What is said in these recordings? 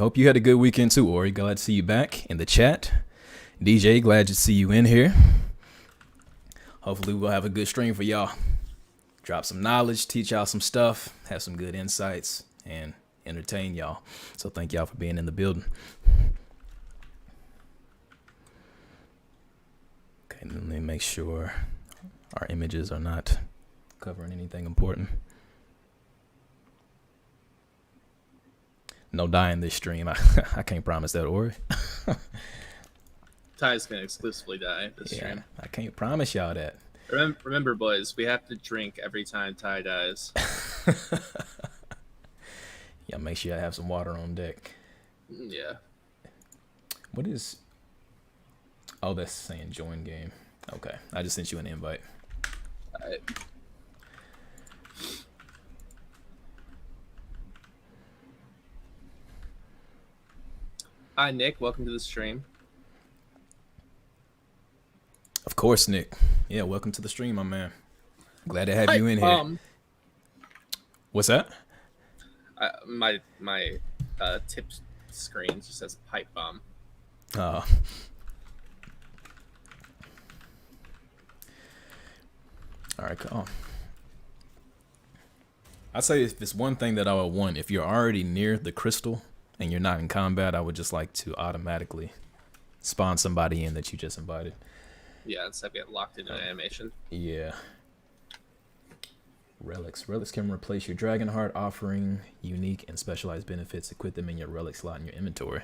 Hope you had a good weekend too, Ori. Glad to see you back in the chat. DJ, glad to see you in here. Hopefully we'll have a good stream for y'all. Drop some knowledge, teach y'all some stuff, have some good insights, and entertain y'all. So thank y'all for being in the building. Okay, let me make sure our images are not covering anything important. No dying this stream. I can't promise that, Ori. Ty's gonna exclusively die this stream. I can't promise y'all that. Remember, boys, we have to drink every time Ty dies. Yeah, make sure I have some water on deck. Yeah. What is... Oh, that's saying join game. Okay, I just sent you an invite. All right. Hi, Nick. Welcome to the stream. Of course, Nick. Yeah, welcome to the stream, my man. Glad to have you in here. What's that? My tip screen just says pipe bomb. All right, cool. I'd say if it's one thing that I would want, if you're already near the crystal and you're not in combat, I would just like to automatically spawn somebody in that you just invited. Yeah, instead of get locked into an animation. Yeah. Relics. Relics can replace your dragon heart, offering unique and specialized benefits. Equip them in your relic slot in your inventory.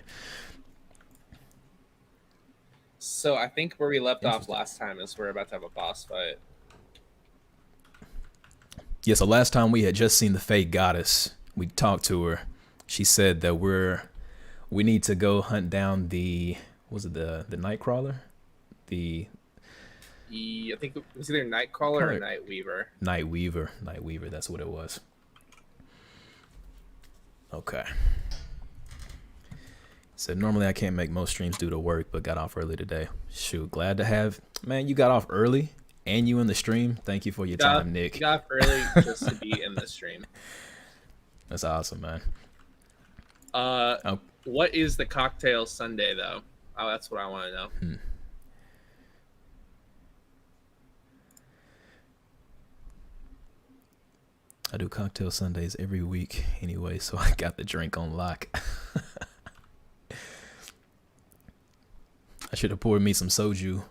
So I think where we left off last time is we're about to have a boss fight. Yeah, so last time we had just seen the fake goddess. We talked to her. She said that we need to go hunt down the Nightcrawler? I think it was either Nightcrawler or Nightweaver. Nightweaver, that's what it was. Okay. Said normally I can't make most streams due to work, but got off early today. Shoot, glad to have... Man, you got off early and you in the stream. Thank you for your time, Nick. You got off early just to be in the stream. That's awesome, man. What is the cocktail Sunday, though? Oh, that's what I want to know. I do cocktail Sundays every week anyway, so I got the drink on lock. I should have poured me some soju.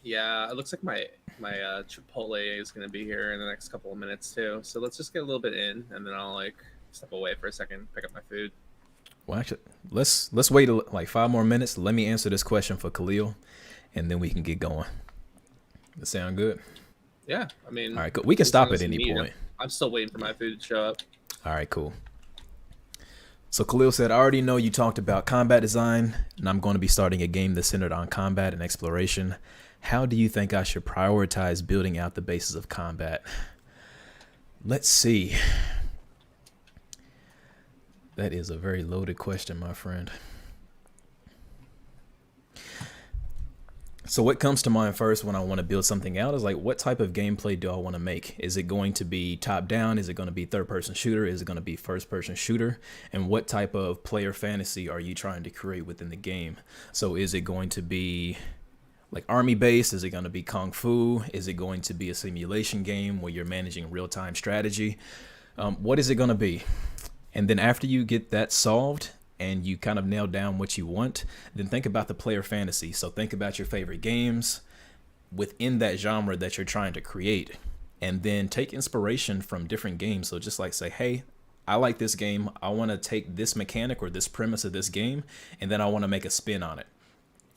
Yeah, it looks like my Chipotle is going to be here in the next couple of minutes, too. So let's just get a little bit in, and then I'll, step away for a second, pick up my food. Well, actually, let's wait 5 more minutes. Let me answer this question for Khalil, and then we can get going. That sound good? Yeah, I mean... All right, cool. We can stop at any point. I'm still waiting for my food to show up. All right, cool. So Khalil said, I already know you talked about combat design, and I'm going to be starting a game that's centered on combat and exploration. How do you think I should prioritize building out the basis of combat? Let's see. That is a very loaded question, my friend. So what comes to mind first when I want to build something out is what type of gameplay do I want to make? Is it going to be top down? Is it going to be third person shooter? Is it going to be first person shooter? And what type of player fantasy are you trying to create within the game? So is it going to be army based? Is it going to be kung fu? Is it going to be a simulation game where you're managing real time strategy? What is it going to be? And then after you get that solved, and you kind of nail down what you want, then think about the player fantasy. So think about your favorite games within that genre that you're trying to create, and then take inspiration from different games. So just say, hey, I like this game. I want to take this mechanic or this premise of this game, and then I want to make a spin on it.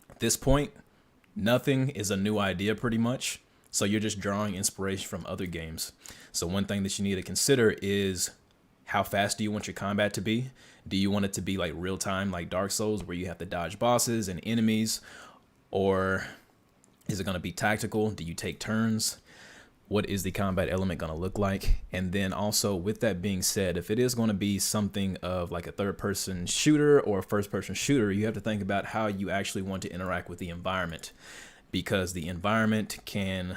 At this point, nothing is a new idea pretty much. So you're just drawing inspiration from other games. So one thing that you need to consider is how fast do you want your combat to be? Do you want it to be real time, like Dark Souls, where you have to dodge bosses and enemies? Or is it going to be tactical? Do you take turns? What is the combat element going to look like? And then also, with that being said, if it is going to be something of a third person shooter or a first person shooter, you have to think about how you actually want to interact with the environment, because the environment can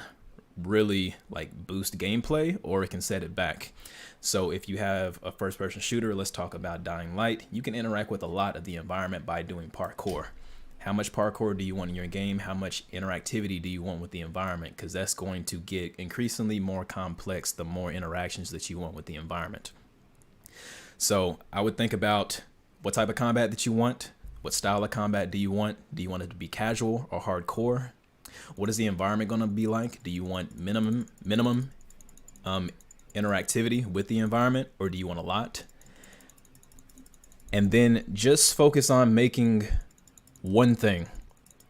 really like boost gameplay, or it can set it back. So if you have a first person shooter, let's talk about Dying Light, you can interact with a lot of the environment by doing parkour. How much parkour do you want in your game? How much interactivity do you want with the environment? Because that's going to get increasingly more complex the more interactions that you want with the environment. So I would think about what type of combat that you want. What style of combat do you want? Do you want it to be casual or hardcore? What is the environment going to be like? Do you want minimum interactivity with the environment, or do you want a lot? And then just focus on making one thing.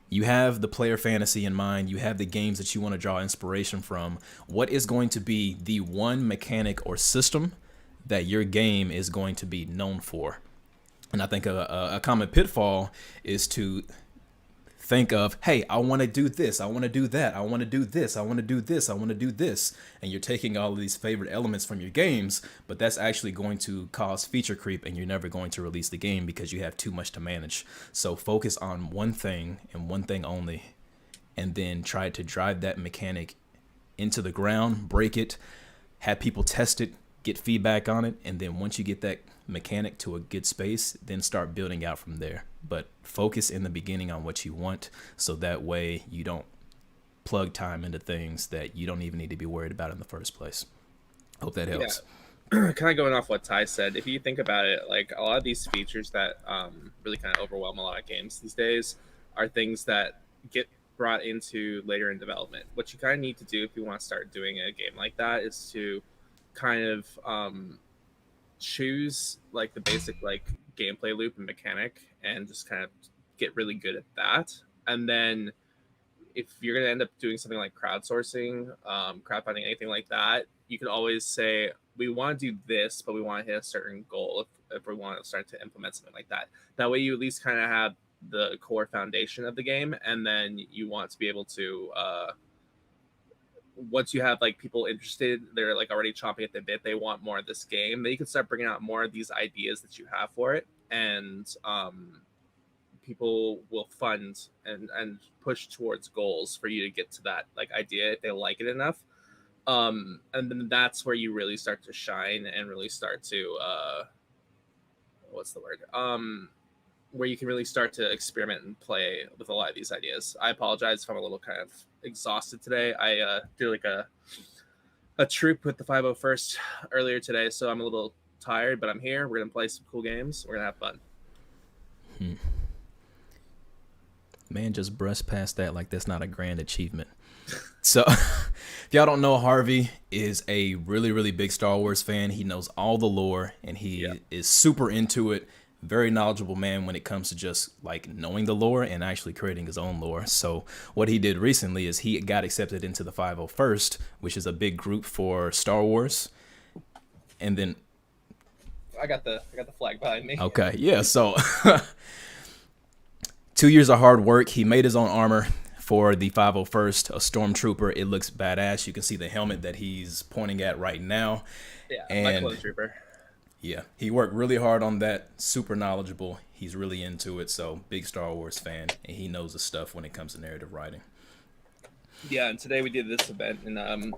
You have the player fantasy in mind. You have the games that you want to draw inspiration from. What is going to be the one mechanic or system that your game is going to be known for? And I think a common pitfall is to think of, hey, I want to do this, I want to do that, I want to do this, I want to do this, I want to do this. And you're taking all of these favorite elements from your games, but that's actually going to cause feature creep, and you're never going to release the game because you have too much to manage. So focus on one thing and one thing only, and then try to drive that mechanic into the ground, break it, have people test it, get feedback on it, and then once you get that mechanic to a good space, then start building out from there. But focus in the beginning on what you want, so that way you don't plug time into things that you don't even need to be worried about in the first place. Hope that helps. Yeah. Kind of going off what Ty said, if you think about it, like a lot of these features that really kind of overwhelm a lot of games these days are things that get brought into later in development. What you kind of need to do if you want to start doing a game like that is to kind of choose like the basic like gameplay loop and mechanic, and just kind of get really good at that. And then if you're going to end up doing something like crowdsourcing, crowdfunding, anything like that, you can always say, we want to do this, but we want to hit a certain goal if we want to start to implement something like that. That way you at least kind of have the core foundation of the game, and then you want to be able to once you have like people interested, they're like already chomping at the bit, they want more of this game, then you can start bringing out more of these ideas that you have for it. And people will fund and push towards goals for you to get to that like idea if they like it enough. And then that's where you really start to shine and really start to what's the word, where you can really start to experiment and play with a lot of these ideas. I apologize if I'm a little kind of exhausted today. I did like a troop with the 501st earlier today, so I'm a little tired, but I'm here. We're gonna play some cool games. We're gonna have fun. Man, just brushed past that like that's not a grand achievement. So if y'all don't know, Harvey is a really, really big Star Wars fan. He knows all the lore, and he is super into it. Very knowledgeable man when it comes to just like knowing the lore and actually creating his own lore. So what he did recently is he got accepted into the 501st, which is a big group for Star Wars. And then I got the flag behind me. Okay, yeah. So 2 years of hard work. He made his own armor for the 501st, a stormtrooper. It looks badass. You can see the helmet that he's pointing at right now. Yeah, and my clone trooper. Yeah, he worked really hard on that. Super knowledgeable. He's really into it. So big Star Wars fan, and he knows the stuff when it comes to narrative writing. Yeah, and today we did this event in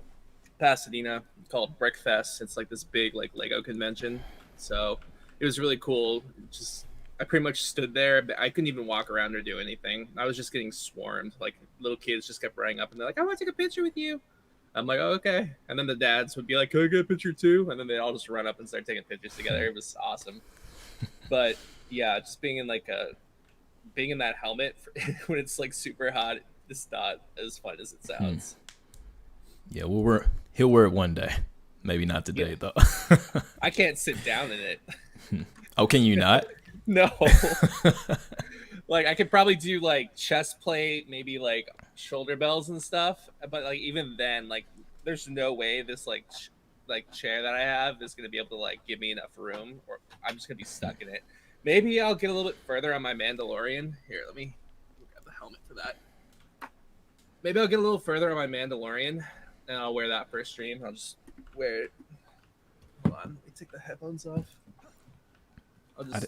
Pasadena called Brickfest. It's like this big like Lego convention. So it was really cool. Just I pretty much stood there. But I couldn't even walk around or do anything. I was just getting swarmed. Like little kids just kept running up and they're like, "I want to take a picture with you." I'm like, oh, okay. And then the dads would be like, can I get a picture too? And then they all just run up and start taking pictures together. It was awesome. But yeah, just being in being in that helmet when it's like super hot, it's not as fun as it sounds. Yeah, he'll wear it one day. Maybe not today though. I can't sit down in it. Oh, can you not? No. Like I could probably do like chest plate, maybe like shoulder bells and stuff, but like even then, like there's no way this like chair that I have is gonna be able to like give me enough room, or I'm just gonna be stuck in it. Maybe I'll get a little bit further on my Mandalorian. Here, let me grab the helmet for that. Maybe I'll get a little further on my Mandalorian, and I'll wear that for a stream. I'll just wear it. Hold on, let me take the headphones off. I'll just.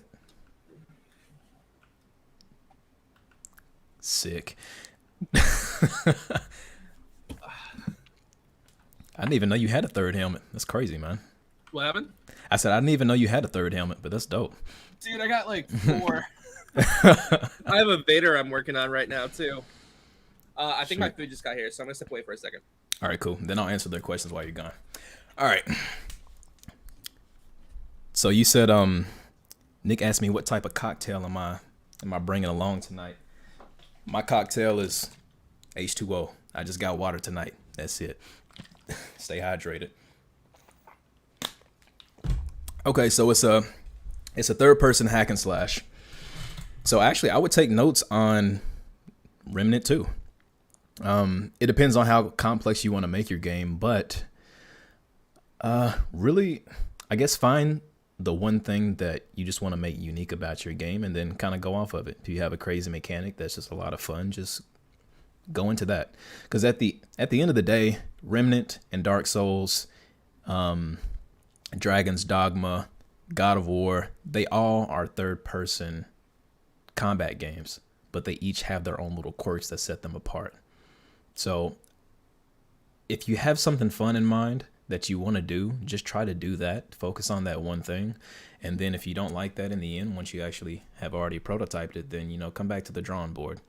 Sick. I didn't even know you had a third helmet. That's crazy, man. What happened? I said I didn't even know you had a third helmet, but that's dope. Dude, I got like 4. I have a Vader I'm working on right now too. I think my food just got here, so I'm gonna step away for a second. All right, cool. Then I'll answer their questions while you're gone. All right. So you said, Nick asked me what type of cocktail am I bringing along tonight? My cocktail is H2O. I just got water tonight. That's it. Stay hydrated. Okay, so it's a third person hack and slash. So actually, I would take notes on Remnant too. It depends on how complex you want to make your game, but really, I guess find the one thing that you just want to make unique about your game and then kind of go off of it. If you have a crazy mechanic that's just a lot of fun, just go into that. Because at the end of the day, Remnant and Dark Souls, Dragon's Dogma, God of War, they all are third person combat games, but they each have their own little quirks that set them apart. So if you have something fun in mind that you want to do, just try to do that. Focus on that one thing. And then if you don't like that in the end, once you actually have already prototyped it, then, come back to the drawing board.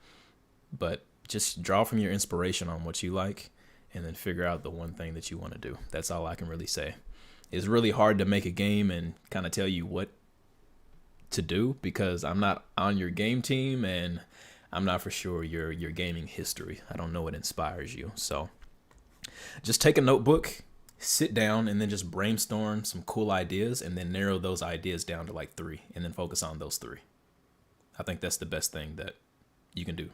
But just draw from your inspiration on what you like and then figure out the one thing that you want to do. That's all I can really say. It's really hard to make a game and kind of tell you what to do because I'm not on your game team and I'm not for sure your gaming history. I don't know what inspires you. So just take a notebook, sit down, and then just brainstorm some cool ideas and then narrow those ideas down to like 3 and then focus on those 3. I think that's the best thing that you can do.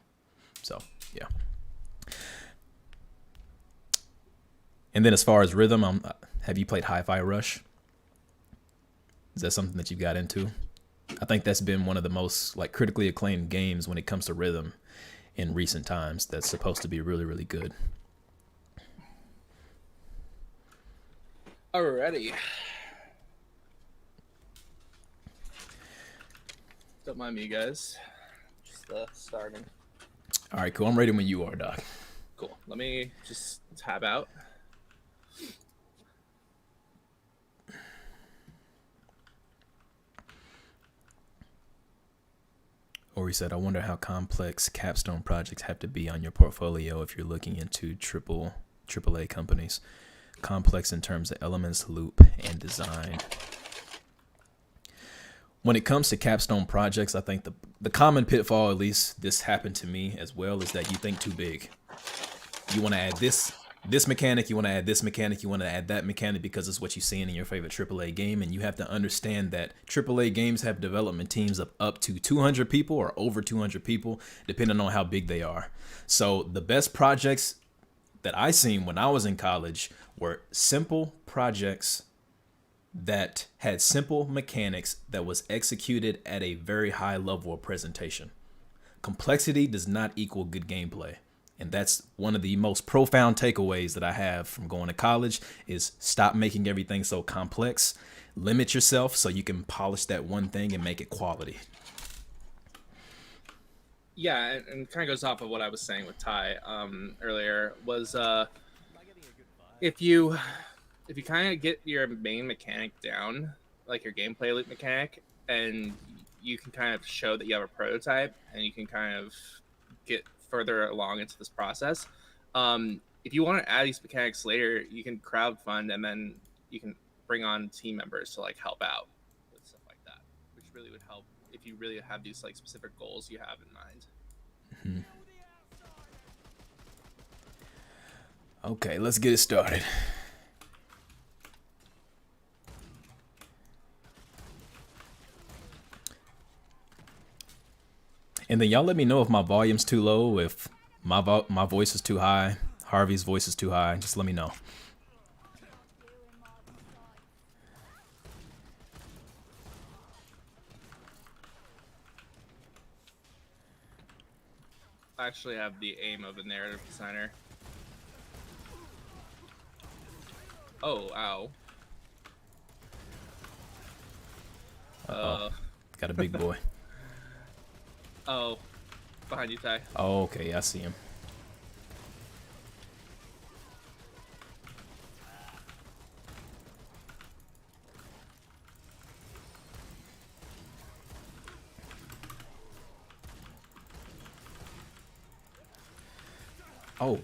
So, yeah. And then as far as rhythm, have you played Hi-Fi Rush? Is that something that you got into? I think that's been one of the most like critically acclaimed games when it comes to rhythm in recent times. That's supposed to be really, really good. Alrighty. Don't mind me, guys. Just starting. All right, cool. I'm ready when you are, Doc. Cool. Let me just tab out. Or he said, I wonder how complex capstone projects have to be on your portfolio if you're looking into AAA companies. Complex in terms of elements, loop, and design. When it comes to capstone projects, I think the common pitfall, at least this happened to me as well, is that you think too big. You want to add this mechanic, you want to add this mechanic, you want to add that mechanic because it's what you're seeing in your favorite AAA game, and you have to understand that AAA games have development teams of up to 200 people or over 200 people, depending on how big they are. So the best projects that I seen when I was in college were simple projects that had simple mechanics that was executed at a very high level of presentation. Complexity does not equal good gameplay. And that's one of the most profound takeaways that I have from going to college is stop making everything so complex. Limit yourself so you can polish that one thing and make it quality. Yeah, and kind of goes off of what I was saying with Ty earlier, was if you kind of get your main mechanic down, like your gameplay loop mechanic, and you can kind of show that you have a prototype and you can kind of get further along into this process. If you want to add these mechanics later, you can crowdfund and then you can bring on team members to like help out with stuff like that, which really would help if you really have these like specific goals you have in mind. Mm-hmm. Okay, let's get it started. And then y'all let me know if my volume's too low, if my voice is too high, Harvey's voice is too high. Just let me know. I actually have the aim of a narrative designer. Oh, ow. Got a big boy. Oh, behind you, Ty. Oh, okay, I see him. Oh.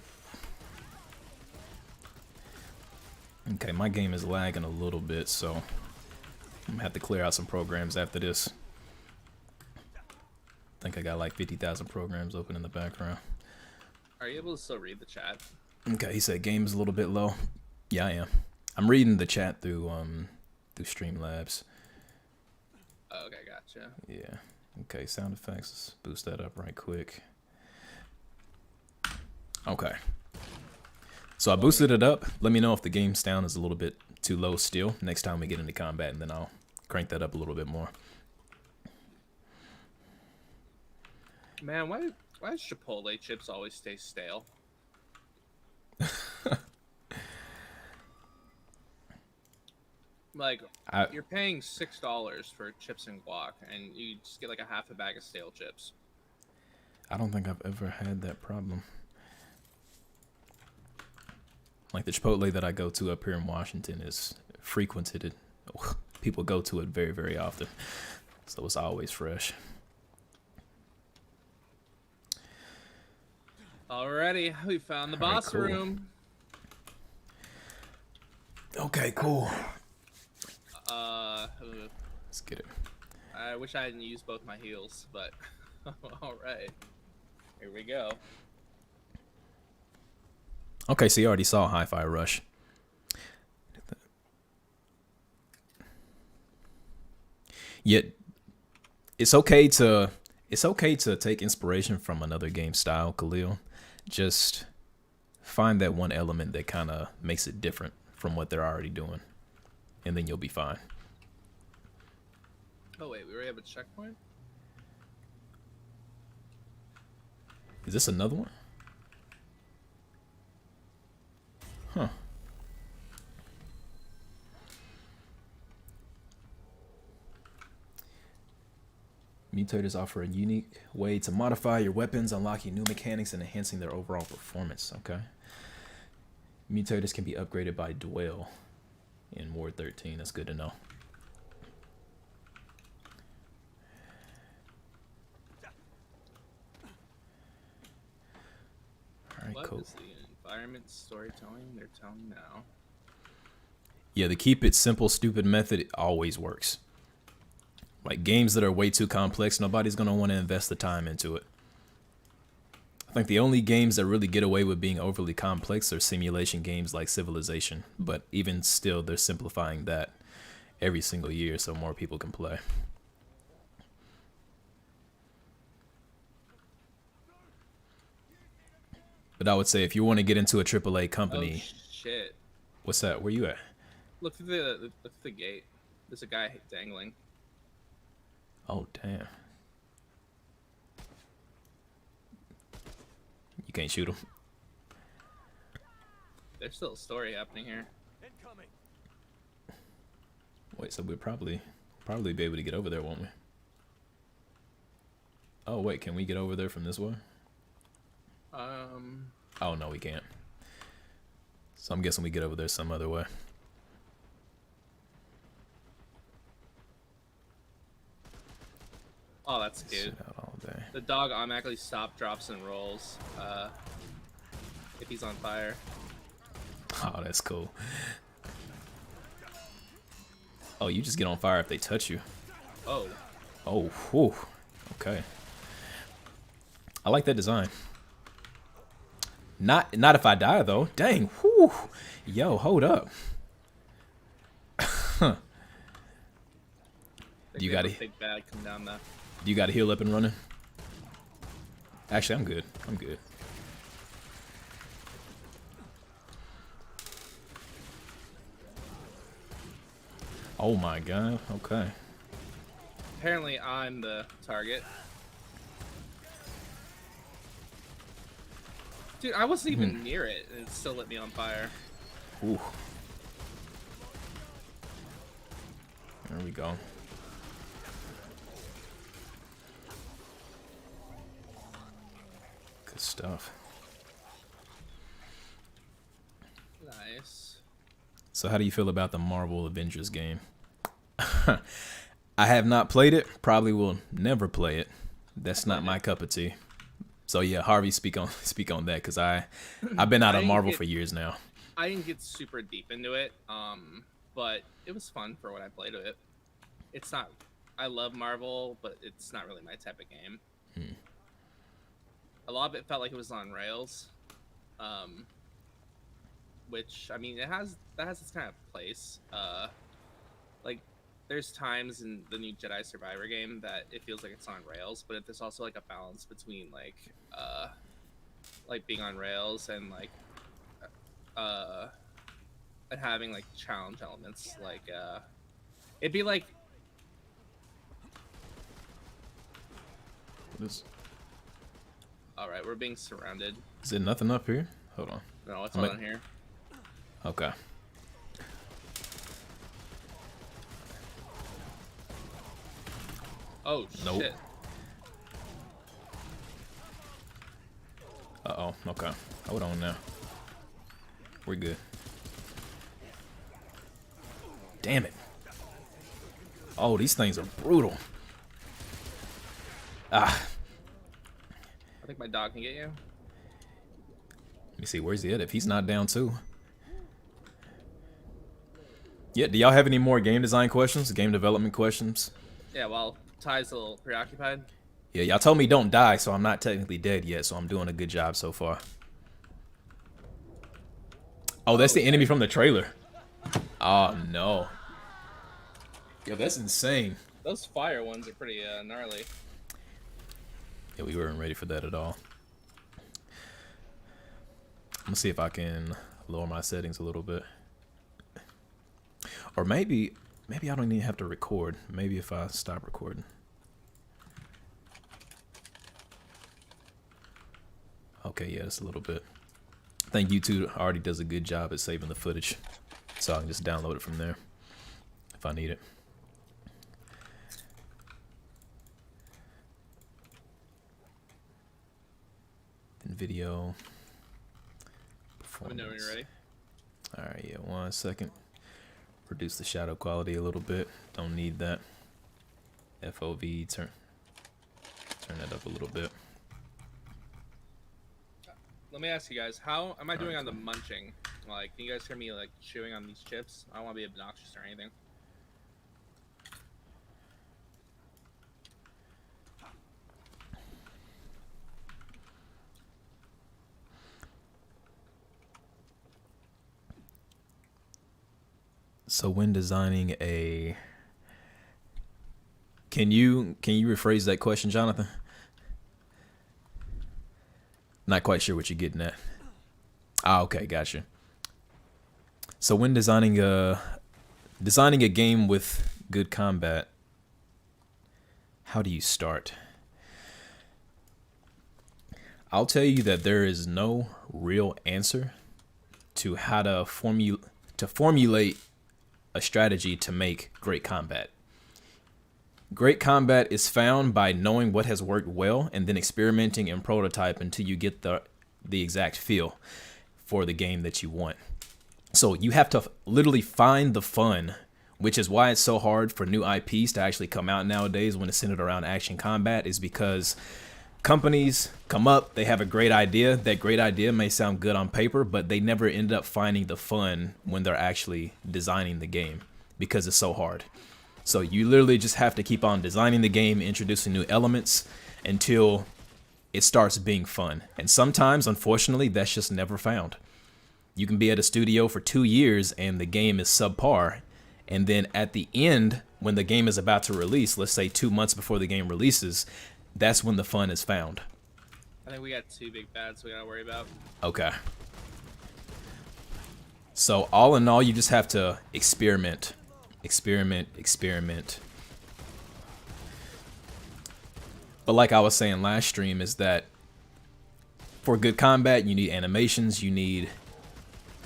Okay, my game is lagging a little bit, so I'm gonna have to clear out some programs after this. I think I got like 50,000 programs open in the background. Are you able to still read the chat? Okay, he said game is a little bit low. Yeah, I am. I'm reading the chat through Streamlabs. Okay, gotcha. Yeah. Okay, sound effects. Let's boost that up right quick. Okay. So I boosted it up. Let me know if the game sound is a little bit too low still next time we get into combat, and then I'll crank that up a little bit more. Man, why does Chipotle chips always stay stale? Like, you're paying $6 for chips and guac, and you just get like a half a bag of stale chips. I don't think I've ever had that problem. Like the Chipotle that I go to up here in Washington is frequented. People go to it very, very often. So it's always fresh. Alrighty, we found the boss room. Okay, cool. Let's get it. I wish I hadn't used both my heals, but alright. Here we go. Okay, so you already saw Hi-Fi Rush. Yet it's okay to take inspiration from another game style, Khalil. Just find that one element that kind of makes it different from what they're already doing, and then you'll be fine. Oh wait, we already have a checkpoint? Is this another one? Huh. Mutators offer a unique way to modify your weapons, unlocking new mechanics and enhancing their overall performance. Okay. Mutators can be upgraded by Dwell in Ward 13. That's good to know. All right, cool. What is the environment storytelling they're telling now? Yeah, the keep it simple, stupid method always works. Like games that are way too complex, nobody's going to want to invest the time into it. I think the only games that really get away with being overly complex are simulation games like Civilization. But even still, they're simplifying that every single year so more people can play. But I would say if you want to get into a AAA company... Oh, shit. What's that? Where you at? Look through the gate. There's a guy dangling. Oh, damn. You can't shoot him. There's still a story happening here. Incoming. Wait, so we'll probably be able to get over there, won't we? Oh, wait, can we get over there from this way? Oh, no, we can't. So I'm guessing we get over there some other way. Oh, that's cute. Sit out all day. The dog automatically stop, drops, and rolls if he's on fire. Oh, that's cool. Oh, you just get on fire if they touch you. Oh. Oh, whew. Okay. I like that design. Not if I die though. Dang. Whew. Yo, hold up. Huh. You got it. Big bad come down there. You got to heal up and running? Actually, I'm good. I'm good. Oh my god. Okay. Apparently, I'm the target. Dude, I wasn't even near it, and it still lit me on fire. Ooh. There we go. Good stuff. Nice. So how do you feel about the Marvel Avengers game? I have not played it. Probably will never play it. That's not my cup of tea. So yeah, Harvey, speak on that because I've been out I of didn't Marvel get for years now. I didn't get super deep into it, but it was fun for when I played it. It's not. I love Marvel, but it's not really my type of game. A lot of it felt like it was on rails, um, which I mean, that has its kind of place. Like there's times in the new Jedi Survivor game that it feels like it's on rails, but there's also like a balance between like being on rails and uh and having like challenge elements. Like it'd be like Is all right, we're being surrounded. it nothing up here? Hold on. No, it's all in here. Okay. Oh Nope. shit. Uh-oh. Okay. Hold on now. We're good. Damn it. Oh, these things are brutal. Ah. I think my dog can get you. Let me see. Where's he at? If he's not down too. Yeah, do y'all have any more game design questions? Game development questions? Yeah, well, Ty's a little preoccupied. Yeah, y'all told me don't die, so I'm not technically dead yet, so I'm doing a good job so far. Oh, that's the enemy from the trailer. Oh, no. Yo, that's insane. Those fire ones are pretty gnarly. Yeah, we weren't ready for that at all. I'm gonna see if I can lower my settings a little bit. Or maybe I don't even have to record. Maybe if I stop recording. Okay, yeah, it's a little bit. I think YouTube already does a good job at saving the footage. So I can just download it from there if I need it. Then video. Let me know when you're ready. Alright, yeah, 1 second. Reduce the shadow quality a little bit. Don't need that. FOV, turn that up a little bit. Let me ask you guys, how am I doing on the munching? Like, can you guys hear me like chewing on these chips? I don't want to be obnoxious or anything. So when designing a, can you rephrase that question, Jonathan? Not quite sure what you're getting at. Ah, okay, gotcha. So when designing a game with good combat, how do you start? I'll tell you that there is no real answer to how to formulate a strategy to make great combat. Great combat is found by knowing what has worked well and then experimenting and prototype until you get the exact feel for the game that you want. So you have to literally find the fun, which is why it's so hard for new IPs to actually come out nowadays when it's centered around action combat, is because companies come up, they have a great idea. That great idea may sound good on paper, but they never end up finding the fun when they're actually designing the game because it's so hard. So you literally just have to keep on designing the game, introducing new elements until it starts being fun. And sometimes, unfortunately, that's just never found. You can be at a studio for 2 years and the game is subpar. And then at the end, when the game is about to release, let's say 2 months before the game releases, that's when the fun is found. I think we got 2 big bads we gotta worry about. Okay. So all in all, you just have to experiment. Experiment. But like I was saying last stream, is that for good combat, you need animations, you need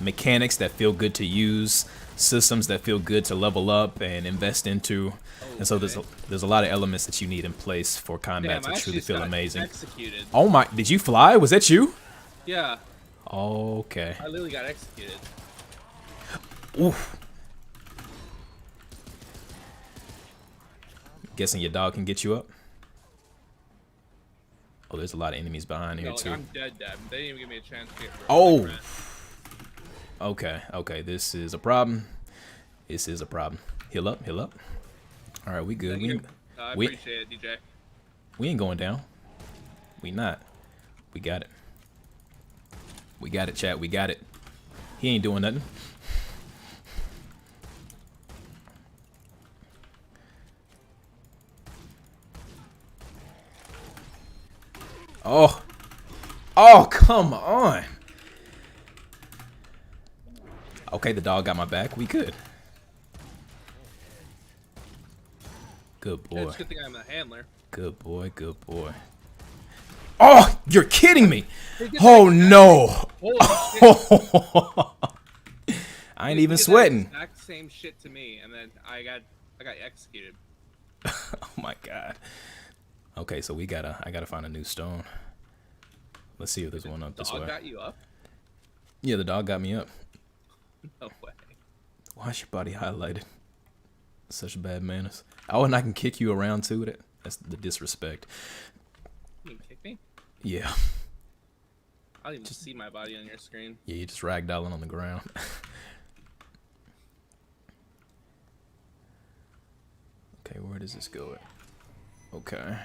mechanics that feel good to use, systems that feel good to level up and invest into. And so there's a lot of elements that you need in place for combat to truly feel amazing. Executed. Oh my, did you fly? Was that you? Yeah. Okay. I literally got executed. Oof. Guessing your dog can get you up? Oh, there's a lot of enemies behind here No, like too. I'm dead. They didn't even give me a chance to get rid Oh, of okay, okay. This is a problem. This is a problem. Heal up, heal up. All right, we good. Thank you. I We appreciate it, DJ. we ain't going down. We not. We got it. We got it, chat. We got it. He ain't doing nothing. Oh. Oh, come on. Okay, the dog got my back. We good. Good Yeah, boy. it's a good thing I'm a handler. Good boy. Good boy. Oh, you're kidding me. Hey, Oh, no. Holy shit. I ain't He even did that sweating. exact same shit to me, and then I got executed. Oh, my God. Okay, so I gotta find a new stone. Let's see if there's one up this way. Dog got you up? Yeah, the dog got me up. No way. Why is your body highlighted? Such bad manners. Oh, and I can kick you around too. That's the disrespect. You can kick me? Yeah. I don't even see my body on your screen. Yeah, you just ragdolling on the ground. Okay, where does this go at? Okay.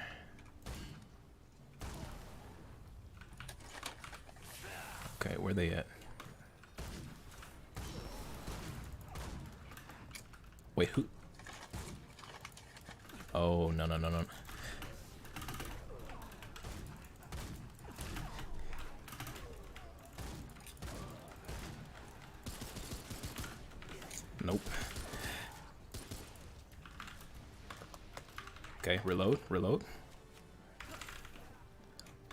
Okay, where they at? Wait, who? Oh, no, no, no, no. Nope. Okay, reload, reload.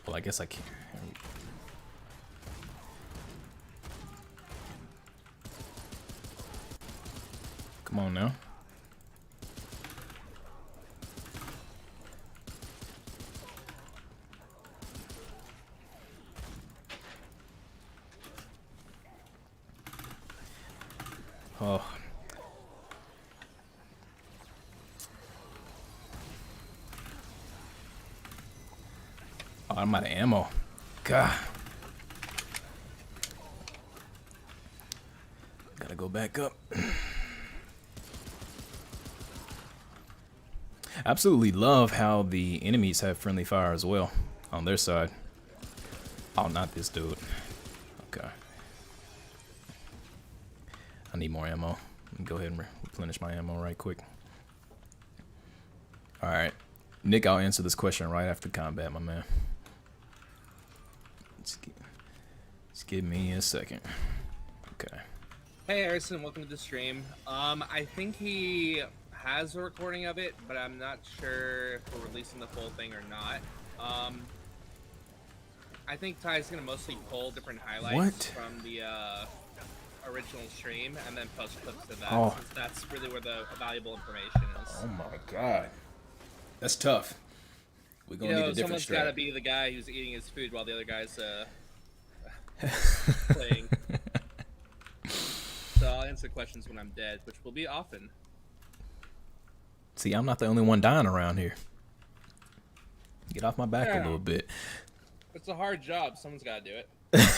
Well, I guess I can't. Come on now. Oh. Oh, I'm out of ammo. God. Gotta go back up. Absolutely love how the enemies have friendly fire as well on their side. Oh, not this dude. Okay. I need more ammo. Let me go ahead and replenish my ammo right quick. Alright. Nick, I'll answer this question right after combat, my man. Just give me a second. Okay. Hey Harrison, welcome to the stream. I think he has a recording of it, but I'm not sure if we're releasing the full thing or not. I think Ty's gonna mostly pull different highlights from the original stream and then post clips to that. Oh. Since that's really where the valuable information is. Oh my god. That's tough. We're gonna need a different someone's got to strat. be the guy who's eating his food while the other guy's playing. So I'll answer questions when I'm dead, which will be often. See, I'm not the only one dying around here. Get off my back a little bit. It's a hard job. Someone's got to do it.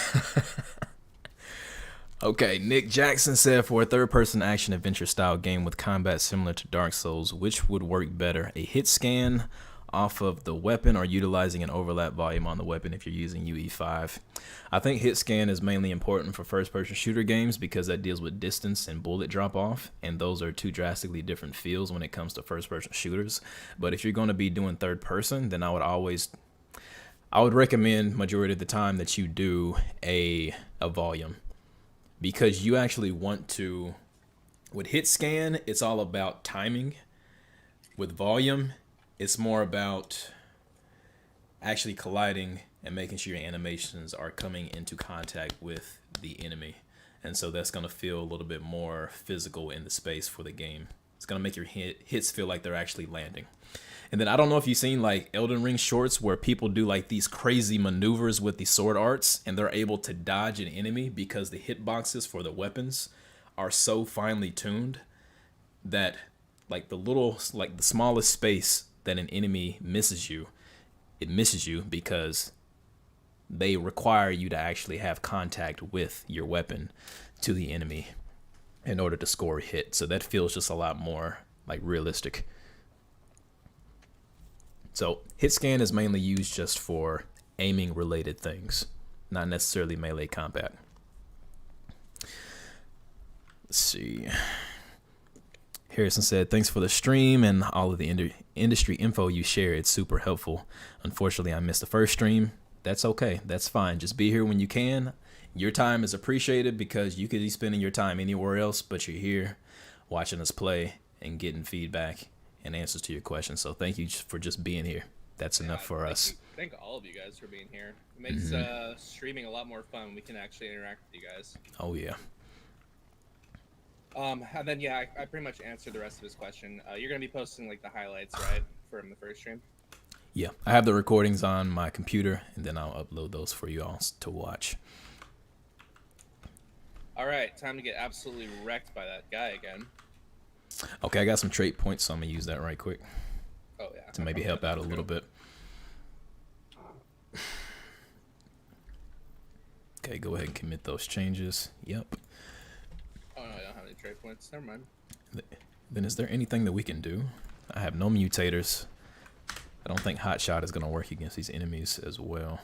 Okay, Nick Jackson said, for a third-person action adventure style game with combat similar to Dark Souls, which would work better? A hit scan off of the weapon or utilizing an overlap volume on the weapon if you're using UE5? I think hit scan is mainly important for first-person shooter games because that deals with distance and bullet drop-off, and those are two drastically different feels when it comes to first-person shooters. But if you're going to be doing third-person, then I would recommend majority of the time that you do a volume. Because you actually want to, with hit scan, it's all about timing. With volume, it's more about actually colliding and making sure your animations are coming into contact with the enemy. And so that's going to feel a little bit more physical in the space for the game. It's going to make your hits feel like they're actually landing. And then I don't know if you've seen like Elden Ring shorts where people do like these crazy maneuvers with the sword arts and they're able to dodge an enemy because the hitboxes for the weapons are so finely tuned that like the smallest space that an enemy misses you it misses you because they require you to actually have contact with your weapon to the enemy in order to score a hit. So that feels just a lot more like realistic. So hit scan is mainly used just for aiming related things, not necessarily melee combat. Let's see. Harrison said, thanks for the stream and all of the industry info you share. It's super helpful. Unfortunately, I missed the first stream. That's okay. That's fine. Just be here when you can. Your time is appreciated because you could be spending your time anywhere else, but you're here watching us play and getting feedback and answers to your questions. So thank you for just being here. That's enough for us. Thank all of you guys for being here. It makes streaming a lot more fun when we can actually interact with you guys. Oh, yeah. And then, yeah, I pretty much answered the rest of his question. You're going to be posting, like, the highlights, right, from the first stream? Yeah, I have the recordings on my computer, and then I'll upload those for you all to watch. All right, time to get absolutely wrecked by that guy again. Okay, I got some trait points, so I'm going to use that right quick. Oh, yeah. To maybe help out a little bit. Okay, go ahead and commit those changes. Yep. Oh, no, I don't have any trait points. Never mind. Then is there anything that we can do? I have no mutators. I don't think Hot Shot is going to work against these enemies as well.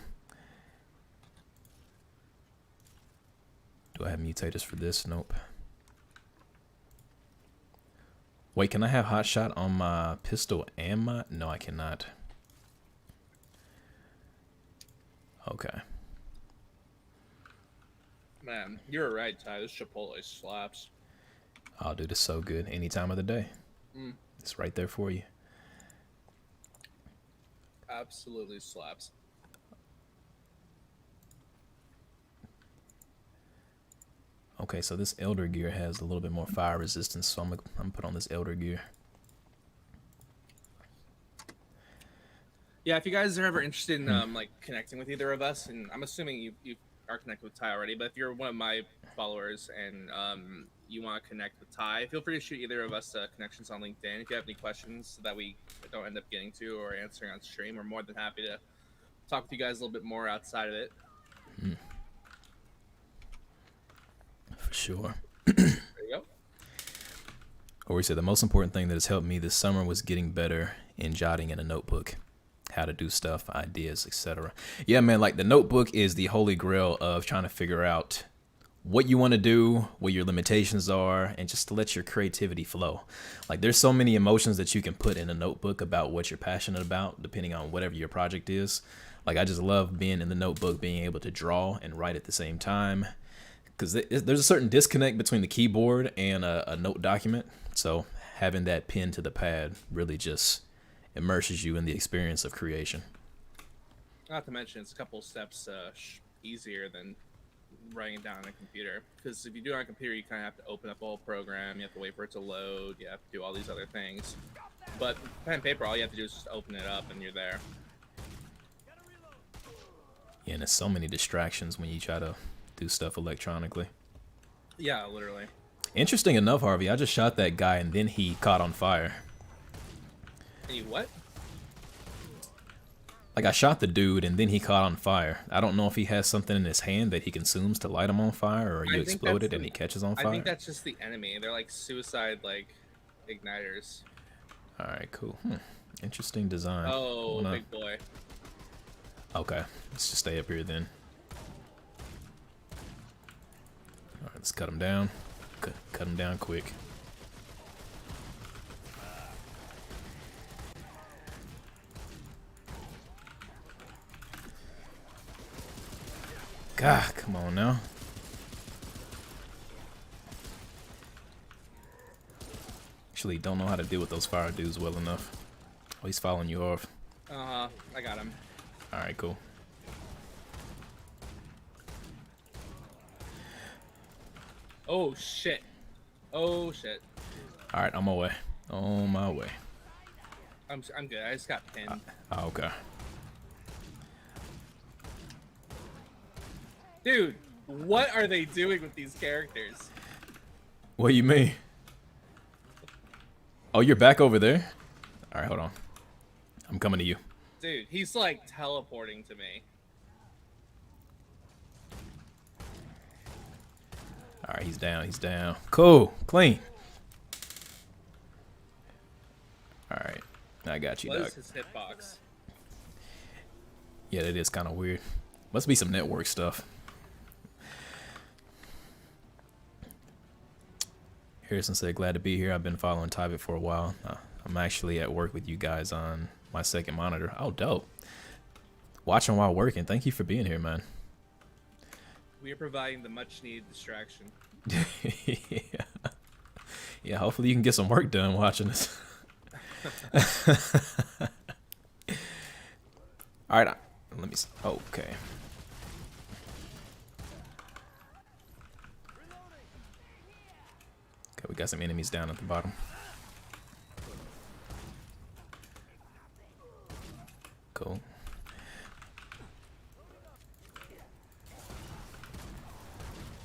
Do I have mutators for this? Nope. Wait, can I have Hot Shot on my pistol and my... No, I cannot. Okay. Man, you were right, Ty. This Chipotle slaps. Oh, dude, it's so good. Any time of the day. It's right there for you. Absolutely slaps. Okay, so this Elder Gear has a little bit more fire resistance, so I'm gonna put on this Elder Gear. Yeah, if you guys are ever interested in like connecting with either of us, and I'm assuming you are connected with Ty already, but if you're one of my followers and you want to connect with Ty, feel free to shoot either of us connections on LinkedIn. If you have any questions that we don't end up getting to or answering on stream, we're more than happy to talk with you guys a little bit more outside of it. For sure. There you go. Or we said the most important thing that has helped me this summer was getting better in jotting in a notebook. How to do stuff, ideas, etc. Yeah, man, like the notebook is the holy grail of trying to figure out what you want to do, what your limitations are, and just to let your creativity flow. Like there's so many emotions that you can put in a notebook about what you're passionate about, depending on whatever your project is. Like I just love being in the notebook, being able to draw and write at the same time. Because there's a certain disconnect between the keyboard and a note document. So having that pen to the pad really just immerses you in the experience of creation. Not to mention, it's a couple steps easier than writing it down on a computer. Because if you do it on a computer, you kind of have to open up a whole program. You have to wait for it to load. You have to do all these other things. But pen and paper, all you have to do is just open it up and you're there. Yeah, and there's so many distractions when you try to do stuff electronically. Yeah, literally. Interesting enough, Harvey, I just shot that guy and then he caught on fire. And you what? Like I shot the dude and then he caught on fire. I don't know if he has something in his hand that he consumes to light him on fire, or you exploded and he catches on fire. I think that's just the enemy. They're like suicide like igniters. All right, cool. Interesting design. Oh, big boy. Okay, let's just stay up here then. All right, let's cut him down. Cut him down quick. God, come on now. Actually, don't know how to deal with those fire dudes well enough. Oh, he's following you off. I got him. All right, cool. Oh shit. Oh shit. All right, on my way. On my way. I'm good. I just got pinned. Okay. Dude, what are they doing with these characters? What do you mean? Oh, you're back over there? All right, hold on. I'm coming to you. Dude, he's like teleporting to me. All right, he's down. He's down. Cool. Clean. All right. I got you, What dog. is his hitbox? Yeah, that is kind of weird. Must be some network stuff. Harrison said, glad to be here. I've been following Tyvic for a while. I'm actually at work with you guys on my second monitor. Oh, dope. Watching while working. Thank you for being here, man. We are providing the much-needed distraction. Yeah. Yeah, hopefully you can get some work done watching this. All right, let me see. Okay. Okay, we got some enemies down at the bottom. Cool.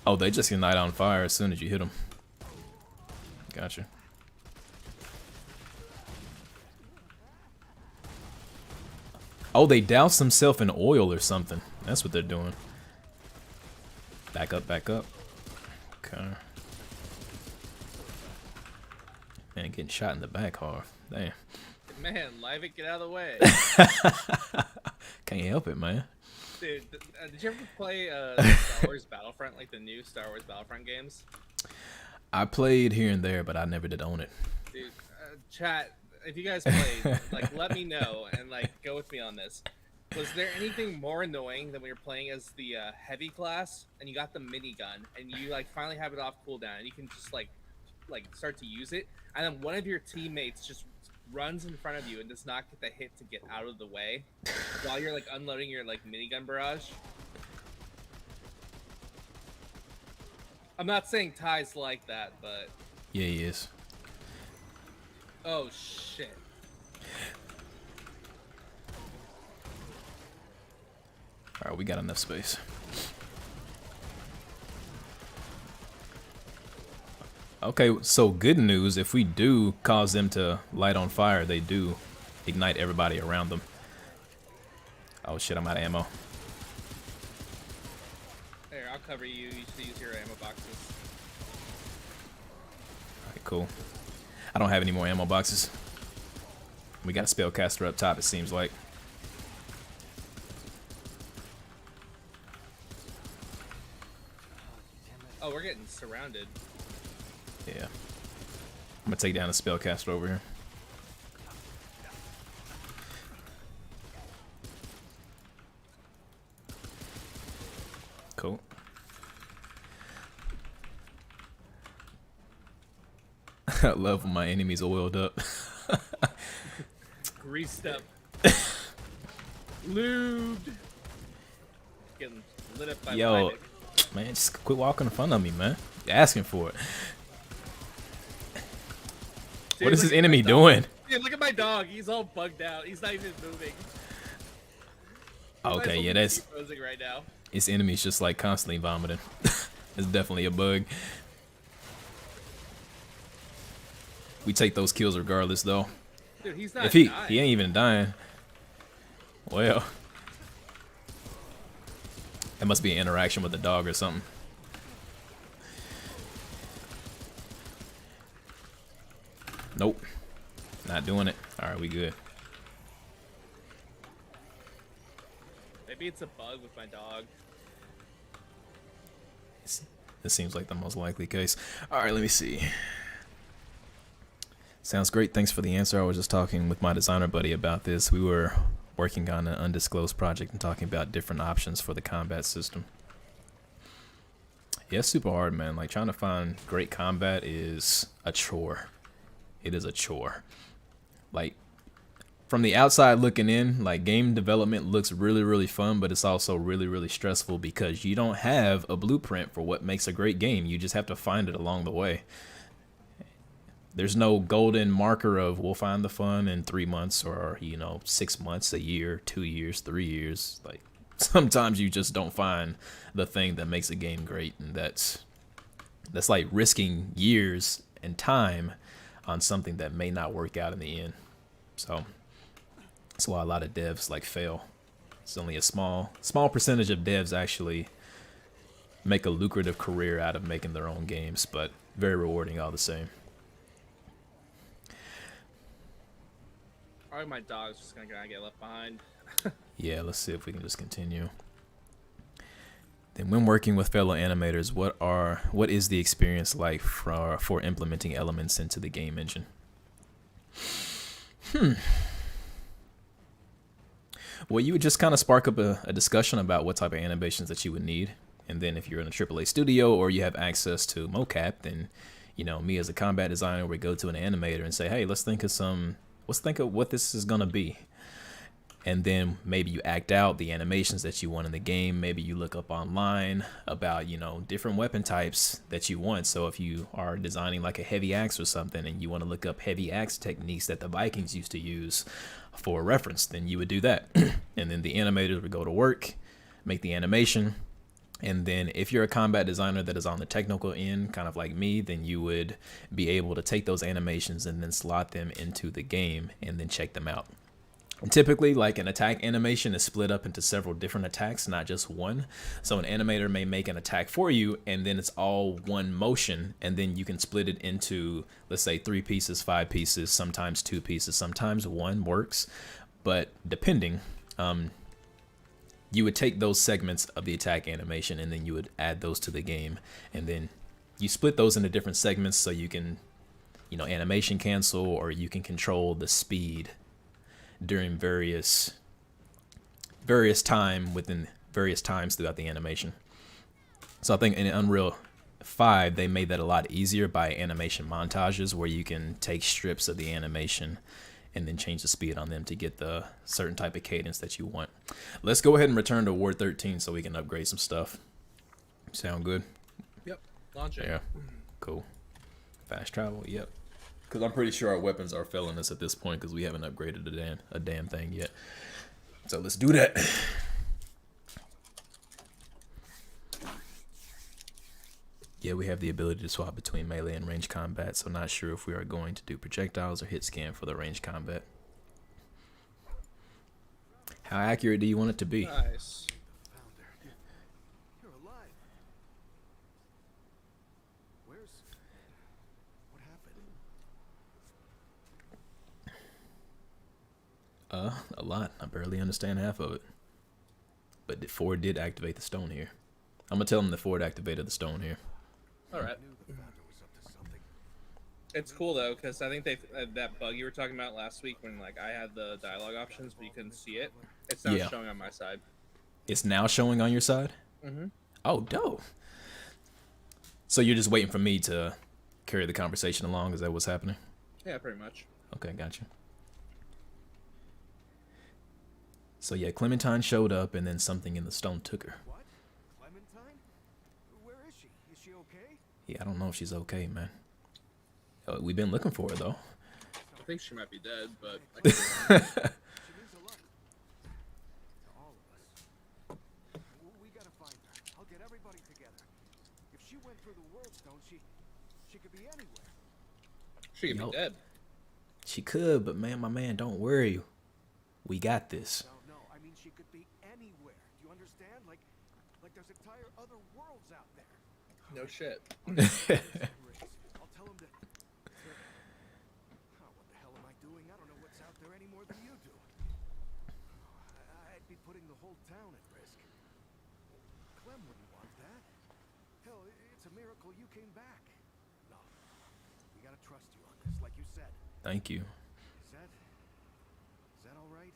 Oh, they just ignite on fire as soon as you hit them. Gotcha. Oh, they douse themselves in oil or something. That's what they're doing. Back up, back up. Okay. Man, getting shot in the back hard. Damn. Man, Tyvic, get out of the way. Can't help it, man. Dude, did you ever play Star Wars Battlefront, like the new Star Wars Battlefront games? I played here and there, but I never did own it. Dude, chat, if you guys played, like, let me know and, like, go with me on this. Was there anything more annoying than when you're playing as the heavy class and you got the minigun and you, like, finally have it off cooldown and you can just, like start to use it, and then one of your teammates just runs in front of you and does not get the hit to get out of the way while you're, like, unloading your, like, minigun barrage? I'm not saying Ty's like that, but... Yeah, he is. Oh, shit. Alright, we got enough space. Okay, so good news. If we do cause them to light on fire, they do ignite everybody around them. Oh shit, I'm out of ammo. There, I'll cover you. You should use your ammo boxes. Alright, cool. I don't have any more ammo boxes. We got a spellcaster up top, it seems like. Oh, we're getting surrounded. Yeah. I'm gonna take down the spellcaster over here. Cool. I love when my enemies oiled up. Greased up. Lubed. Getting lit up by Yo, Tyvic. man, just quit walking in front of me, man. You're asking for it. Dude, What is look this at enemy my dog. doing? Dude, look at my dog. He's all bugged out. He's not even moving. Okay, yeah, that's... Posing right now. His enemy's just like constantly vomiting. It's definitely a bug. We take those kills regardless, though. Dude, he's not If he dying. he ain't even dying. Well, that must be an interaction with the dog or something. Nope, not doing it. All right, we good. Maybe it's a bug with my dog. This seems like the most likely case. All right, let me see. Sounds great. Thanks for the answer. I was just talking with my designer buddy about this. We were working on an undisclosed project and talking about different options for the combat system. Yeah, it's super hard, man. Like, trying to find great combat is a chore. It is a chore. Like, from the outside looking in, like, game development looks really, really fun, but it's also really, really stressful because you don't have a blueprint for what makes a great game. You just have to find it along the way. There's no golden marker of we'll find the fun in 3 months or, 6 months, a year, 2 years, 3 years. Like, sometimes you just don't find the thing that makes a game great, and that's like risking years and time on something that may not work out in the end. So That's why a lot of devs like fail. It's only a small percentage of devs actually make a lucrative career out of making their own games, but very rewarding all the same. All right, my dog's just gonna get left behind. Yeah, let's see if we can just continue. Then when working with fellow animators, what is the experience like for implementing elements into the game engine? Well, you would just kind of spark up a discussion about what type of animations that you would need. And then if you're in a AAA studio or you have access to mocap, then, me as a combat designer would go to an animator and say, hey, let's think of what this is going to be. And then maybe you act out the animations that you want in the game. Maybe you look up online about, different weapon types that you want. So if you are designing like a heavy axe or something and you want to look up heavy axe techniques that the Vikings used to use for reference, then you would do that. And then the animators would go to work, make the animation. And then if you're a combat designer that is on the technical end, kind of like me, then you would be able to take those animations and then slot them into the game and then check them out. And typically, like an attack animation is split up into several different attacks, not just one. So an animator may make an attack for you, and then it's all one motion, and then you can split it into, let's say, 3 pieces, 5 pieces, sometimes 2 pieces, sometimes 1 works. But depending, you would take those segments of the attack animation, and then you would add those to the game, and then you split those into different segments so you can, animation cancel, or you can control the speed during various times throughout the animation. So I think in Unreal 5 they made that a lot easier by animation montages, where you can take strips of the animation and then change the speed on them to get the certain type of cadence that you want. Let's go ahead and return to Ward 13 so we can upgrade some stuff. Sound good? Yep. Launch it. Yeah. Cool. Fast travel. Yep. Because I'm pretty sure our weapons are failing us at this point because we haven't upgraded a damn thing yet. So let's do that. Yeah, we have the ability to swap between melee and range combat, so not sure if we are going to do projectiles or hit scan for the range combat. How accurate do you want it to be? Nice. A lot. I barely understand half of it. But Ford did activate the stone here. I'm gonna tell him that Ford activated the stone here. All right. It's cool though, because I think they that bug you were talking about last week when I had the dialogue options but you couldn't see it. It's now showing on my side. It's now showing on your side? Mm-hmm. Oh, dope. So you're just waiting for me to carry the conversation along? Is that what's happening? Yeah, pretty much. Okay, gotcha. So yeah, Clementine showed up, and then something in the stone took her. What? Clementine? Where is she? Is she okay? Yeah, I don't know if she's okay, man. We've been looking for her, though. I think she might be dead, but... She means a lot. To all of us. We gotta find her. I'll get everybody together. If she went through the World Stone, she could be anywhere. She could be dead. She could, but man, my man, don't worry. We got this. No, I mean she could be anywhere. Do you understand? Like there's entire other worlds out there. No shit. I'll tell him to... Oh, what the hell am I doing? I don't know what's out there any more than you do. I'd be putting the whole town at risk. Clem wouldn't want that. Hell, it's a miracle you came back. No, we gotta trust you on this, like you said. Thank you. Is that all right?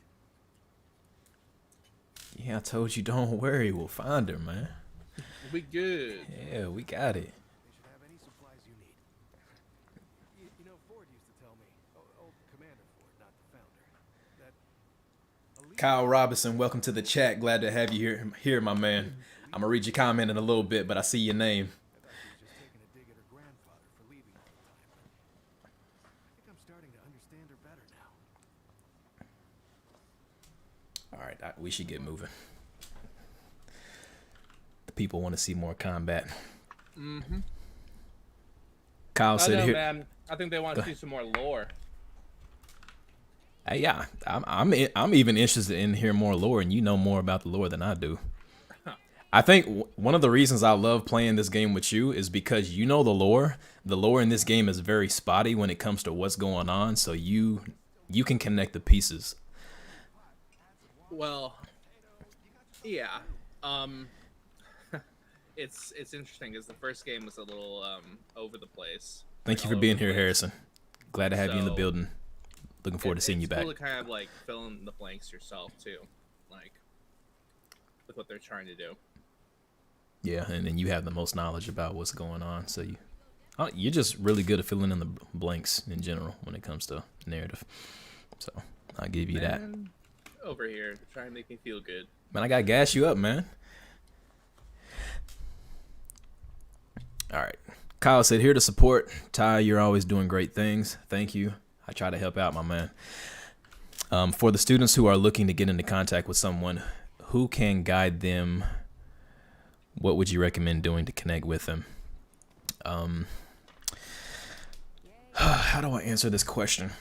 Yeah, I told you, don't worry. We'll find her, man. We good. Yeah, we got it. They should have any supplies you need. You know, Ford used to tell me, old Commander Ford, not the founder, that... Kyle Robinson, welcome to the chat. Glad to have you here, my man. I'm going to read your comment in a little bit, but I see your name. I thought she was just taking a dig at her grandfather for leaving all the time. I think I'm starting to understand her better now. All right, we should get moving. The people want to see more combat. Mm-hmm. Kyle said, I know, "Here, man. I think they want to see some more lore." Yeah, I'm even interested in hearing more lore, and you know more about the lore than I do. I think one of the reasons I love playing this game with you is because you know the lore. The lore in this game is very spotty when it comes to what's going on, so you can connect the pieces. Well, yeah. Um, it's interesting because the first game was a little over the place, like Thank you all for over being the here, place. Harrison. Glad to have you in the So building. Looking forward to seeing you it's back. cool to kind of like fill in the blanks yourself too, like with what they're trying to do. Yeah, and then you have the most knowledge about what's going on, so you're just really good at filling in the blanks in general when it comes to narrative. So I'll give you that. Man, over here, trying to make me feel good. Man, I gotta gas you up, man. All right. Kyle said, here to support. Ty, you're always doing great things. Thank you. I try to help out, my man. For the students who are looking to get into contact with someone, who can guide them? What would you recommend doing to connect with them? How do I answer this question?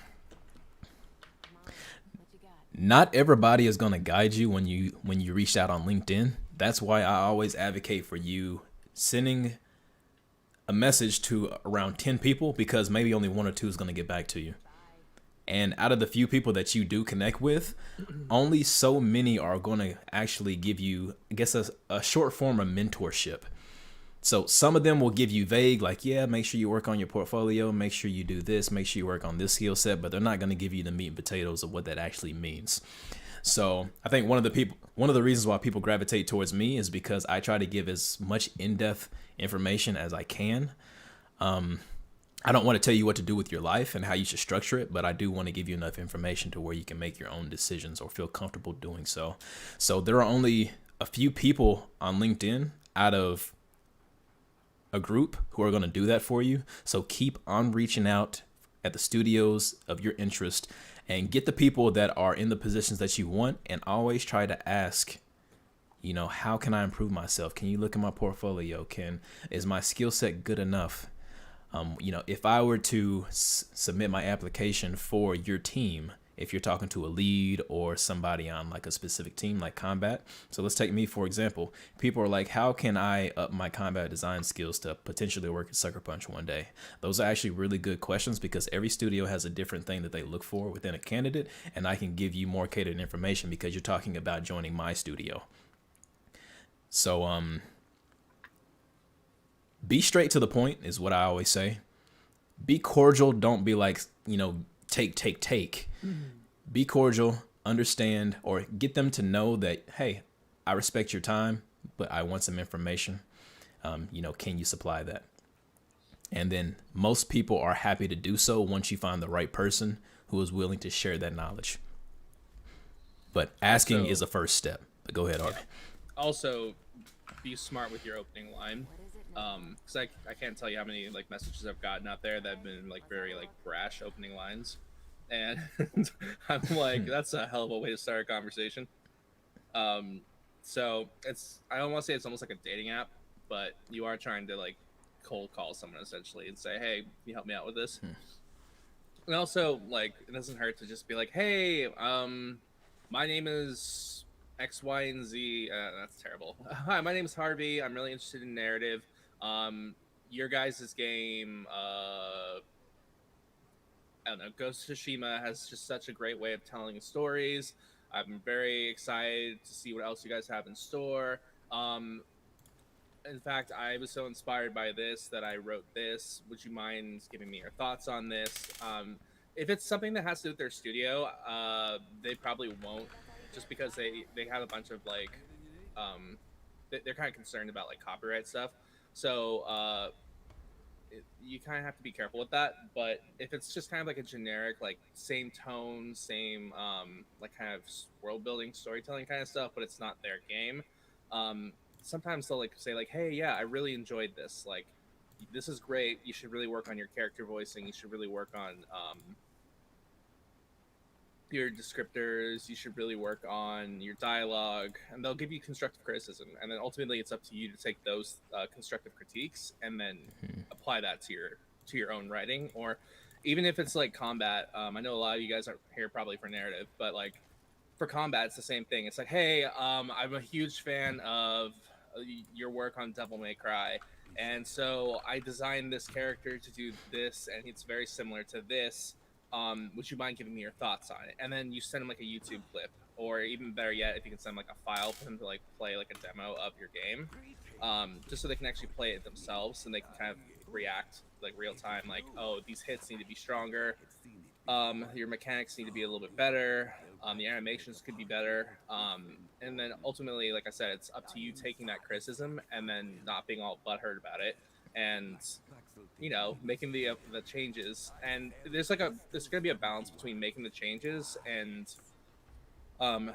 Not everybody is going to guide you when you reach out on LinkedIn. That's why I always advocate for you sending a message to around 10 people, because maybe only one or two is going to get back to you. And out of the few people that you do connect with, only so many are going to actually give you, I guess, a short form of mentorship. So some of them will give you vague, like, yeah, make sure you work on your portfolio, make sure you do this, make sure you work on this skill set, but they're not going to give you the meat and potatoes of what that actually means. So I think one of the reasons why people gravitate towards me is because I try to give as much in-depth information as I can. I don't want to tell you what to do with your life and how you should structure it, but I do want to give you enough information to where you can make your own decisions or feel comfortable doing so. So there are only a few people on LinkedIn out of a group who are going to do that for you. So keep on reaching out at the studios of your interest and get the people that are in the positions that you want, and always try to ask, how can I improve myself? Can you look at my portfolio? Is my skill set good enough? If I were to submit my application for your team, if you're talking to a lead or somebody on like a specific team, like combat. So let's take me, for example. People are like, how can I up my combat design skills to potentially work at Sucker Punch one day? Those are actually really good questions, because every studio has a different thing that they look for within a candidate. And I can give you more catered information because you're talking about joining my studio. So, be straight to the point is what I always say. Be cordial. Don't be like, take. Mm-hmm. Be cordial, understand, or get them to know that, hey, I respect your time, but I want some information. Can you supply that? And then most people are happy to do so once you find the right person who is willing to share that knowledge. But asking is a first step. But go ahead, Harvey. Yeah. Also, be smart with your opening line. Because I can't tell you how many like messages I've gotten out there that have been like very like brash opening lines, and I'm like, that's a hell of a way to start a conversation. So I don't want to say it's almost like a dating app, but you are trying to like cold call someone essentially and say, hey, can you help me out with this? And also, like, it doesn't hurt to just be like, hey, my name is X, Y, and Z. That's terrible. Hi, my name is Harvey. I'm really interested in narrative. Your guys' game, I don't know, Ghost of Tsushima has just such a great way of telling stories. I'm very excited to see what else you guys have in store. In fact, I was so inspired by this that I wrote this. Would you mind giving me your thoughts on this? If it's something that has to do with their studio, they probably won't, just because they have a bunch of like, they're kind of concerned about like copyright stuff. So you kind of have to be careful with that. But if it's just kind of like a generic, like same tone, same like kind of world building, storytelling kind of stuff, but it's not their game. Sometimes they'll like say like, hey, yeah, I really enjoyed this. Like, this is great. You should really work on your character voicing. You should really work on your descriptors. You should really work on your dialogue, and they'll give you constructive criticism. And then ultimately, it's up to you to take those constructive critiques and then apply that to your own writing. Or even if it's like combat. I know a lot of you guys are here probably for narrative, but like for combat, it's the same thing. It's like, hey, I'm a huge fan of your work on Devil May Cry, and so I designed this character to do this, and it's very similar to this. Would you mind giving me your thoughts on it? And then you send them like a YouTube clip, or even better yet, if you can send like a file for them to like play like a demo of your game, just so they can actually play it themselves and they can kind of react like real time, like, oh, these hits need to be stronger, your mechanics need to be a little bit better, the animations could be better, and then ultimately, like I said, it's up to you taking that criticism and then not being all butthurt about it, and making the changes. And there's gonna be a balance between making the changes um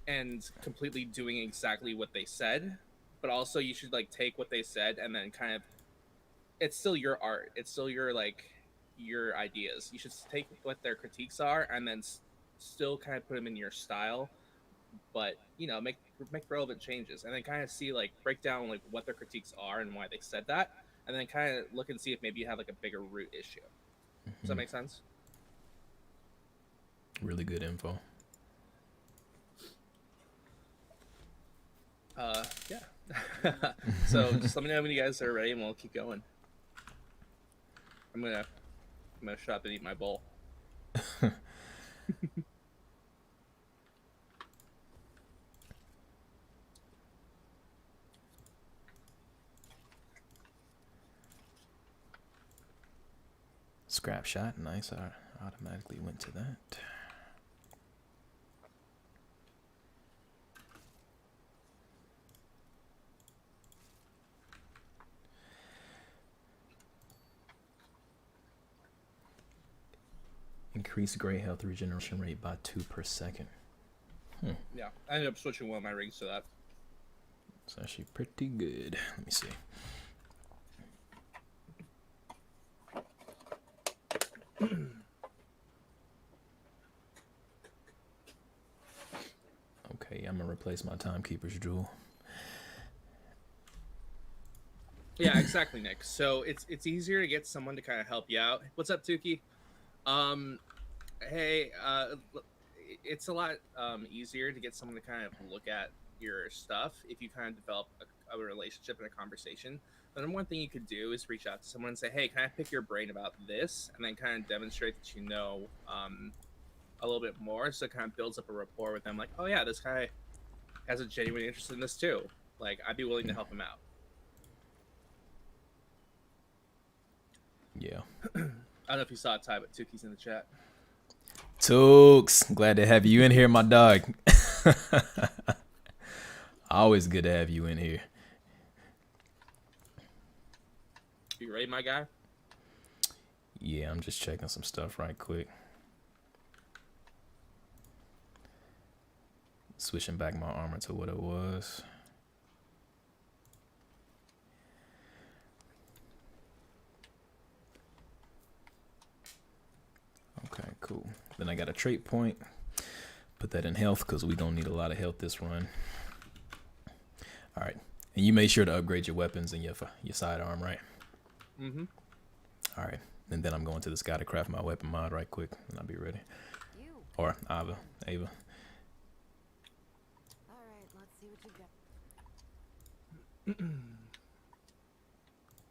and completely doing exactly what they said, but also you should like take what they said and then kind of, it's still your art, it's still your like your ideas. You should take what their critiques are and then still kind of put them in your style, but make relevant changes, and then kind of see like break down like what their critiques are and why they said that, and then kind of look and see if maybe you have like a bigger root issue. Does that make sense? Really good info. Yeah. So just let me know when you guys are ready and we'll keep going. I'm gonna shut up and eat my bowl. Scrap shot, nice. I automatically went to that. Increase gray health regeneration rate by 2 per second. Yeah, I ended up switching one of my rings to that. It's actually pretty good. Let me see. Okay, I'm gonna replace my timekeeper's jewel. Yeah, exactly, Nick. So it's easier to get someone to kind of help you out. What's up, Tukey? Hey, it's a lot easier to get someone to kind of look at your stuff if you kind of develop a relationship and a conversation. The number one thing you could do is reach out to someone and say, hey, can I pick your brain about this? And then kind of demonstrate that you know a little bit more, so it kind of builds up a rapport with them, like, oh yeah, this guy has a genuine interest in this too. Like, I'd be willing to help him out. Yeah. I don't know if you saw it, Ty, but Tukey's in the chat. Tooks, glad to have you in here, my dog. Always good to have you in here. You ready, my guy? Yeah, I'm just checking some stuff right quick. Switching back my armor to what it was. Okay, cool. Then I got a trait point. Put that in health because we don't need a lot of health this run. All right. And you made sure to upgrade your weapons and your sidearm, right? Mm-hmm. All right. And then I'm going to this guy to craft my weapon mod right quick, and I'll be ready. Or Ava. All right, let's see what you got.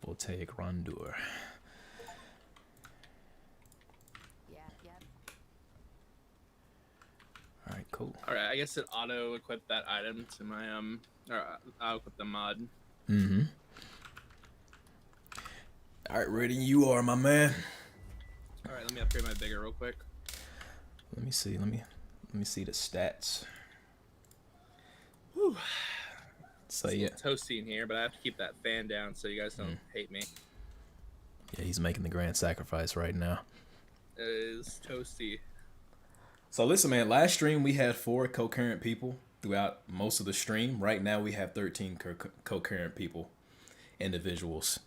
Voltaic Rondure. Yep. All right, cool. All right, I guess it auto-equipped that item to my or I'll equip the mod. Mm-hmm. All right, ready you are, my man. All right, let me upgrade my vigor real quick. Let me see. Let me see the stats. Whew. So It's a yeah, little toasty in here, but I have to keep that fan down so you guys don't hate me. yeah, he's making the grand sacrifice right now. It is toasty. So listen, man. Last stream we had 4 concurrent people throughout most of the stream. Right now we have 13 concurrent people, individuals,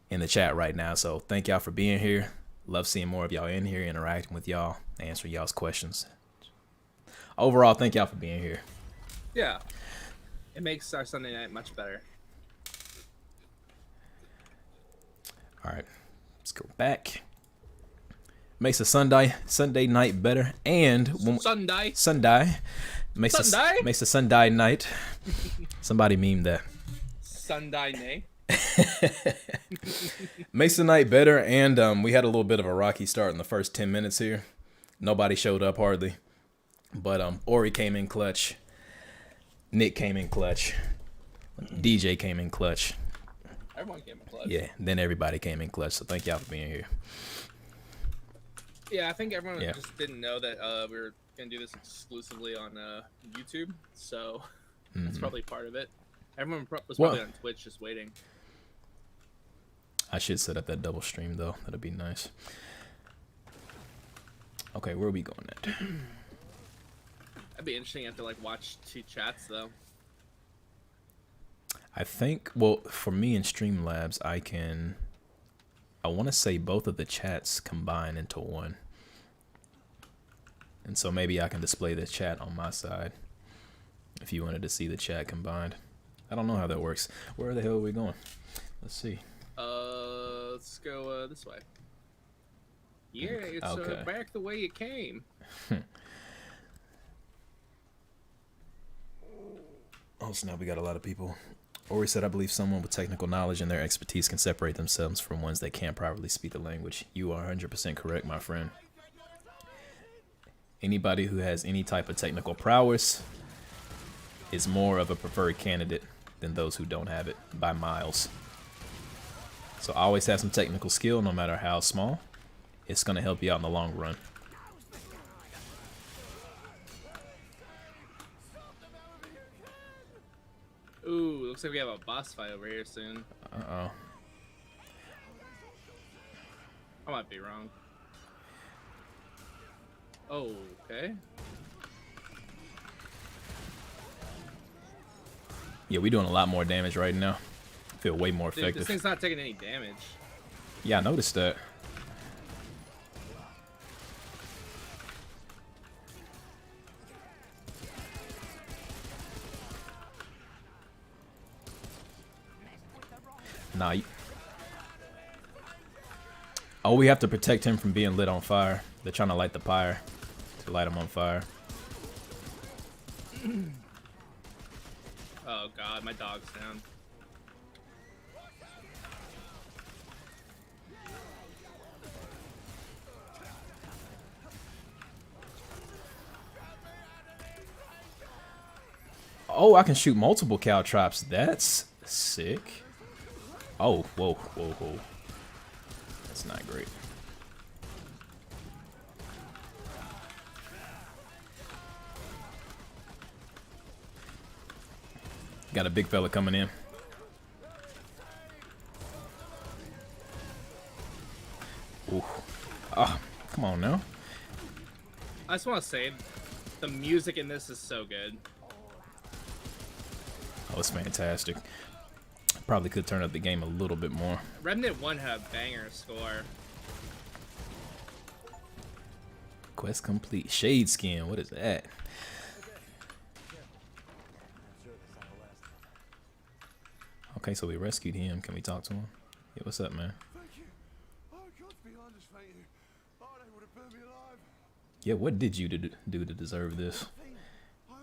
in the chat right now. So thank y'all for being here. Love seeing more of y'all in here, interacting with y'all, answering y'all's questions. Overall, thank y'all for being here. Yeah, it makes our Sunday night much better. All right, let's go back. makes a Sunday night better, and Sunday. makes Sunday? makes a Sunday night. Somebody meme that. Sunday nay. Makes the night better, and we had a little bit of a rocky start in the first 10 minutes here. Nobody showed up hardly, but Ori came in clutch. Nick came in clutch. DJ came in clutch. Everyone came in clutch. Yeah, then everybody came in clutch. So thank y'all for being here. Yeah, I think everyone Yeah. just didn't know that we were gonna do this exclusively on YouTube, so that's probably part of it. Everyone was probably on Twitch just waiting. I should set up that double stream though. That'd be nice. Okay, where are we going at? That'd be interesting. You have to like watch two chats though. I think, well, for me in Streamlabs, I want to say both of the chats combine into one. And so maybe I can display the chat on my side if you wanted to see the chat combined. I don't know how that works. Where the hell are we going? Let's see. Let's go this way. Yeah, it's Okay. back the way it came. Oh, so now we got a lot of people. Ori said, I believe someone with technical knowledge and their expertise can separate themselves from ones that can't properly speak the language. You are 100% correct, my friend. Anybody who has any type of technical prowess is more of a preferred candidate than those who don't have it by miles. So always have some technical skill, no matter how small. It's going to help you out in the long run. Ooh, looks like we have a boss fight over here soon. Uh-oh. I might be wrong. Oh, okay. Yeah, we're doing a lot more damage right now. I feel way more Dude, effective. this thing's not taking any damage. Yeah, I noticed that. Nah. Oh, we have to protect him from being lit on fire. They're trying to light the pyre to light him on fire. Oh god, my dog's down. Oh, I can shoot multiple caltrops. That's sick. Oh, whoa, whoa, whoa. That's not great. Got a big fella coming in. Ooh. Ah, come on now. I just want to say, the music in this is so good. Oh, it's fantastic. Probably could turn up the game a little bit more. Remnant 1 had a banger score. Quest complete. Shade skin. What is that? Okay, so we rescued him. Can we talk to him? Yeah, what's up, man? Thank you. I got to be honest, thank you. Oh, they would have burned me alive. Yeah, what did you do to deserve this? I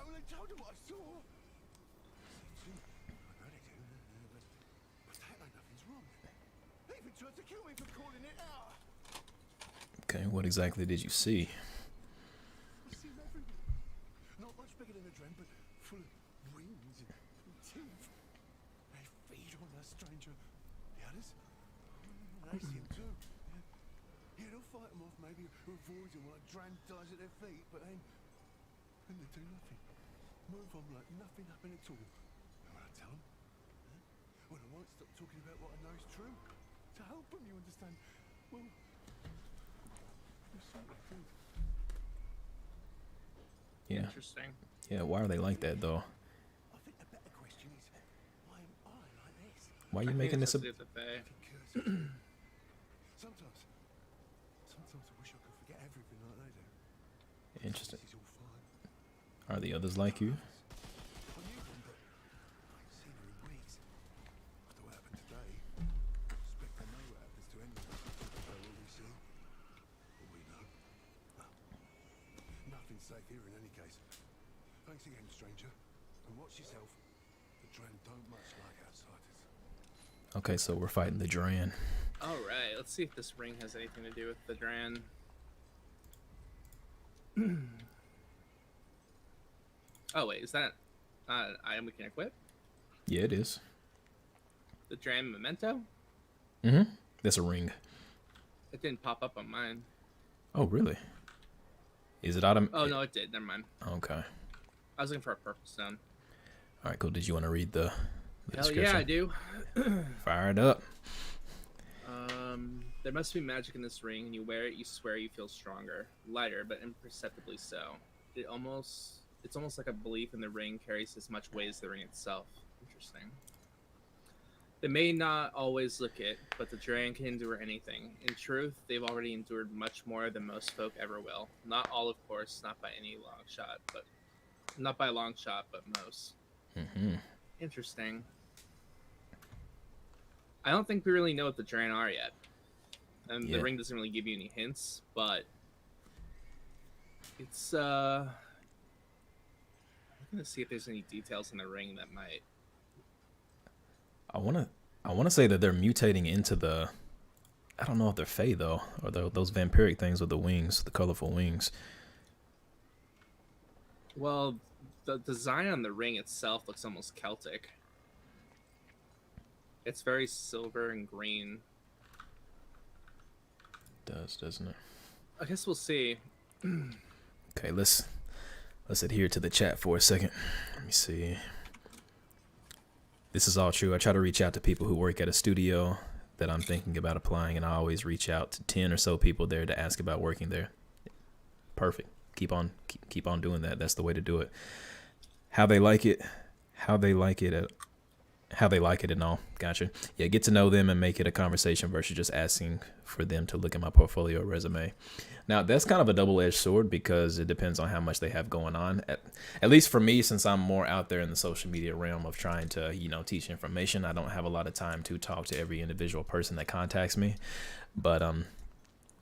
only told them what I saw. I heard it, but that like nothing's wrong. They even tried to kill me for calling it out. Okay, what exactly did you see? I see them everywhere. Not much bigger than a dren, but full of wings and teeth. They feed on the stranger. The others? They see him too. Yeah, they'll fight him off, maybe avoid him while a dren dies at their feet, but then they do nothing. Move on like nothing happened at all. And when I tell them, well, I won't stop talking about what I know is true. To help them, you understand? Well, it's sort of true. Yeah, Interesting. yeah. Why are they like that though? I think the better question is, why am I like this? Why are you I think making it's this a? supposed to be the Fae. Because sometimes I wish I could forget everything like they do. Interesting. This is all fine. Are the others like you? I knew them, but I ain't seen her in weeks. After what happened today, I suspect I know what happens to anyone who talks about what we see. Nothing's safe here in any case. Thanks again, stranger. And watch yourself. The Dren don't much like outsiders. Okay, so we're fighting the Dran. All right, let's see if this ring has anything to do with the Dran. Oh wait, is that item we can equip? Yeah, it is. The Dran memento? Mm-hmm. That's a ring. It didn't pop up on mine. Oh, really? Is it autumn? Oh no, it did. Never mind. Okay. I was looking for a purple stone. All right, cool. Did you want to read the Hell description? yeah, I do. Fire it up. There must be magic in this ring, and you wear it, you swear you feel stronger, lighter, but imperceptibly so. It's almost like a belief in the ring carries as much weight as the ring itself. Interesting. They may not always look it, but the Dran can endure anything. In truth, they've already endured much more than most folk ever will. Not all, of course, not by any long shot, but not by a long shot, but most. Mm-hmm. Interesting. I don't think we really know what the Dran are yet. And Yeah. the ring doesn't really give you any hints, but it's I'm gonna see if there's any details in the ring that might. I wanna say that they're mutating into the. I don't know if they're Fae though, or those vampiric things with the wings, the colorful wings. Well, the design on the ring itself looks almost Celtic. It's very silver and green. It does, doesn't it? I guess we'll see. Okay, let's adhere to the chat for a second. Let me see. This is all true. I try to reach out to people who work at a studio that I'm thinking about applying, and I always reach out to 10 or so people there to ask about working there. Perfect. Keep on doing that. That's the way to do it. How they like it and all. Gotcha. Yeah, get to know them and make it a conversation versus just asking for them to look at my portfolio or resume. Now, that's kind of a double-edged sword because it depends on how much they have going on. At least for me, since I'm more out there in the social media realm of trying to, teach information, I don't have a lot of time to talk to every individual person that contacts me. But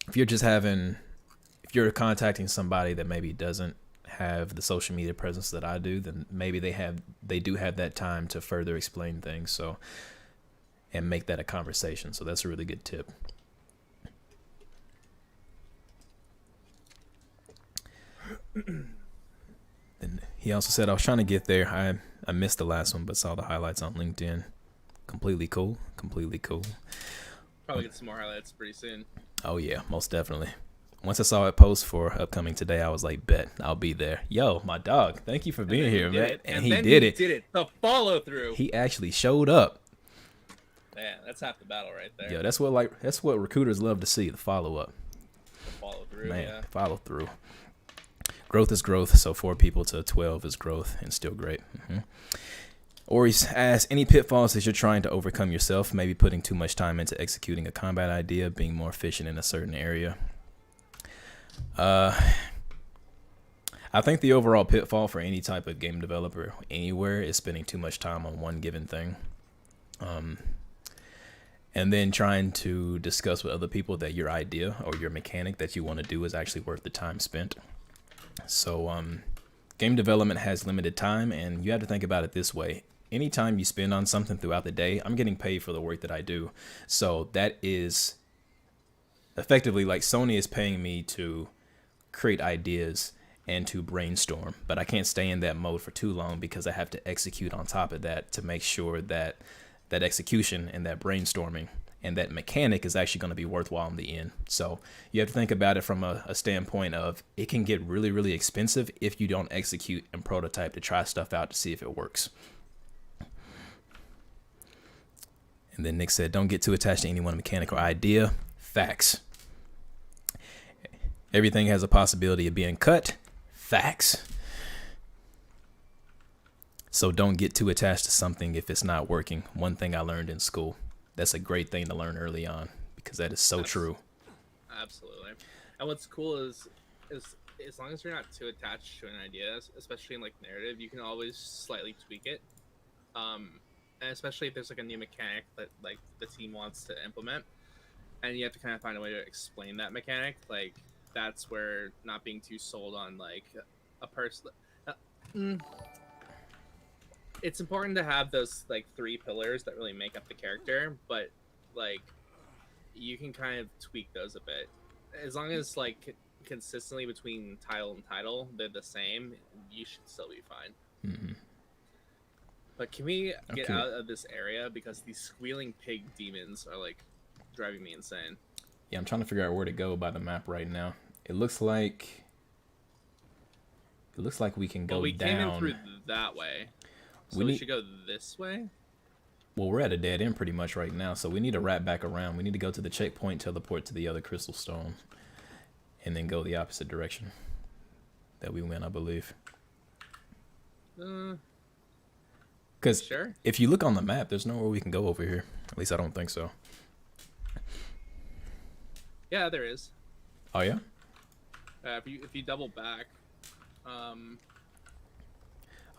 if you're contacting somebody that maybe doesn't have the social media presence that I do, then maybe they do have that time to further explain things, and make that a conversation. So that's a really good tip. Then he also said, I was trying to get there. I missed the last one, but saw the highlights on LinkedIn. Completely cool. Probably get some more highlights pretty soon. Oh yeah, most definitely. Once I saw it post for upcoming today, I was like, bet, I'll be there. Yo, my dog, thank you for being here, man. And he then did he it. did it. The follow through. He actually showed up. Man, that's half the battle right there. Yo, that's what recruiters love to see, the follow up. The follow through. Man, Yeah. follow through. Growth is growth, so 4 people to 12 is growth and still great. Ori's asked, any pitfalls that you're trying to overcome yourself, maybe putting too much time into executing a combat idea, being more efficient in a certain area. I think the overall pitfall for any type of game developer anywhere is spending too much time on one given thing. And then trying to discuss with other people that your idea or your mechanic that you want to do is actually worth the time spent. So game development has limited time, and you have to think about it this way. Anytime you spend on something throughout the day, I'm getting paid for the work that I do. So that is effectively like Sony is paying me to create ideas and to brainstorm, but I can't stay in that mode for too long because I have to execute on top of that to make sure that that execution and that brainstorming and that mechanic is actually going to be worthwhile in the end. So you have to think about it from a standpoint of it can get really, really expensive if you don't execute and prototype to try stuff out to see if it works. And then Nick said, don't get too attached to any one mechanic or idea. Facts. Everything has a possibility of being cut. Facts. So don't get too attached to something if it's not working. One thing I learned in school. That's a great thing to learn early on because that is so true. Absolutely. And what's cool is as long as you're not too attached to an idea, especially in like narrative, you can always slightly tweak it. And especially if there's like a new mechanic that like the team wants to implement, and you have to kind of find a way to explain that mechanic. Like that's where not being too sold on like a person. It's important to have those like 3 pillars that really make up the character, but like you can kind of tweak those a bit as long as like consistently between title and title they're the same. You should still be fine. Mm-hmm. But can we get Okay. out of this area because these squealing pig demons are like driving me insane. Yeah, I'm trying to figure out where to go by the map right now. It looks like we can go Well, we down. came in through that way, so we should go this way. Well, we're at a dead end pretty much right now, so we need to wrap back around. We need to go to the checkpoint, teleport to the other crystal stone, and then go the opposite direction that we went, I believe. Because Sure. if you look on the map, there's nowhere we can go over here. At least I don't think so. Yeah, there is. Oh, yeah? If you double back, I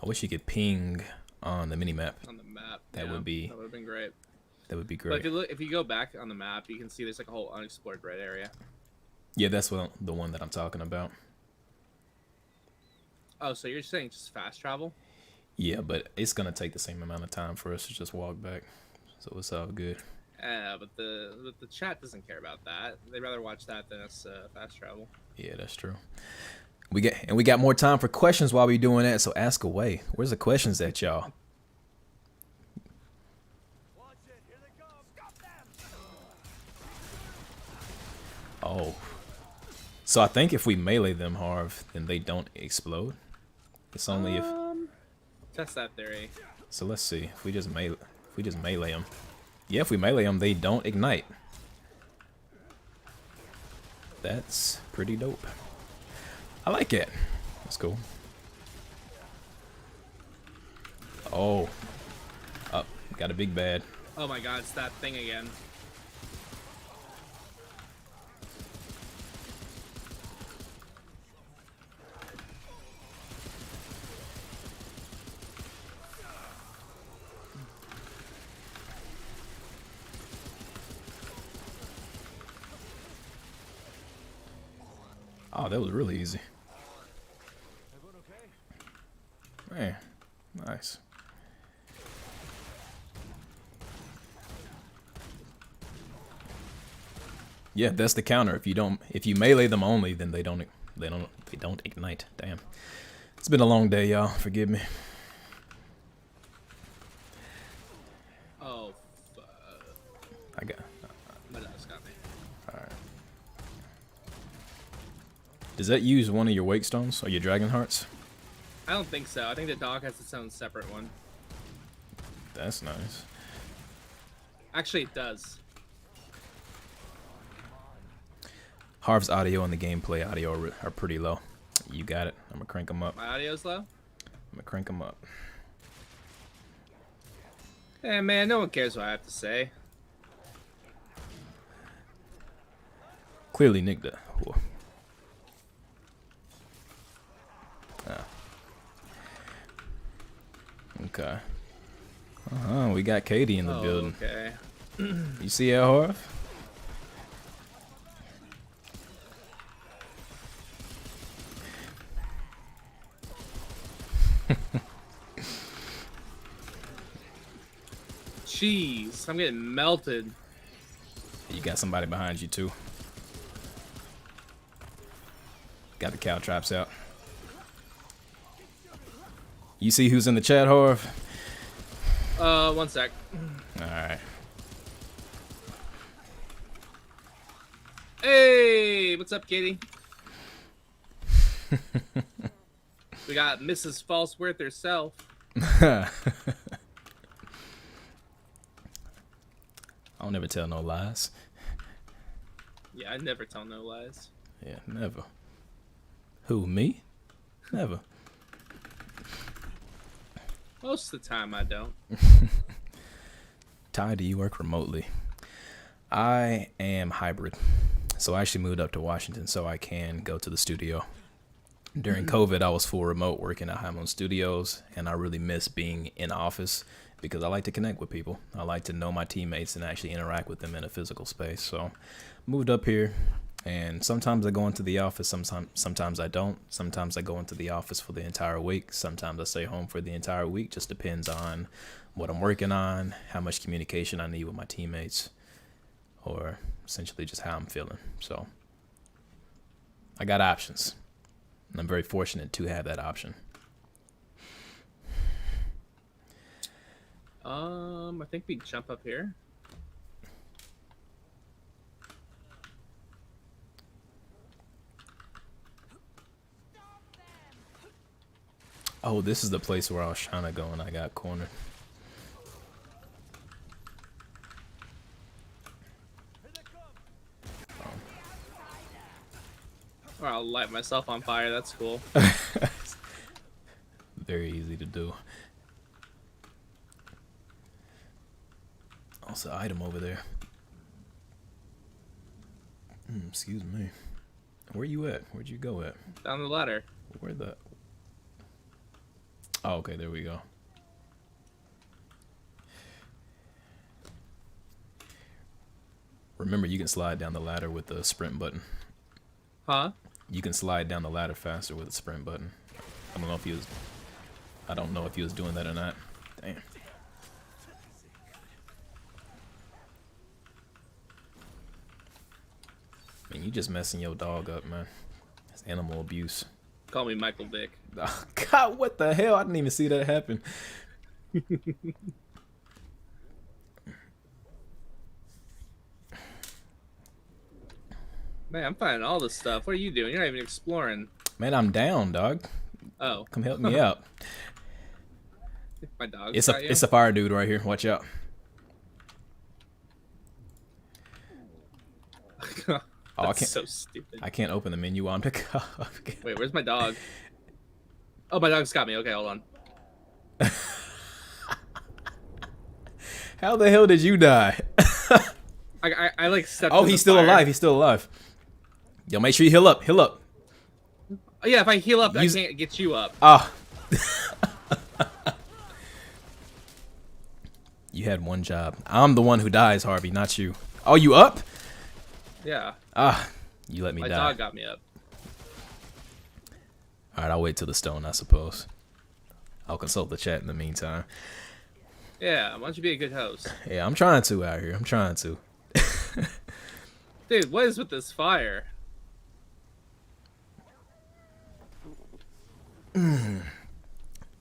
wish you could ping on the mini-map. on the map, That would have been great. That would be But great. if you go back on the map, you can see there's like a whole unexplored red area. Yeah, that's the one that I'm talking about. Oh, so you're saying just fast travel? Yeah, but it's going to take the same amount of time for us to just walk back. So it's all good. But the chat doesn't care about that. They'd rather watch that than us fast travel. Yeah, that's true. We got more time for questions while we doing that, so ask away. Where's the questions at, y'all? Watch it. Here they come. Stop them. Oh. So I think if we melee them, Harv, then they don't explode. It's only if... Test that theory. So let's see. If we just melee them. Yeah, if we melee them, they don't ignite. That's pretty dope. I like it. That's cool. Oh. Up. Got a big bad. Oh my god, it's that thing again. Oh, that was really easy. Everyone okay? Man, nice. Yeah, that's the counter. If you melee them only, then they don't ignite. Damn. It's been a long day, y'all. Forgive me. Oh, I got. my dog's got me. All right. Does that use one of your wake stones or your dragon hearts? I don't think so. I think the dog has its own separate one. That's nice. Actually, it does. Harv's audio and the gameplay audio are pretty low. You got it. I'm gonna crank them up. My audio's low? I'm gonna crank them up. Hey, man, no one cares what I have to say. Clearly, Nick. Whoa. Ah. Okay. We got Katie in the building. Okay. You see that, Harv? Jeez, I'm getting melted. You got somebody behind you too. Got the cow traps out. You see who's in the chat, Harv? 1 sec. Alright. Hey, what's up, Katie? We got Mrs. Falseworth herself. I'll never tell no lies. Yeah, I never tell no lies. Yeah, never. Who, me? Never. Most of the time, I don't. Ty, do you work remotely? I am hybrid. So I actually moved up to Washington so I can go to the studio. During COVID, I was full remote working at High Moon Studios, and I really miss being in office because I like to connect with people. I like to know my teammates and actually interact with them in a physical space. So moved up here, And sometimes I go into the office, sometimes I don't. Sometimes I go into the office for the entire week. Sometimes I stay home for the entire week. Just depends on what I'm working on, how much communication I need with my teammates, or essentially just how I'm feeling. So I got options, and I'm very fortunate to have that option. I think we jump up here. Oh, this is the place where I was trying to go and I got cornered. Or I'll light myself on fire. That's cool. Very easy to do. Also, item over there. Excuse me. Where you at? Where'd you go at? Down the ladder. Where the... Oh, okay, there we go. Remember, you can slide down the ladder with the sprint button. Huh? You can slide down the ladder faster with the sprint button. I don't know if he was... I don't know if he was doing that or not. Damn. Man, you just messing your dog up, man. It's animal abuse. Call me Michael Vick. Oh, God, what the hell? I didn't even see that happen. Man, I'm finding all this stuff. What are you doing? You're not even exploring. Man, I'm down, dog. Oh. Come help me out. My dog. It's a fire dude right here. Watch out. Oh, That's so stupid. I can't open the menu while I'm pick up. Wait, where's my dog? Oh, my dog's got me. Okay, hold on. How the hell did you die? I like stepped. Oh, in he's the still fire. alive. He's still alive. Yo, make sure you heal up. Heal up. Oh, yeah, if I heal up, Use- I can't get you up. Ah. You had one job. I'm the one who dies, Harvey, not you. Oh, you up? Yeah. Ah, you let me My die. dog got me up. All right, I'll wait till the stone, I suppose. I'll consult the chat in the meantime. Yeah, why don't you be a good host? Yeah, I'm trying to out here. I'm trying to. Dude, what is with this fire?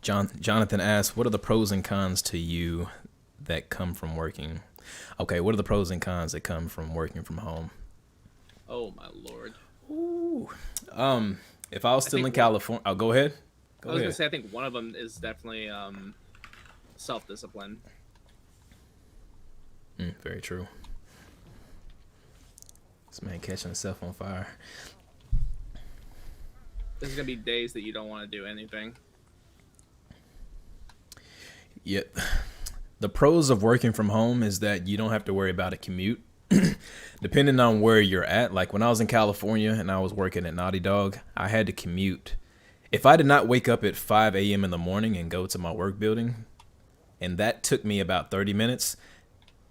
Jonathan asks, what are the pros and cons to you that come from working? Okay, what are the pros and cons that come from working from home? Oh my lord. Ooh. If I was still in think California, oh, go ahead. I was gonna say I think one of them is definitely self-discipline. Very true. This man catching himself on fire. There's gonna be days that you don't want to do anything. Yep. The pros of working from home is that you don't have to worry about a commute. Depending on where you're at, like when I was in California and I was working at Naughty Dog, I had to commute. If I did not wake up at 5 a.m. in the morning and go to my work building, and that took me about 30 minutes,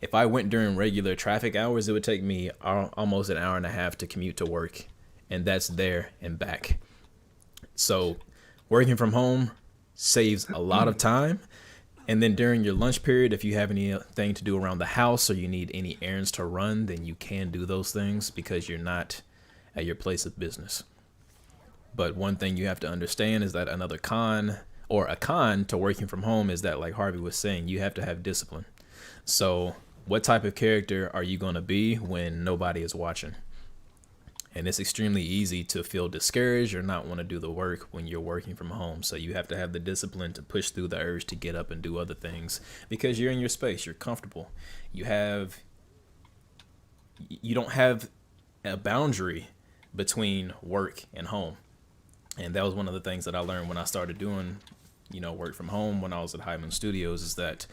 if I went during regular traffic hours, it would take me almost an hour and a half to commute to work, and that's there and back. So working from home saves a lot of time. And then during your lunch period, if you have anything to do around the house or you need any errands to run, then you can do those things because you're not at your place of business. But one thing you have to understand is that another con, or a con to working from home, is that, like Harvey was saying, you have to have discipline. So what type of character are you going to be when nobody is watching? And it's extremely easy to feel discouraged or not want to do the work when you're working from home. So you have to have the discipline to push through the urge to get up and do other things because you're in your space. You're comfortable. You don't have a boundary between work and home. And that was one of the things that I learned when I started doing, work from home when I was at Hyman Studios, is that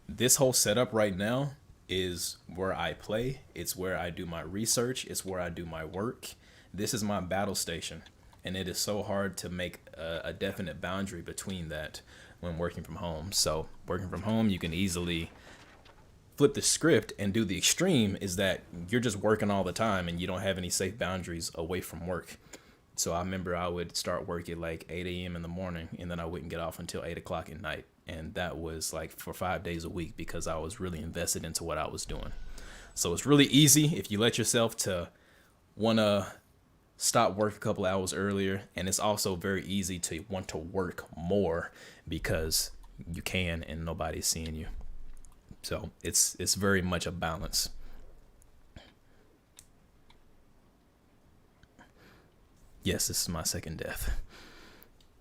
this whole setup right now is where I play. It's where I do my research. It's where I do my work. This is my battle station. And it is so hard to make a definite boundary between that when working from home. So working from home, you can easily flip the script and do the extreme is that you're just working all the time and you don't have any safe boundaries away from work. So I remember I would start work at like 8 a.m. in the morning, and then I wouldn't get off until 8 o'clock at night. And that was like for 5 days a week because I was really invested into what I was doing. So it's really easy if you let yourself to want to stop work a couple hours earlier. And it's also very easy to want to work more because you can and nobody's seeing you. So it's very much a balance. Yes, this is my second death.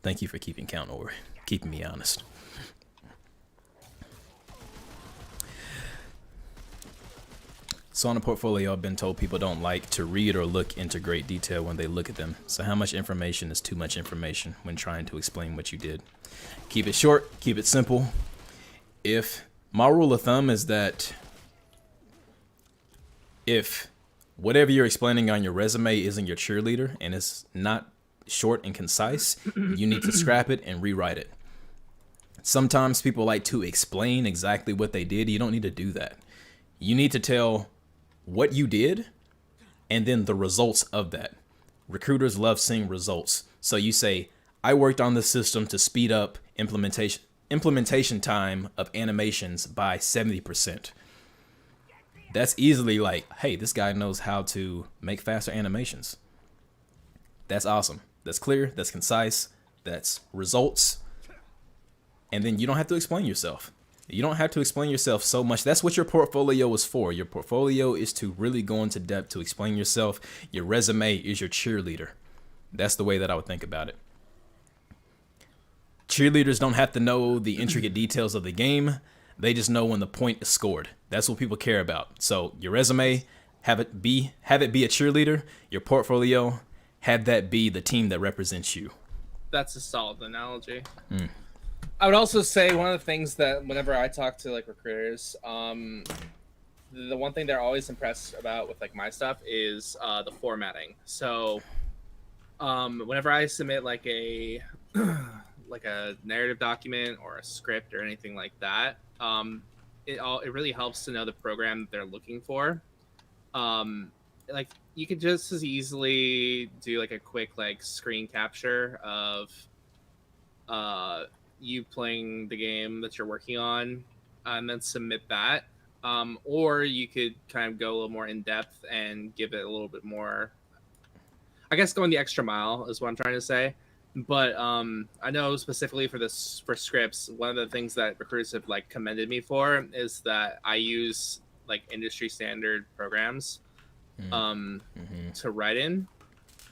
Thank you for keeping count, or keeping me honest. So on a portfolio, I've been told people don't like to read or look into great detail when they look at them. So how much information is too much information when trying to explain what you did? Keep it short, keep it simple. If my rule of thumb is that if whatever you're explaining on your resume isn't your cheerleader and it's not short and concise, you need to scrap it and rewrite it. Sometimes people like to explain exactly what they did. You don't need to do that. You need to tell what you did and then the results of that. Recruiters love seeing results. So you say, I worked on this system to speed up implementation time of animations by 70%. That's easily like, hey, this guy knows how to make faster animations. That's awesome. That's clear. That's concise. That's results. And then you don't have to explain yourself. You don't have to explain yourself so much. That's what your portfolio is for. Your portfolio is to really go into depth to explain yourself. Your resume is your cheerleader. That's the way that I would think about it. Cheerleaders don't have to know the intricate details of the game. They just know when the point is scored. That's what people care about. So your resume, have it be a cheerleader. Your portfolio, have that be the team that represents you. That's a solid analogy. I would also say one of the things that whenever I talk to like recruiters, the one thing they're always impressed about with like my stuff is the formatting. So whenever I submit like a like a narrative document or a script or anything like that, it really helps to know the program that they're looking for. Like you could just as easily do like a quick like screen capture of you playing the game that you're working on, and then submit that. Or you could kind of go a little more in depth and give it a little bit more, I guess, going the extra mile is what I'm trying to say. But I know specifically for scripts, one of the things that recruiters have like commended me for is that I use like industry standard programs to write in.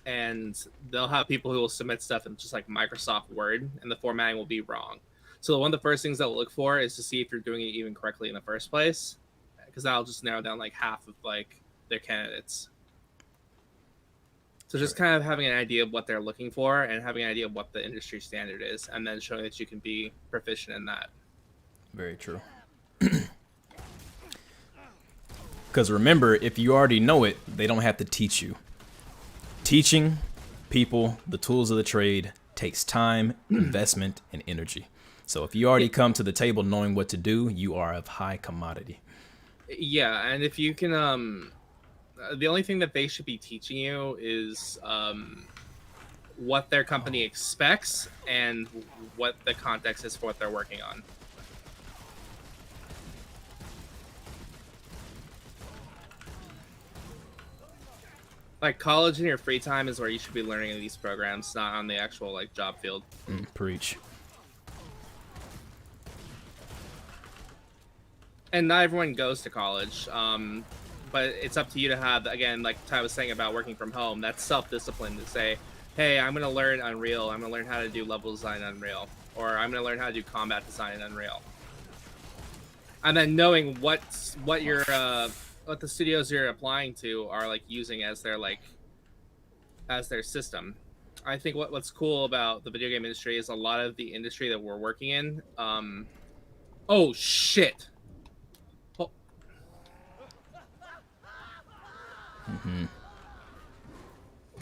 And they'll have people who will submit stuff in just like Microsoft Word, and the formatting will be wrong. So one of the first things they'll look for is to see if you're doing it even correctly in the first place, because that'll just narrow down like half of like their candidates. So just kind of having an idea of what they're looking for and having an idea of what the industry standard is, and then showing that you can be proficient in that. Very true. Because remember, if you already know it, they don't have to teach you. Teaching people the tools of the trade takes time, investment, and energy. So if you already come to the table knowing what to do, you are of high commodity. Yeah, and if you can, the only thing that they should be teaching you is what their company expects and what the context is for what they're working on. Like college in your free time is where you should be learning these programs, not on the actual like job field. Preach. And not everyone goes to college, but it's up to you to have, again, like Ty was saying about working from home, that's self-discipline to say, hey, I'm going to learn Unreal, I'm going to learn how to do level design in Unreal, or I'm going to learn how to do combat design in Unreal. And then knowing what the studios you're applying to are like using as their system. I think what's cool about the video game industry is a lot of the industry that we're working in. Oh shit! Oh.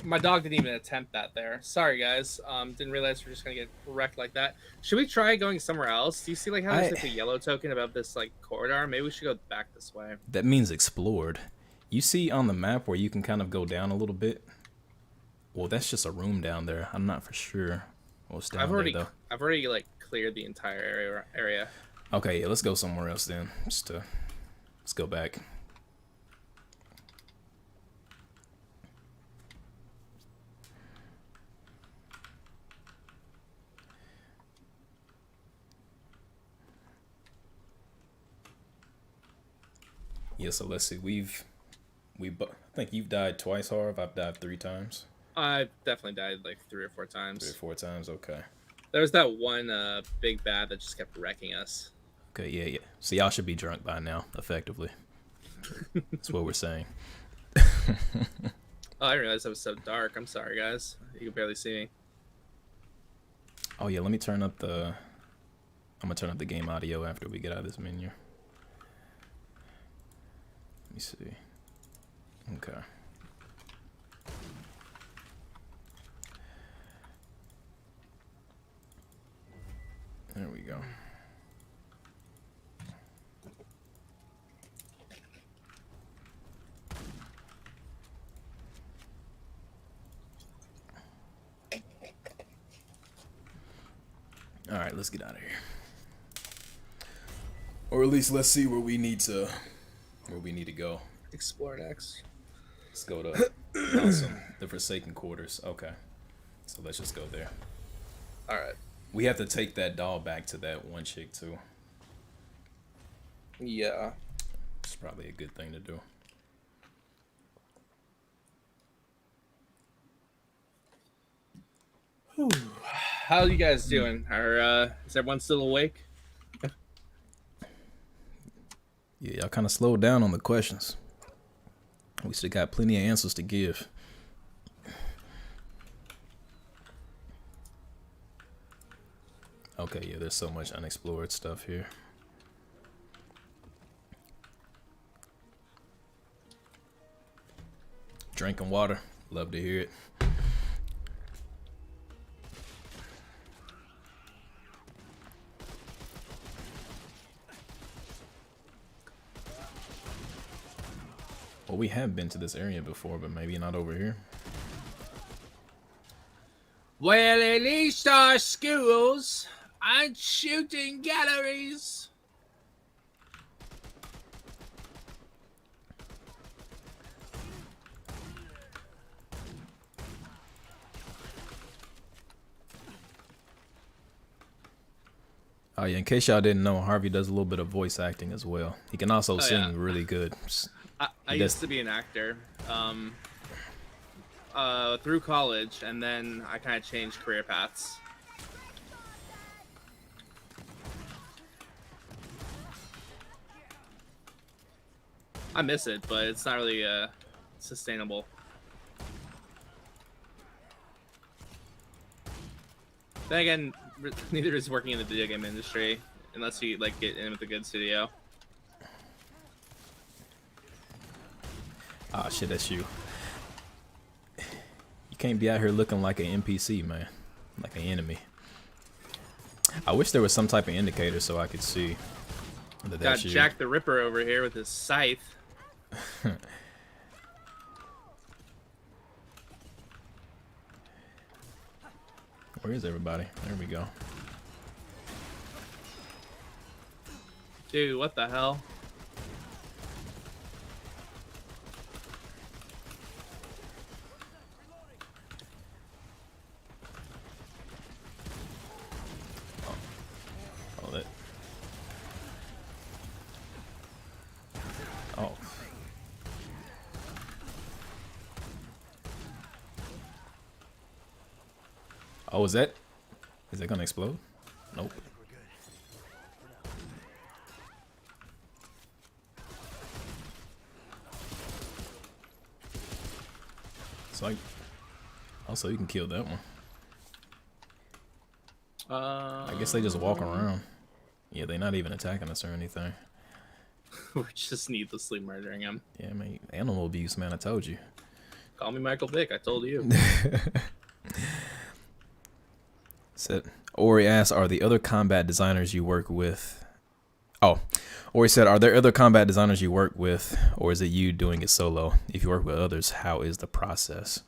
My dog didn't even attempt that there. Sorry, guys. Didn't realize we're just gonna get wrecked like that. Should we try going somewhere else? Do you see like how there's like a yellow token above this like corridor? Maybe we should go back this way. That means explored. You see on the map where you can kind of go down a little bit? Well, that's just a room down there. I'm not for sure what's down there, though. I've already like cleared the entire area. Okay, yeah, let's go somewhere else then. Let's go back. Yeah, so let's see. I think you've died twice, Harv. I've died 3 times. I've definitely died like 3 or 4 times. 3 or 4 times, okay. There was that one big bad that just kept wrecking us. Okay, yeah. So y'all should be drunk by now, effectively. That's what we're saying. Oh, I didn't realize that was so dark. I'm sorry, guys. You can barely see me. Oh yeah, let me turn up the. I'm gonna turn up the game audio after we get out of this menu. Let me see. Okay. There we go. All right, let's get out of here. Or at least let's see where we need to go. Explore next. Let's go to awesome, the Forsaken Quarters. Okay. So let's just go there. All right. We have to take that doll back to that one chick too. Yeah. It's probably a good thing to do. Whew. How are you guys doing? Is everyone still awake? Yeah, y'all kind of slowed down on the questions. We still got plenty of answers to give. Okay, yeah, there's so much unexplored stuff here. Drinking water. Love to hear it. Well, we have been to this area before, but maybe not over here. Well, at least our schools aren't shooting galleries. Oh yeah, in case y'all didn't know, Harvey does a little bit of voice acting as well. He can also sing really good. I used to be an actor through college, and then I kind of changed career paths. I miss it, but it's not really sustainable. Then again, neither is working in the video game industry, unless you like get in with a good studio. Ah, shit, that's you. You can't be out here looking like an NPC, man. Like an enemy. I wish there was some type of indicator so I could see that that's Got you. Jack the Ripper over here with his scythe. Where is everybody? There we go. Dude, what the hell? Oh, that. Oh. Oh, is that gonna explode? Nope. So also you can kill that one. I guess they just walk around. Yeah, they're not even attacking us or anything. We're just needlessly murdering him. Yeah, I mean, animal abuse, man, I told you. Call me Michael Vick. I told you. Said Ori asked, "Are the other combat designers you work with?" Oh, Ori said, "Are there other combat designers you work with, or is it you doing it solo? If you work with others, how is the process?"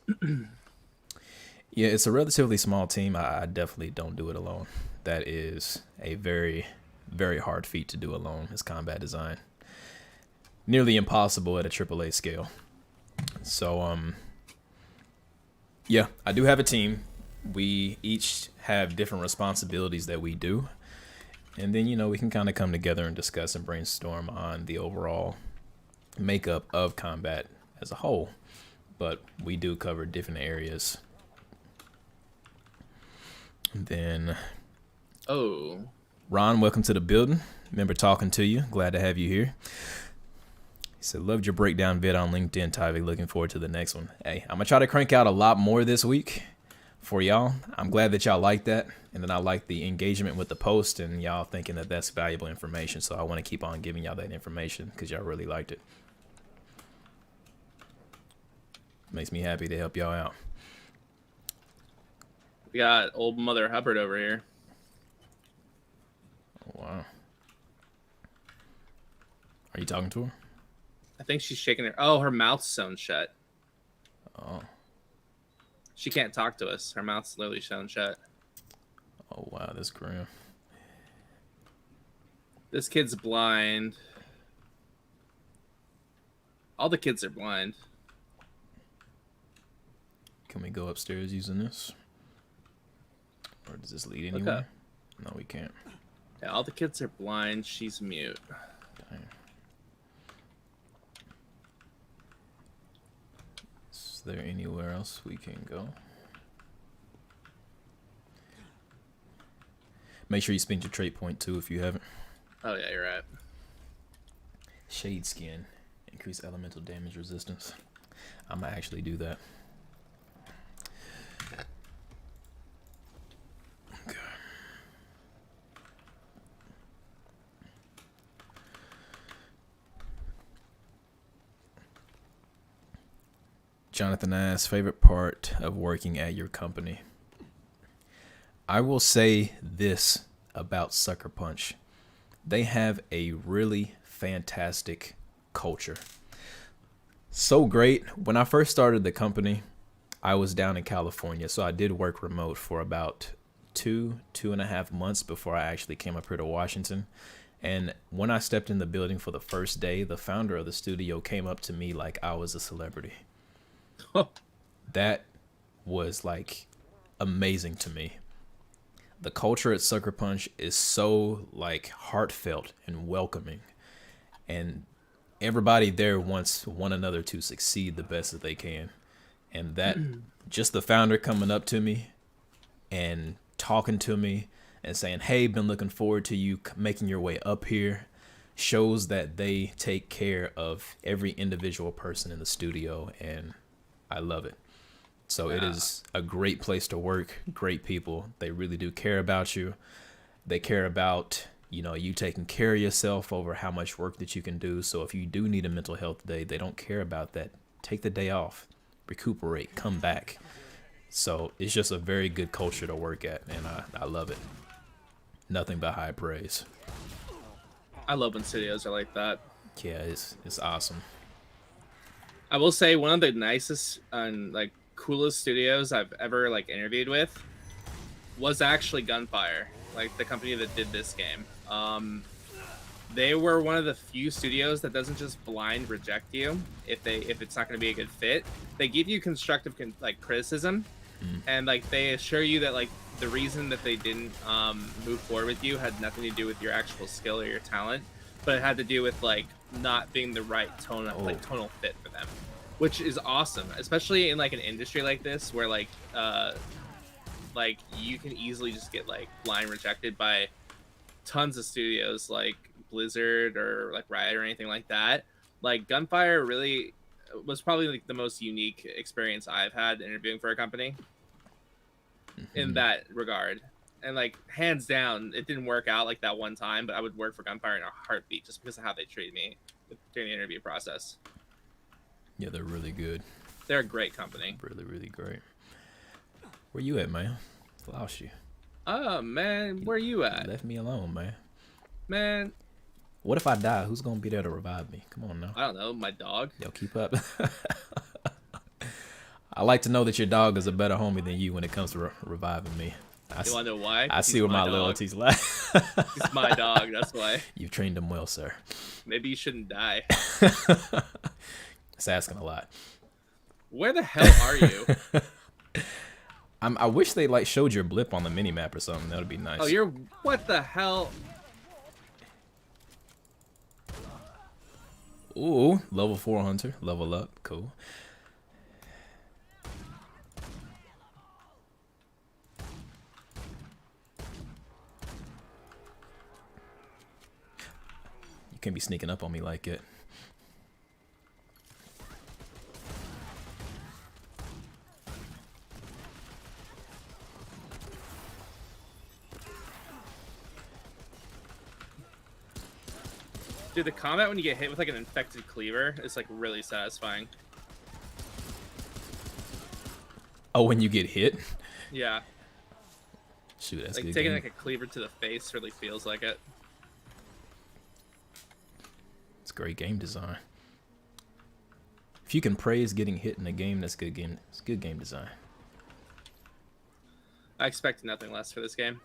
Yeah, it's a relatively small team. I definitely don't do it alone. That is a very, very hard feat to do alone. Is combat design nearly impossible at a AAA scale. So, yeah, I do have a team. We each have different responsibilities that we do. And then, we can kind of come together and discuss and brainstorm on the overall makeup of combat as a whole. But we do cover different areas. And then, Ron, welcome to the building. Remember talking to you. Glad to have you here. He said, "Loved your breakdown vid on LinkedIn, Tyvic. Looking forward to the next one." Hey, I'm going to try to crank out a lot more this week for y'all. I'm glad that y'all like that. And then I like the engagement with the post and y'all thinking that that's valuable information. So I want to keep on giving y'all that information because y'all really liked it. Makes me happy to help y'all out. We got old Mother Hubbard over here. Oh, wow. Are you talking to her? I think she's shaking her mouth's sewn shut. Oh. She can't talk to us. Her mouth's literally sewn shut. Oh, wow. That's grim. This kid's blind. All the kids are blind. Can we go upstairs using this? Or does this lead anywhere? Okay. No, we can't. Yeah, all the kids are blind. She's mute. Dang. Is there anywhere else we can go? Make sure you spend your trait point too if you haven't. Oh yeah, you're right. Shade skin. Increase elemental damage resistance. I'm gonna actually do that. Okay. Jonathan asks, favorite part of working at your company? I will say this about Sucker Punch. They have a really fantastic culture. So great. When I first started the company, I was down in California, so I did work remote for about 2.5 months before I actually came up here to Washington. And when I stepped in the building for the first day, the founder of the studio came up to me like I was a celebrity. That was like amazing to me. The culture at Sucker Punch is so like heartfelt and welcoming, and everybody there wants one another to succeed the best that they can. And that just the founder coming up to me and talking to me and saying, "Hey, been looking forward to you making your way up here," shows that they take care of every individual person in the studio, and I love it. So it is a great place to work, great people. They really do care about you. They care about, you taking care of yourself over how much work that you can do. So if you do need a mental health day, they don't care about that. Take the day off, recuperate, come back. So it's just a very good culture to work at, and I love it. Nothing but high praise. I love when studios are like that. Yeah, it's awesome. I will say one of the nicest and coolest studios I've ever interviewed with was actually Gunfire, the company that did this game. They were one of the few studios that doesn't just blind reject you if it's not going to be a good fit. They give you constructive criticism, and they assure you that the reason that they didn't move forward with you had nothing to do with your actual skill or your talent, but it had to do with not being the right tonal fit for them, which is awesome, especially in an industry like this where you can easily just get blind rejected by tons of studios like Blizzard or Riot or anything like that. Gunfire really was probably the most unique experience I've had interviewing for a company in that regard. And hands down, it didn't work out that one time, but I would work for Gunfire in a heartbeat just because of how they treated me during the interview process. Yeah, they're really good. They're a great company. Really, really great. Where you at, man? Lost you. Oh man, where you at? Left me alone, man. Man, What if I die? Who's gonna be there to revive me? Come on now. I don't know, my dog. Yo, keep up. I like to know that your dog is a better homie than you when it comes to reviving me. You wanna know why? I see where my loyalties lie. He's my dog, that's why. You've trained him well, sir. Maybe you shouldn't die. It's asking a lot. Where the hell are you? I wish they like showed your blip on the mini map or something. That would be nice. Oh, you're... What the hell? Ooh, level 4 hunter, level up, cool. You can't be sneaking up on me like it. Dude, the combat when you get hit with like an infected cleaver is like really satisfying. Oh, when you get hit? Yeah. Shoot, that's Like good taking game. like a cleaver to the face really feels like it. It's great game design. If you can praise getting hit in a game, that's good game. It's good game design. I expect nothing less for this game.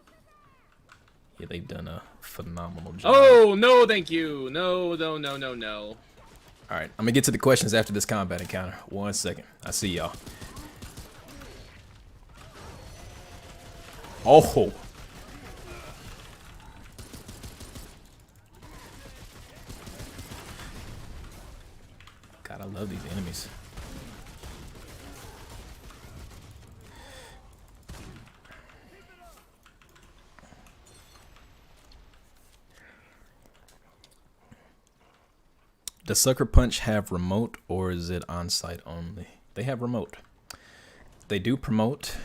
Yeah, they've done a phenomenal job. Oh, no, thank you. No, no, no, no, no. All right, I'm gonna get to the questions after this combat encounter. 1 second. I see y'all. Oh. God, I love these enemies. Does Sucker Punch have remote or is it on-site only? They have remote. They do promote,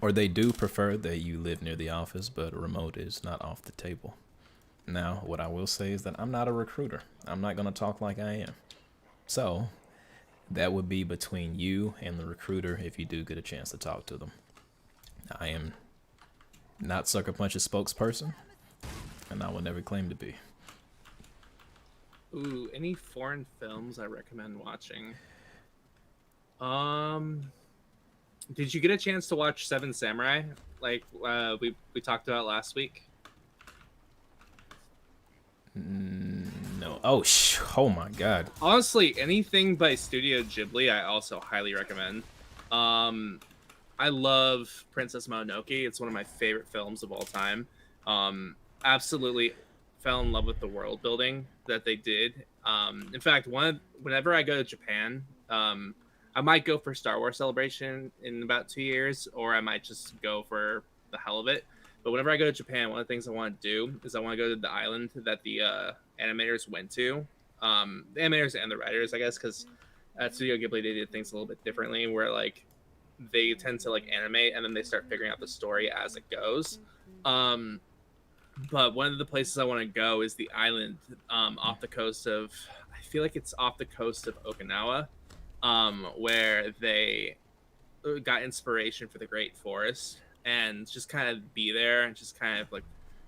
or they do prefer that you live near the office, but remote is not off the table. Now, what I will say is that I'm not a recruiter. I'm not going to talk like I am. So, that would be between you and the recruiter if you do get a chance to talk to them. I am not Sucker Punch's spokesperson, and I will never claim to be. Ooh, any foreign films I recommend watching? Did you get a chance to watch Seven Samurai? Like we talked about last week? No. Oh my God. Honestly, anything by Studio Ghibli, I also highly recommend. I love Princess Mononoke. It's one of my favorite films of all time. Absolutely fell in love with the world building that they did. In fact, whenever I go to Japan, I might go for Star Wars Celebration in about 2 years, or I might just go for the hell of it. But whenever I go to Japan, one of the things I want to do is I want to go to the island that the animators went to. The animators and the writers, I guess, because at Studio Ghibli they did things a little bit differently, where like they tend to like animate and then they start figuring out the story as it goes. But one of the places I want to go is the island off the coast of, I feel like it's off the coast of Okinawa, where they got inspiration for the Great Forest, and just kind of be there and just kind of like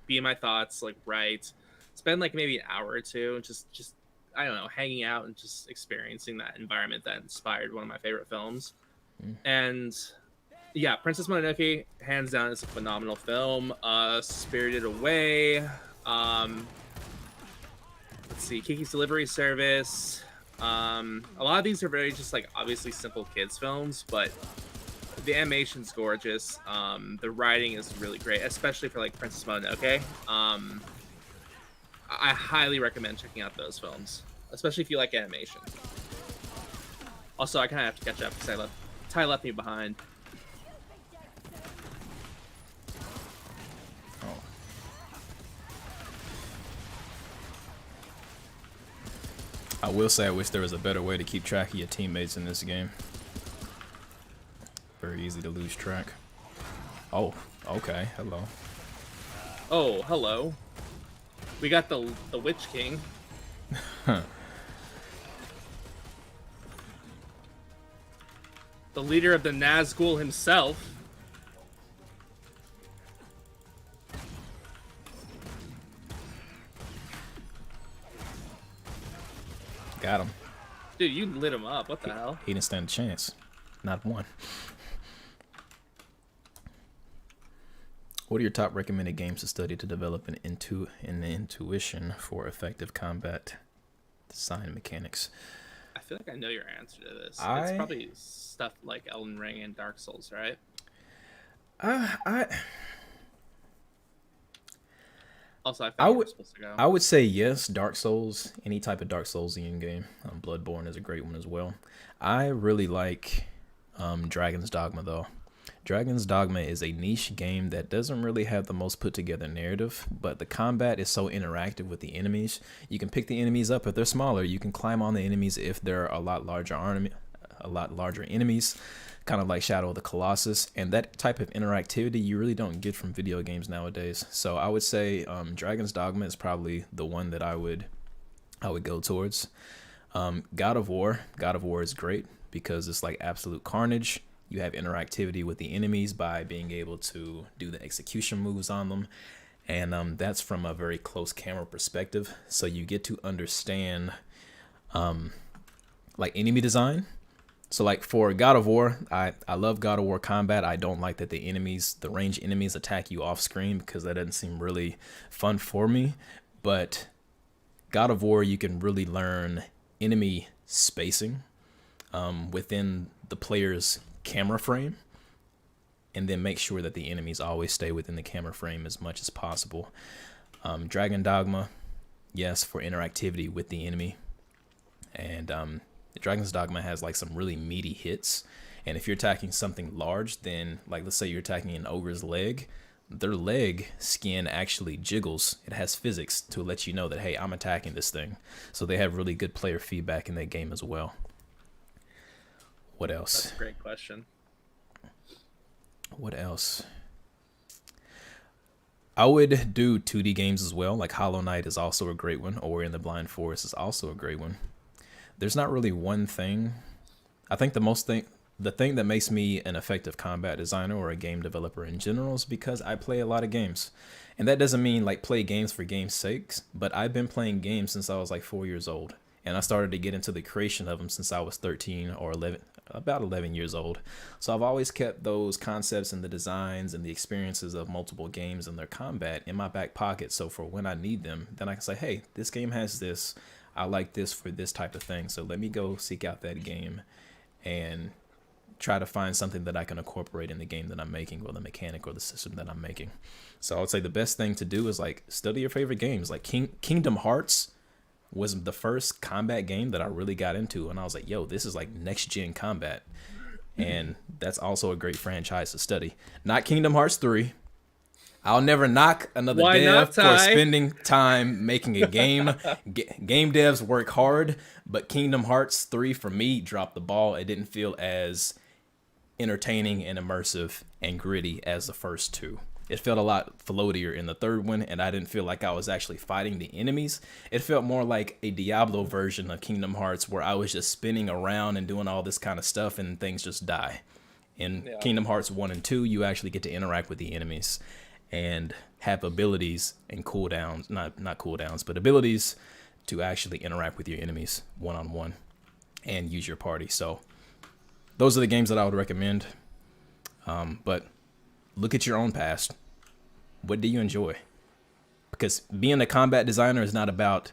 be in my thoughts, like write, spend like maybe an hour or two, just I don't know, hanging out and just experiencing that environment that inspired one of my favorite films. And yeah, Princess Mononoke, hands down, is a phenomenal film. Spirited Away. Let's see, Kiki's Delivery Service. A lot of these are very just like obviously simple kids films, but the animation's gorgeous. The writing is really great, especially for like Princess Mononoke. I highly recommend checking out those films, especially if you like animation. Also, I kind of have to catch up because Ty left me behind. I will say I wish there was a better way to keep track of your teammates in this game. Very easy to lose track. Oh, okay. Hello. Oh, hello. We got the Witch King. The leader of the Nazgul himself. Got him. Dude, you lit him up. What the hell? He didn't stand a chance. Not one. What are your top recommended games to study to develop an intuition for effective combat design mechanics? I feel like I know your answer to this. It's probably stuff like Elden Ring and Dark Souls, right? Also, I think we're supposed to go. I would say yes, Dark Souls, any type of Dark Soulsian game. Bloodborne is a great one as well. I really like Dragon's Dogma, though. Dragon's Dogma is a niche game that doesn't really have the most put together narrative, but the combat is so interactive with the enemies. You can pick the enemies up if they're smaller. You can climb on the enemies if they're a lot larger enemies, kind of like Shadow of the Colossus. And that type of interactivity you really don't get from video games nowadays. So I would say Dragon's Dogma is probably the one that I would go towards. God of War is great because it's like absolute carnage. You have interactivity with the enemies by being able to do the execution moves on them. And that's from a very close camera perspective. So you get to understand like enemy design. So like for God of War, I love God of War combat. I don't like that the range enemies attack you off screen because that doesn't seem really fun for me. But God of War, you can really learn enemy spacing within the player's camera frame, and then make sure that the enemies always stay within the camera frame as much as possible. Dragon Dogma, yes, for interactivity with the enemy. And Dragon's Dogma has like some really meaty hits. And if you're attacking something large, then like let's say you're attacking an ogre's leg, their leg skin actually jiggles. It has physics to let you know that, hey, I'm attacking this thing. So they have really good player feedback in that game as well. What else? That's a great question. What else? I would do 2D games as well. Like Hollow Knight is also a great one. Ori and the Blind Forest is also a great one. There's not really one thing. I think the thing that makes me an effective combat designer or a game developer in general is because I play a lot of games. And that doesn't mean like play games for game's sakes, but I've been playing games since I was like 4 years old. And I started to get into the creation of them since I was 13 or 11, about 11 years old. So I've always kept those concepts and the designs and the experiences of multiple games and their combat in my back pocket. So for when I need them, then I can say, hey, this game has this. I like this for this type of thing. So let me go seek out that game and try to find something that I can incorporate in the game that I'm making or the mechanic or the system that I'm making. So I would say the best thing to do is like study your favorite games. Like Kingdom Hearts was the first combat game that I really got into, and I was like, yo, this is like next gen combat. And that's also a great franchise to study. Not Kingdom Hearts 3. I'll never knock another dev for spending time making a game. Game devs work hard, but Kingdom Hearts 3 for me dropped the ball. It didn't feel as entertaining and immersive and gritty as the first two. It felt a lot floatier in the third one, and I didn't feel like I was actually fighting the enemies. It felt more like a Diablo version of Kingdom Hearts where I was just spinning around and doing all this kind of stuff and things just die. In Kingdom Hearts 1 and 2, you actually get to interact with the enemies and have abilities and cooldowns, not cooldowns, but abilities to actually interact with your enemies one-on-one and use your party. So those are the games that I would recommend. But look at your own past. What do you enjoy? Because being a combat designer is not about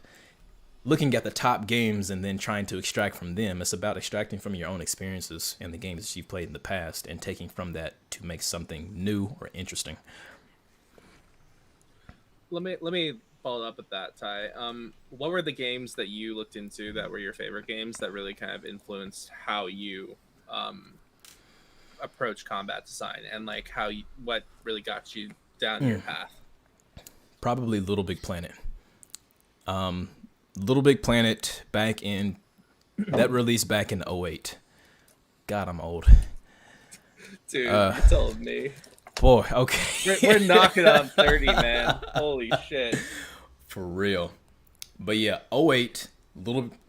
looking at the top games and then trying to extract from them. It's about extracting from your own experiences and the games that you've played in the past and taking from that to make something new or interesting. Let me follow up with that, Ty. What were the games that you looked into that were your favorite games that really kind of influenced how you approach combat design and like what really got you down your path? Probably Little Big Planet. Little Big Planet that released back in 2008. God, I'm old. Dude, you told me. Boy, okay. We're knocking on 30, man. Holy shit. For real. But yeah, 2008,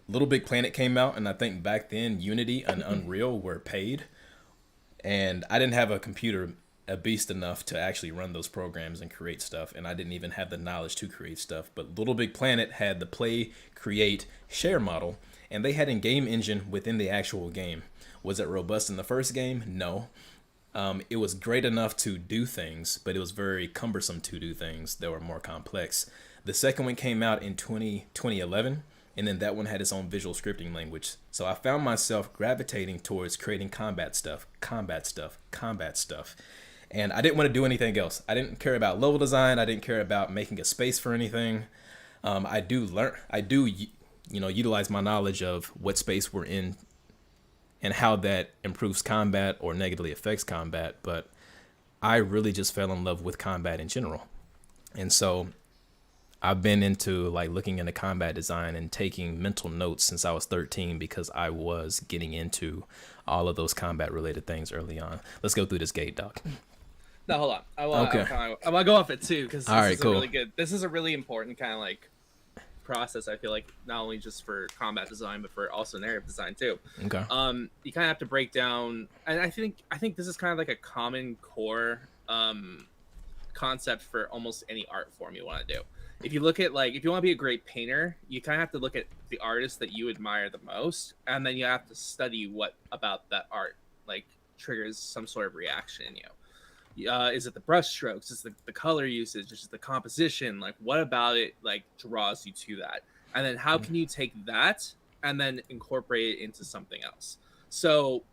Little Big Planet came out, and I think back then Unity and Unreal were paid And I didn't have a computer a beast enough to actually run those programs and create stuff, and I didn't even have the knowledge to create stuff. But Little Big Planet had the play, create, share model, and they had a game engine within the actual game. Was it robust in the first game? No. It was great enough to do things, but it was very cumbersome to do things that were more complex. The second one came out in 2011, and then that one had its own visual scripting language. So I found myself gravitating towards creating combat stuff, combat stuff, combat stuff. And I didn't want to do anything else. I didn't care about level design. I didn't care about making a space for anything. I do utilize my knowledge of what space we're in and how that improves combat or negatively affects combat. But I really just fell in love with combat in general. And so I've been into like looking into combat design and taking mental notes since I was 13 because I was getting into all of those combat related things early on. Let's go through this gate, Doc. No, hold on. I want to go off it too because this is really good. This is a really important kind of like process. I feel like not only just for combat design but for also narrative design too. Okay. You kind of have to break down, and I think this is kind of like a common core concept for almost any art form you want to do. If you look at like if you want to be a great painter, you kind of have to look at the artist that you admire the most, and then you have to study what about that art like triggers some sort of reaction in you. Is it the brush strokes? Is it the color usage? Is it the composition? Like what about it like draws you to that? And then how can you take that and then incorporate it into something else? So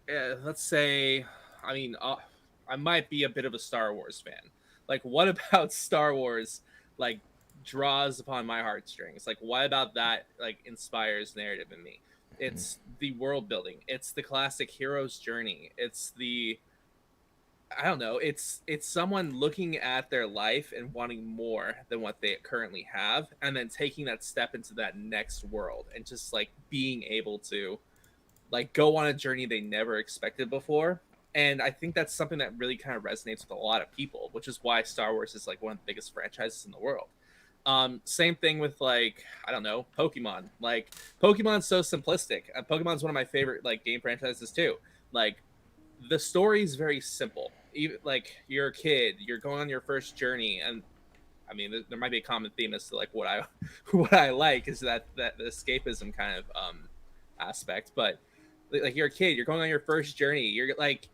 let's say, I might be a bit of a Star Wars fan. Like what about Star Wars like draws upon my heartstrings? Like what about that like inspires narrative in me? It's the world building. It's the classic hero's journey. It's the I don't know. It's someone looking at their life and wanting more than what they currently have, and then taking that step into that next world, and just like being able to like go on a journey they never expected before. And I think that's something that really kind of resonates with a lot of people, which is why Star Wars is like one of the biggest franchises in the world. Same thing with like I don't know Pokemon. Like Pokemon's so simplistic. Pokemon's one of my favorite like game franchises too. Like the story is very simple. Even like you're a kid, you're going on your first journey, and I mean there might be a common theme as to like what I like is that the escapism kind of aspect. But like you're a kid, you're going on your first journey. You're like,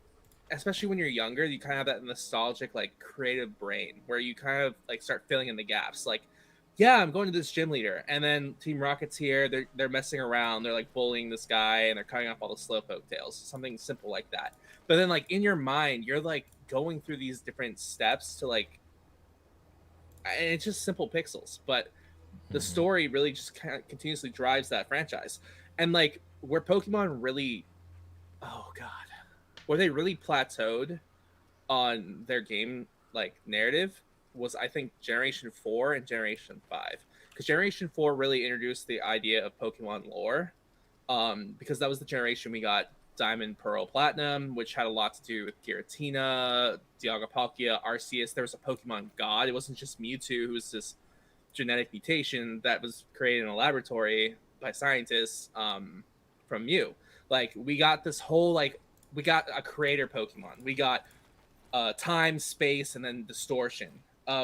especially when you're younger, you kind of have that nostalgic like creative brain where you kind of like start filling in the gaps. Like, yeah, I'm going to this gym leader, and then Team Rocket's here. They're messing around. They're like bullying this guy, and they're cutting off all the slowpoke tails. Something simple like that. But then like in your mind, you're like going through these different steps to like, and it's just simple pixels. But the story really just kind of continuously drives that franchise. And like where Pokemon really, oh god, where they really plateaued on their game like narrative was I think Generation 4 and Generation 5, because Generation 4 really introduced the idea of Pokemon lore, because that was the generation we got Diamond, Pearl, Platinum, which had a lot to do with Giratina, Dialga Palkia, Arceus. There was a Pokemon god. It wasn't just Mewtwo, who was this genetic mutation that was created in a laboratory by scientists from Mew. Like we got this whole like we got a creator Pokemon. We got time, space, and then distortion.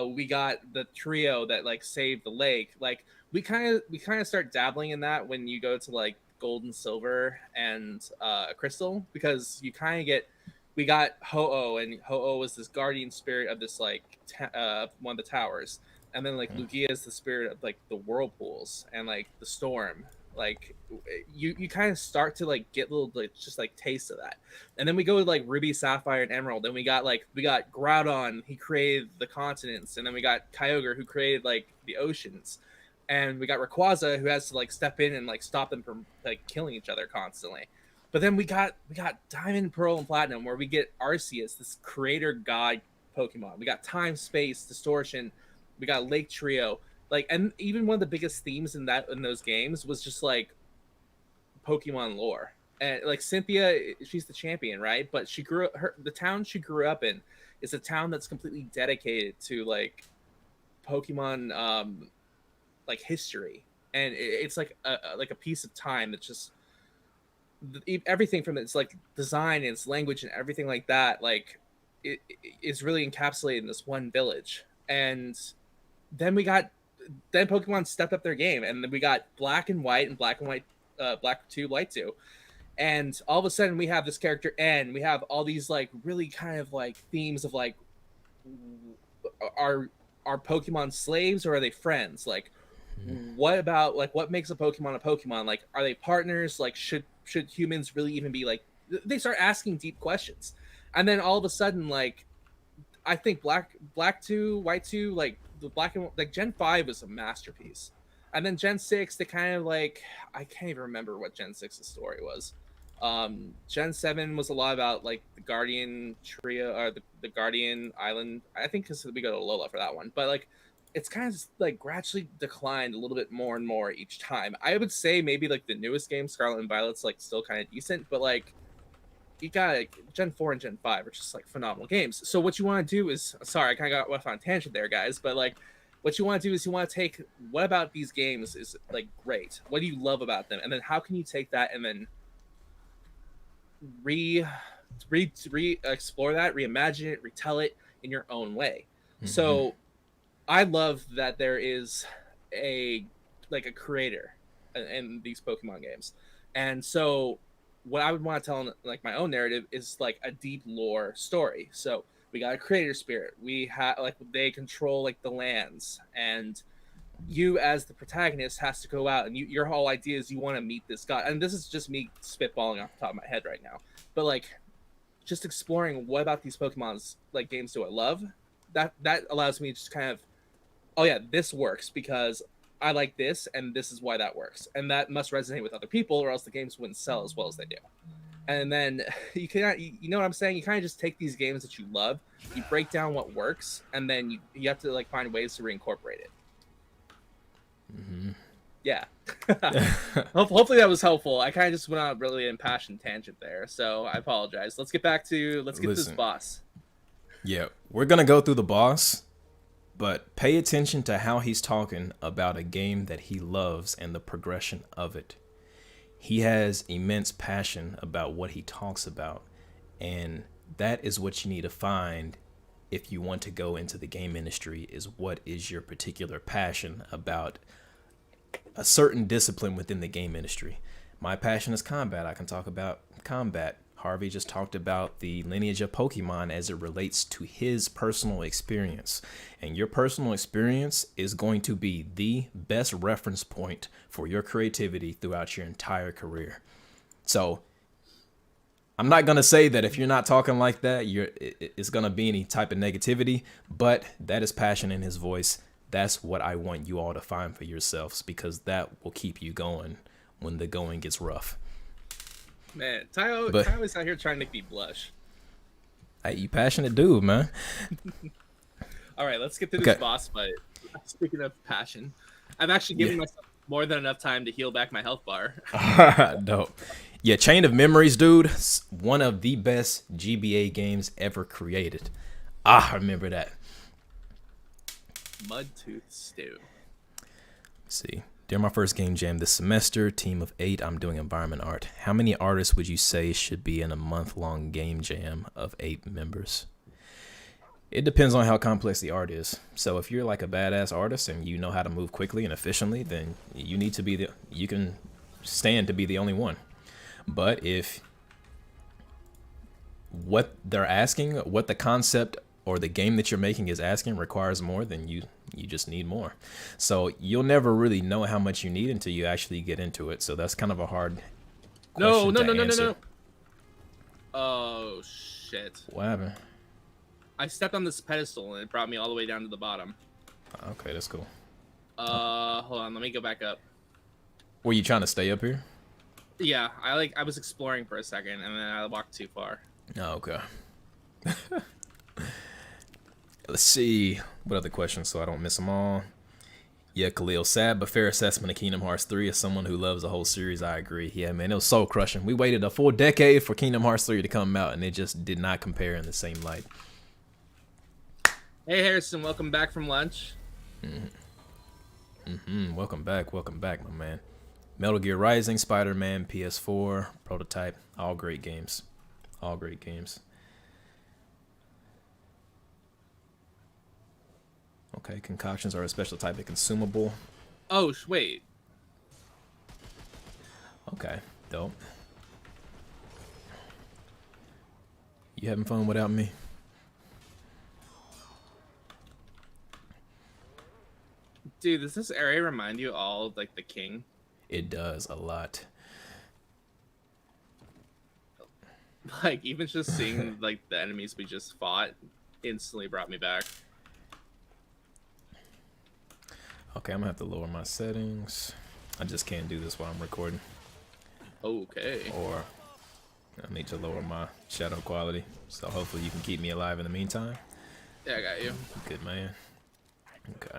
We got the trio that like saved the lake. Like we kind of start dabbling in that when you go to like Gold and Silver and Crystal, because you kind of get we got Ho-Oh, and Ho-Oh was this guardian spirit of this like one of the towers, and then like Lugia is the spirit of like the whirlpools and like the storm. Like you kind of start to like get little like just like taste of that, and then we go to like Ruby, Sapphire, and Emerald, and we got Groudon, he created the continents, and then we got Kyogre, who created like the oceans, and we got Rayquaza, who has to like step in and like stop them from like killing each other constantly. But then we got Diamond, Pearl, and Platinum, where we get Arceus, this creator god Pokemon. We got time, space, distortion. We got Lake Trio. Like, and even one of the biggest themes in those games was just like Pokemon lore. And like Cynthia, she's the champion, right? But the town she grew up in is a town that's completely dedicated to like Pokemon like history, and it's like a piece of time that's just everything from its like design and its language and everything like that, like it is really encapsulated in this one village. And then Pokemon stepped up their game, and then we got Black and White and Black and White, Black 2, White 2, and all of a sudden we have this character N. We have all these like really kind of like themes of like, are Pokemon slaves or are they friends? Like, what about like what makes a Pokemon? Like, are they partners? Like, should humans really even be like? They start asking deep questions, and then all of a sudden, like, I think Black 2, White 2, like the Black and like Gen 5 was a masterpiece, and then Gen 6, they kind of like, I can't even remember what Gen 6's story was. Gen 7 was a lot about like the Guardian trio, or the Guardian Island. I think because we go to Alola for that one, but like it's kind of like gradually declined a little bit more and more each time. I would say maybe like the newest game, Scarlet and Violet's like still kind of decent, but like you got like, Gen 4 and Gen 5 are just like phenomenal games. So what you want to do is, sorry, I kind of got off on a tangent there, guys, but like what you want to do is you want to take what about these games is like great. What do you love about them? And then how can you take that and then explore that, reimagine it, retell it in your own way. So I love that there is a creator in these Pokemon games. And so what I would want to tell in like my own narrative is like a deep lore story. So we got a creator spirit. We have like they control like the lands, and you as the protagonist has to go out and your whole idea is you want to meet this god. And this is just me spitballing off the top of my head right now, but like just exploring what about these Pokemon's like games do I love, that allows me to just kind of, oh yeah, this works because I like this and this is why that works, and that must resonate with other people or else the games wouldn't sell as well as they do. And then you know what I'm saying, you kind of just take these games that you love, you break down what works, and then you have to like find ways to reincorporate it. Yeah. Hopefully that was helpful. I kind of just went on a really impassioned tangent there, so I apologize. Let's get this boss. Yeah, we're gonna go through the boss, but pay attention to how he's talking about a game that he loves and the progression of it. He has immense passion about what he talks about, and that is what you need to find if you want to go into the game industry, is what is your particular passion about a certain discipline within the game industry. My passion is combat. I can talk about combat. Harvey just talked about the lineage of Pokemon as it relates to his personal experience. And your personal experience is going to be the best reference point for your creativity throughout your entire career. So I'm not going to say that if you're not talking like that, it's going to be any type of negativity, but that is passion in his voice. That's what I want you all to find for yourselves, because that will keep you going when the going gets rough. Man, Ty is out here trying to make me blush. Hey, you passionate dude, man. All right, let's get to this boss fight. Speaking of passion, I've actually given myself more than enough time to heal back my health bar. Dope. Yeah, Chain of Memories, dude. One of the best GBA games ever created. I remember that. Mudtooth Stew. Let's see. During my first game jam this semester, team of 8, I'm doing environment art. How many artists would you say should be in a month-long game jam of 8 members? It depends on how complex the art is. So if you're like a badass artist and you know how to move quickly and efficiently, then you need to be you can stand to be the only one. But if what they're asking, what the concept or the game that you're making is asking requires more, then you just need more. So you'll never really know how much you need until you actually get into it. So that's kind of a hard question to answer. No. Oh, shit. What happened? I stepped on this pedestal and it brought me all the way down to the bottom. Okay, that's cool. Hold on, let me go back up. Were you trying to stay up here? Yeah, I was exploring for a second and then I walked too far. Oh, okay. Let's see what other questions so I don't miss them all. Yeah, Khalil, sad but fair assessment of Kingdom Hearts 3. As someone who loves the whole series, I agree. Yeah, man, it was soul crushing. We waited a full decade for Kingdom Hearts 3 to come out, and it just did not compare in the same light. Hey, Harrison, welcome back from lunch. Welcome back, my man. Metal Gear Rising, Spider-Man, PS4, Prototype, all great games. All great games. Okay, concoctions are a special type of consumable. Oh, wait. Okay, dope. You having fun without me? Dude, does this area remind you all of, like, the King? It does a lot. Like, even just seeing, like, the enemies we just fought instantly brought me back. Okay, I'm gonna have to lower my settings. I just can't do this while I'm recording. Okay. Or I need to lower my shadow quality. So hopefully you can keep me alive in the meantime. Yeah, I got you. Good man. Okay.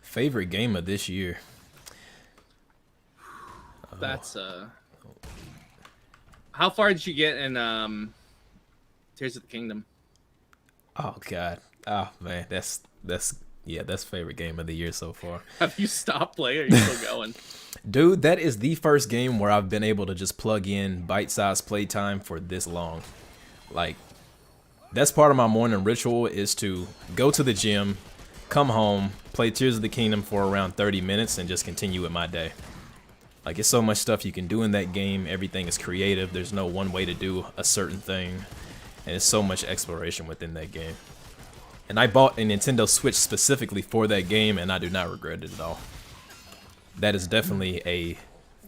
Favorite game of this year? That's, How far did you get in, Tears of the Kingdom? Oh god. Oh man, that's favorite game of the year so far. Have you stopped playing or are you still going? Dude, that is the first game where I've been able to just plug in bite-sized playtime for this long. Like, that's part of my morning ritual is to go to the gym, come home, play Tears of the Kingdom for around 30 minutes, and just continue with my day. Like, it's so much stuff you can do in that game. Everything is creative. There's no one way to do a certain thing. And there's so much exploration within that game. And I bought a Nintendo Switch specifically for that game, and I do not regret it at all. That is definitely a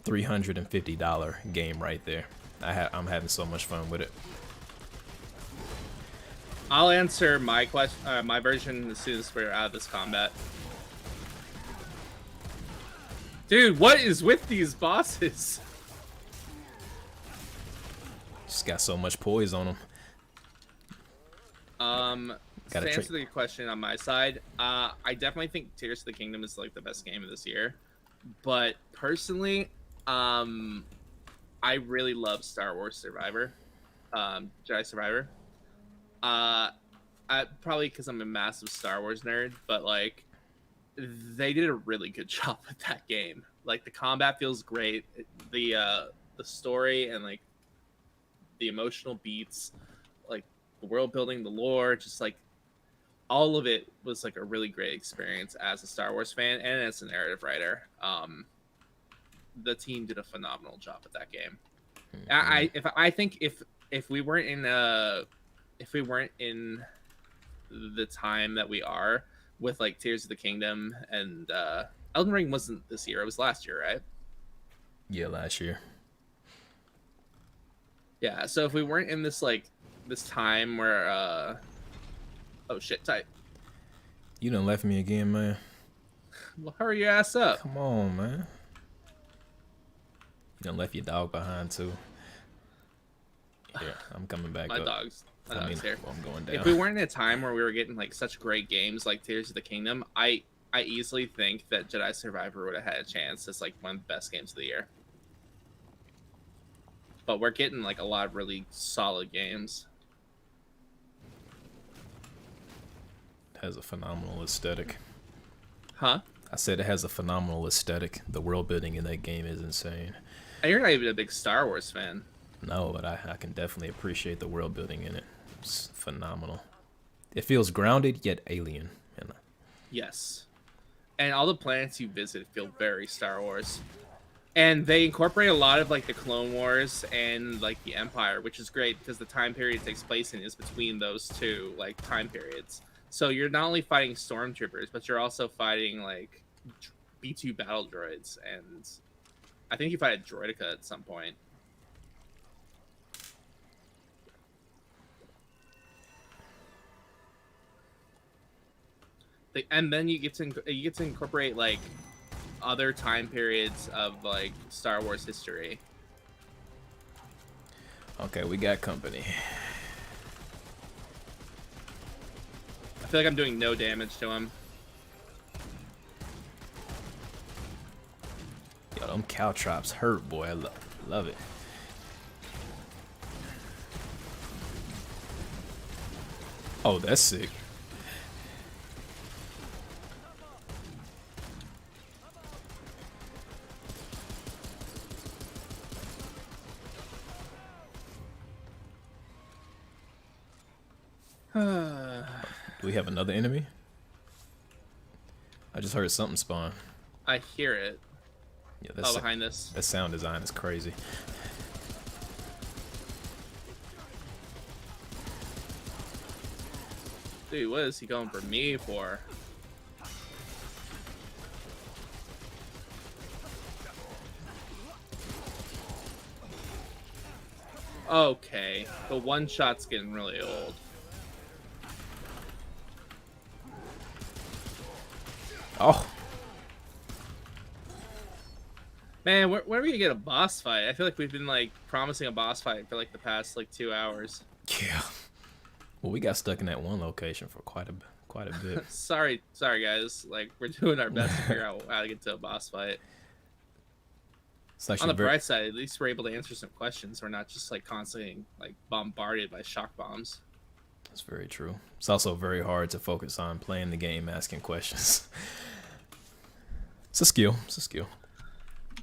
$350 game right there. I'm having so much fun with it. I'll answer my question, my version as soon as we're out of this combat. Dude, what is with these bosses? Just got so much poise on them. To answer the question on my side, I definitely think Tears of the Kingdom is like the best game of this year. But personally, I really love Star Wars Survivor, Jedi Survivor. Probably because I'm a massive Star Wars nerd, but like they did a really good job with that game. Like the combat feels great, the story and like the emotional beats, like the world building, the lore, just like all of it was like a really great experience as a Star Wars fan and as a narrative writer. The team did a phenomenal job with that game. I think if we weren't in the time that we are with like Tears of the Kingdom and Elden Ring wasn't this year, it was last year, right? Yeah, last year. Yeah, so if we weren't in this like this time where oh shit, tight. You done left me again, man. Well, hurry your ass up. Come on, man. You done left your dog behind too. Yeah, I'm coming back My up. dog's here. I'm going down. If we weren't in a time where we were getting like such great games like Tears of the Kingdom, I easily think that Jedi Survivor would have had a chance as like one of the best games of the year. But we're getting like a lot of really solid games. It has a phenomenal aesthetic. Huh? I said it has a phenomenal aesthetic. The world building in that game is insane. And you're not even a big Star Wars fan. No, but I can definitely appreciate the world building in it. It's phenomenal. It feels grounded yet alien. You know? Yes. And all the planets you visit feel very Star Wars. And they incorporate a lot of like the Clone Wars and like the Empire, which is great because the time period it takes place in is between those two like time periods. So you're not only fighting stormtroopers, but you're also fighting like B2 battle droids, and I think you fight a droideka at some point. And then you get to incorporate like other time periods of like Star Wars history. Okay, we got company. I feel like I'm doing no damage to him. Yo, them caltrops hurt, boy. I love it. Oh, that's sick. Do we have another enemy? I just heard something spawn. I hear it. Yeah, Oh, behind this. that sound design is crazy. Dude, what is he going for me for? Okay, the one shot's getting really old. Oh, Man, when are we gonna get a boss fight? I feel like we've been like promising a boss fight for like the past like 2 hours. yeah. Well, we got stuck in that one location for quite a bit. Sorry guys. Like we're doing our best to figure out how to get to a boss fight. It's On actually the bright side, at least we're able to answer some questions. We're not just like constantly like bombarded by shock bombs. That's very true. It's also very hard to focus on playing the game, asking questions. It's a skill. It's a skill.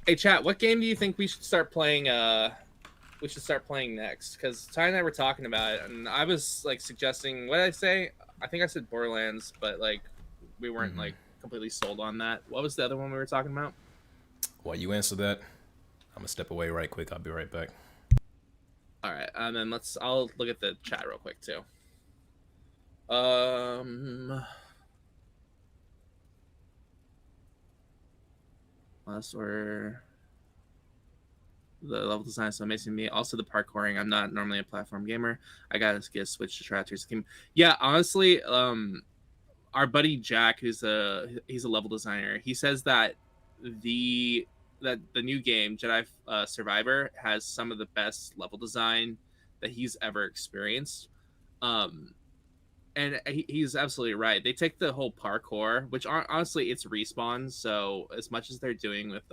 Hey chat, what game do you think we should start playing next? Because Ty and I were talking about it, and I was like suggesting, what did I say? I think I said Borderlands, but like we weren't like completely sold on that. What was the other one we were talking about? While you answer that, I'm gonna step away right quick. I'll be right back. All right, and then I'll look at the chat real quick too. Last were the level design is so amazing to me. Also the parkouring. I'm not normally a platform gamer. I gotta get a switch to Trackers game. Yeah, honestly, our buddy Jack, he's a level designer. He says that the new game Jedi Survivor has some of the best level design that he's ever experienced. And he's absolutely right. They take the whole parkour, which honestly it's Respawn. So as much as they're doing with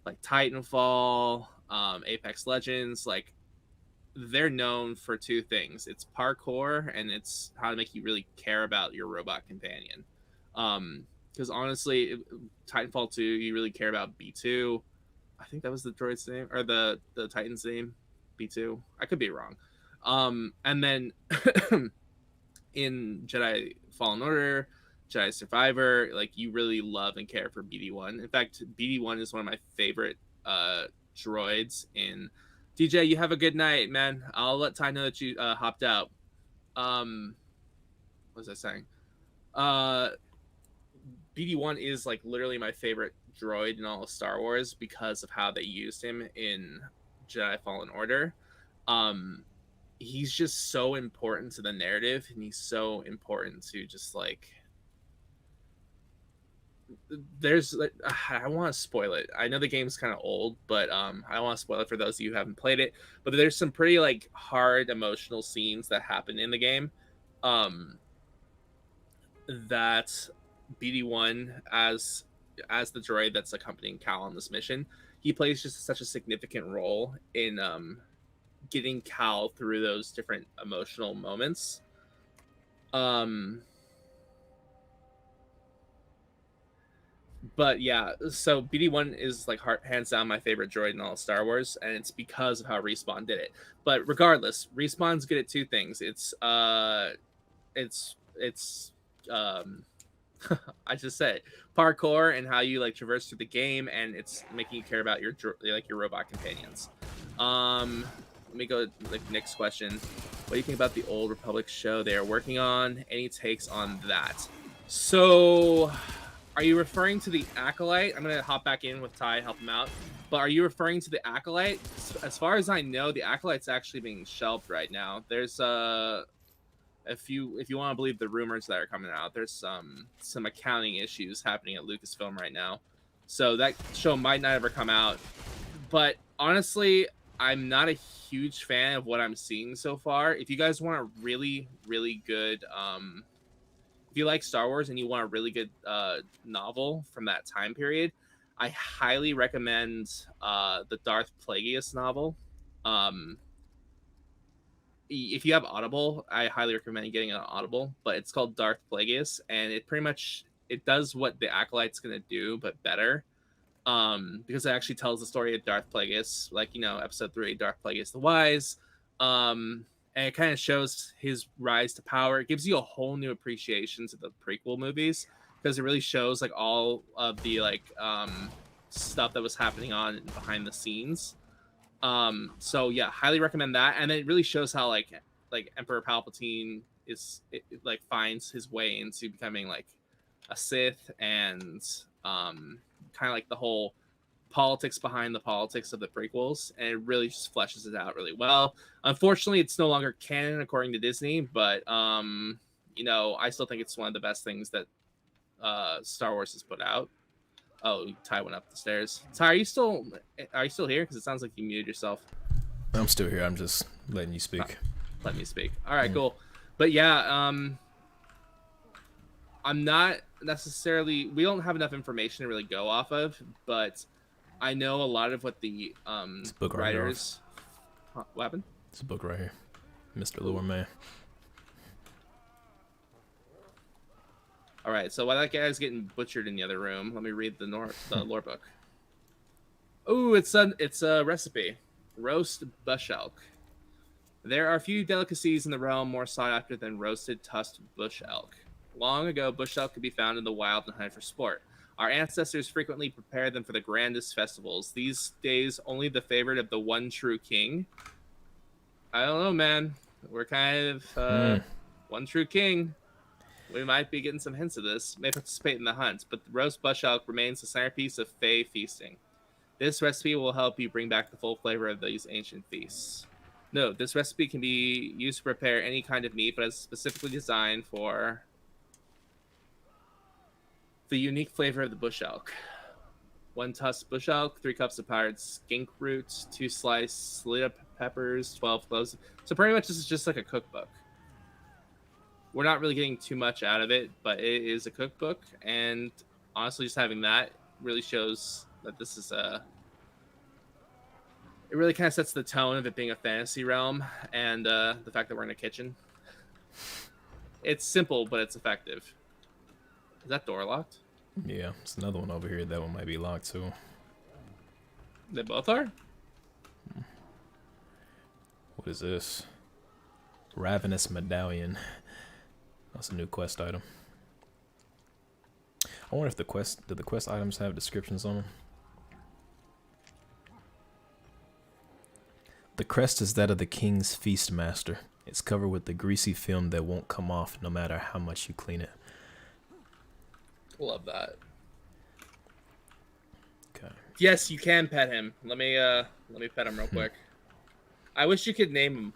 like Titanfall, Apex Legends, like they're known for two things: it's parkour and it's how to make you really care about your robot companion. Because honestly, Titanfall 2, you really care about B2. I think that was the droid's name or the Titan's name, B2. I could be wrong. And then in Jedi Fallen Order, Jedi Survivor, like you really love and care for BD1. In fact, BD1 is one of my favorite droids in. DJ, you have a good night, man. I'll let Ty know that you hopped out. What was I saying? BD1 is like literally my favorite droid in all of Star Wars because of how they used him in Jedi Fallen Order. He's just so important to the narrative, and he's so important to just like there's I don't want to spoil it. I know the game's kind of old, but I don't want to spoil it for those of you who haven't played it. But there's some pretty like hard emotional scenes that happen in the game. That BD1 as the droid that's accompanying Cal on this mission, he plays just such a significant role in getting Cal through those different emotional moments. But yeah, so BD1 is like hands down my favorite droid in all of Star Wars, and it's because of how Respawn did it. But regardless, Respawn's good at two things. It's I just said parkour and how you like traverse through the game, and it's making you care about your robot companions. Let me go to the next question. What do you think about the Old Republic show they are working on? Any takes on that? So, are you referring to the Acolyte? I'm gonna hop back in with Ty, help him out. But are you referring to the Acolyte? As far as I know, the Acolyte's actually being shelved right now. There's if you want to believe the rumors that are coming out, there's some accounting issues happening at Lucasfilm right now, so that show might not ever come out. But honestly, I'm not a huge fan of what I'm seeing so far. If you guys want a really, really good, if you like Star Wars and you want a really good novel from that time period, I highly recommend the Darth Plagueis novel. if you have Audible, I highly recommend getting an Audible. But it's called Darth Plagueis, and it pretty much it does what the Acolyte's gonna do, but better. Because it actually tells the story of Darth Plagueis, like episode 3, Darth Plagueis the Wise. And it kind of shows his rise to power. It gives you a whole new appreciation to the prequel movies because it really shows like all of the stuff that was happening on behind the scenes. So yeah, highly recommend that. And it really shows how like Emperor Palpatine like finds his way into becoming like a Sith, and kind of like the whole politics behind the politics of the prequels, and it really just fleshes it out really well. Unfortunately, it's no longer canon according to Disney, but I still think it's one of the best things that Star Wars has put out. Oh, Ty went up the stairs. Ty, are you still here? Because it sounds like you muted yourself. I'm still here. I'm just letting you speak. Let me speak. All right, cool. But yeah, I'm not necessarily. We don't have enough information to really go off of, but I know a lot of what the book right writers. What happened? It's a book right here, Mr. Lore Man. All right, so while that guy's getting butchered in the other room, let me read the lore book. Oh, it's a recipe: roast bush elk. There are few delicacies in the realm more sought after than roasted tusked bush elk. Long ago, bush elk could be found in the wild and hunted for sport. Our ancestors frequently prepared them for the grandest festivals. These days, only the favorite of the one true king. I don't know, man. We're kind of one true king. We might be getting some hints of this. May participate in the hunt, but the roast bush elk remains the centerpiece of Fey feasting. This recipe will help you bring back the full flavor of these ancient feasts. No, this recipe can be used to prepare any kind of meat, but is specifically designed for the unique flavor of the bush elk. 1 tusked bush elk, 3 cups of powdered skink roots, 2 sliced Salida peppers, 12 cloves. So pretty much this is just like a cookbook. We're not really getting too much out of it, but it is a cookbook, and honestly, just having that really shows that this is it really kind of sets the tone of it being a fantasy realm, and the fact that we're in a kitchen. It's simple, but it's effective. Is that door locked? Yeah, it's another one over here. That one might be locked too. They both are? What is this? Ravenous Medallion. That's a new quest item. I wonder if the quest items have descriptions on them. The crest is that of the king's feast master. It's covered with the greasy film that won't come off no matter how much you clean it. Love that. Okay. Yes, you can pet him. Let me pet him real quick. I wish you could name him.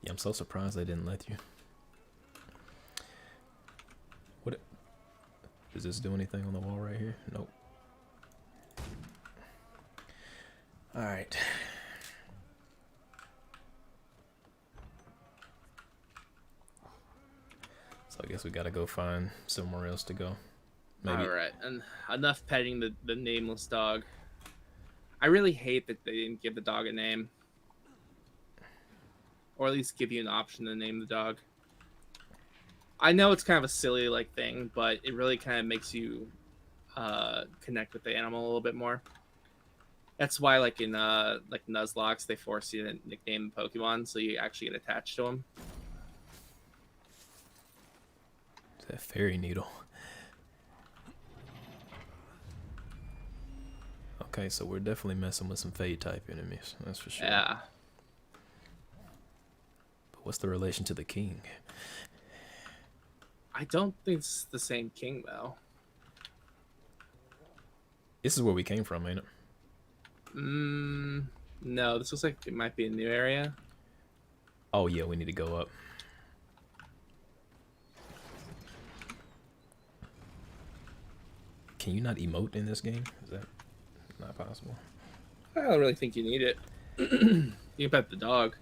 Yeah, I'm so surprised they didn't let you. What? Does this do anything on the wall right here? Nope. All right. So I guess we gotta go find somewhere else to go. Maybe. All right, and enough petting the nameless dog. I really hate that they didn't give the dog a name. Or at least give you an option to name the dog. I know it's kind of a silly thing, but it really kind of makes you connect with the animal a little bit more. That's why in Nuzlocke, they force you to nickname the Pokemon so you actually get attached to them. Is that fairy needle? Okay, so we're definitely messing with some Fey type enemies, that's for sure. Yeah. What's the relation to the king? I don't think it's the same king, though. This is where we came from, ain't it? No, this looks like it might be a new area. Oh, yeah, we need to go up. Can you not emote in this game? Is that not possible? I don't really think you need it. You can pet the dog.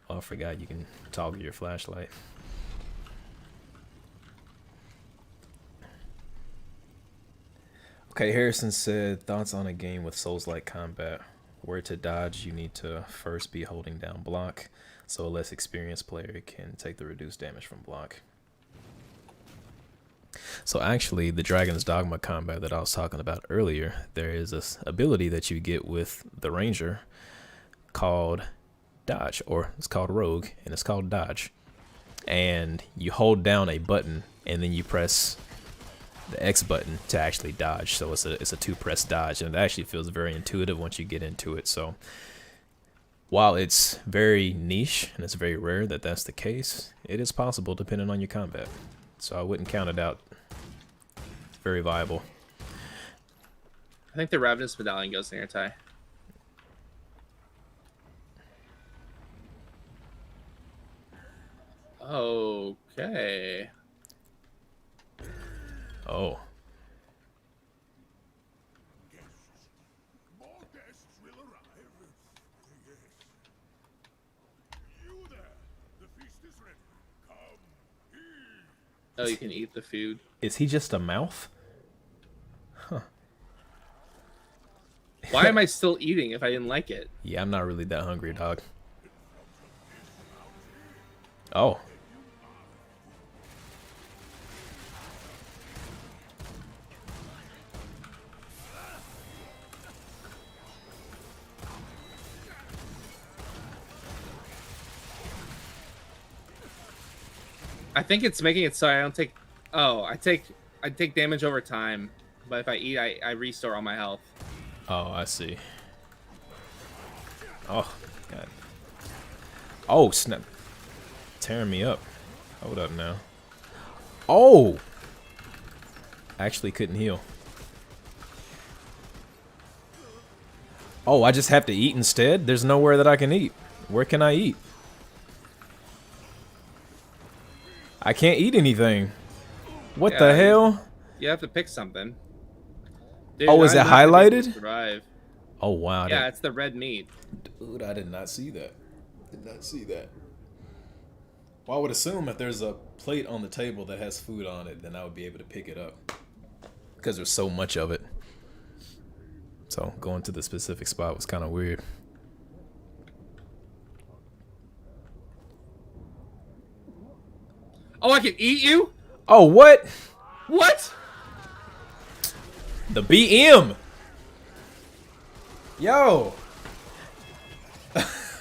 Oh, I forgot you can toggle your flashlight. Okay, Harrison said, thoughts on a game with Souls-like combat. Where to dodge, you need to first be holding down block, so a less experienced player can take the reduced damage from block. So actually, the Dragon's Dogma combat that I was talking about earlier, there is this ability that you get with the Ranger called Dodge, or it's called Rogue, and it's called Dodge. And you hold down a button, and then you press the X button to actually dodge. So it's a two-press dodge, and it actually feels very intuitive once you get into it. So while it's very niche and it's very rare that that's the case, it is possible depending on your combat. So I wouldn't count it out. It's very viable. I think the Ravenous Medallion goes near Ty. Okay. Oh. More guests will arrive. Yes. You there. The feast is ready. Come. Eat. Oh, you can eat the food. Is he just a mouth? Why am I still eating if I didn't like it? Yeah, I'm not really that hungry, dog. Oh. I think it's making it so I don't take. Oh, I take damage over time, but if I eat, I restore all my health. Oh, I see. Oh, God. Oh, snap. Tearing me up. Hold up now. Oh! Actually couldn't heal. Oh, I just have to eat instead? There's nowhere that I can eat. Where can I eat? I can't eat anything. What Yeah, the hell? You have to pick something. Dude, Oh, is it I'm not gonna highlighted? Survive. Oh, wow. Yeah, it's the red meat. Dude, I did not see that. Did not see that. Well, I would assume if there's a plate on the table that has food on it, then I would be able to pick it up. Because there's so much of it. So going to the specific spot was kind of weird. Oh, I can eat you? Oh, what? What? The BM! Yo!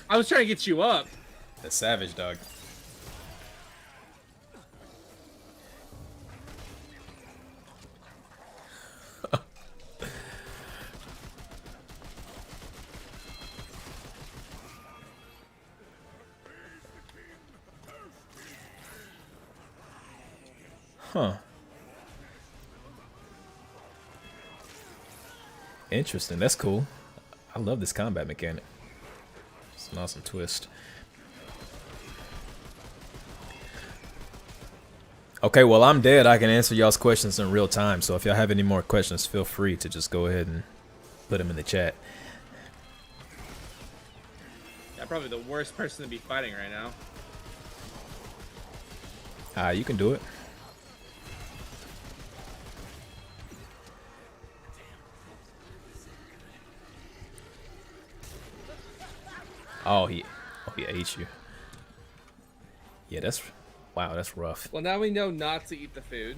I was trying to get you up. That's savage, dog. Huh. Interesting. That's cool. I love this combat mechanic. It's an awesome twist. Okay, well, I'm dead. I can answer y'all's questions in real time. So if y'all have any more questions, feel free to just go ahead and put them in the chat. I'm probably the worst person to be fighting right now. You can do it. Oh, he ate you. Yeah, wow, that's rough. Well, now we know not to eat the food.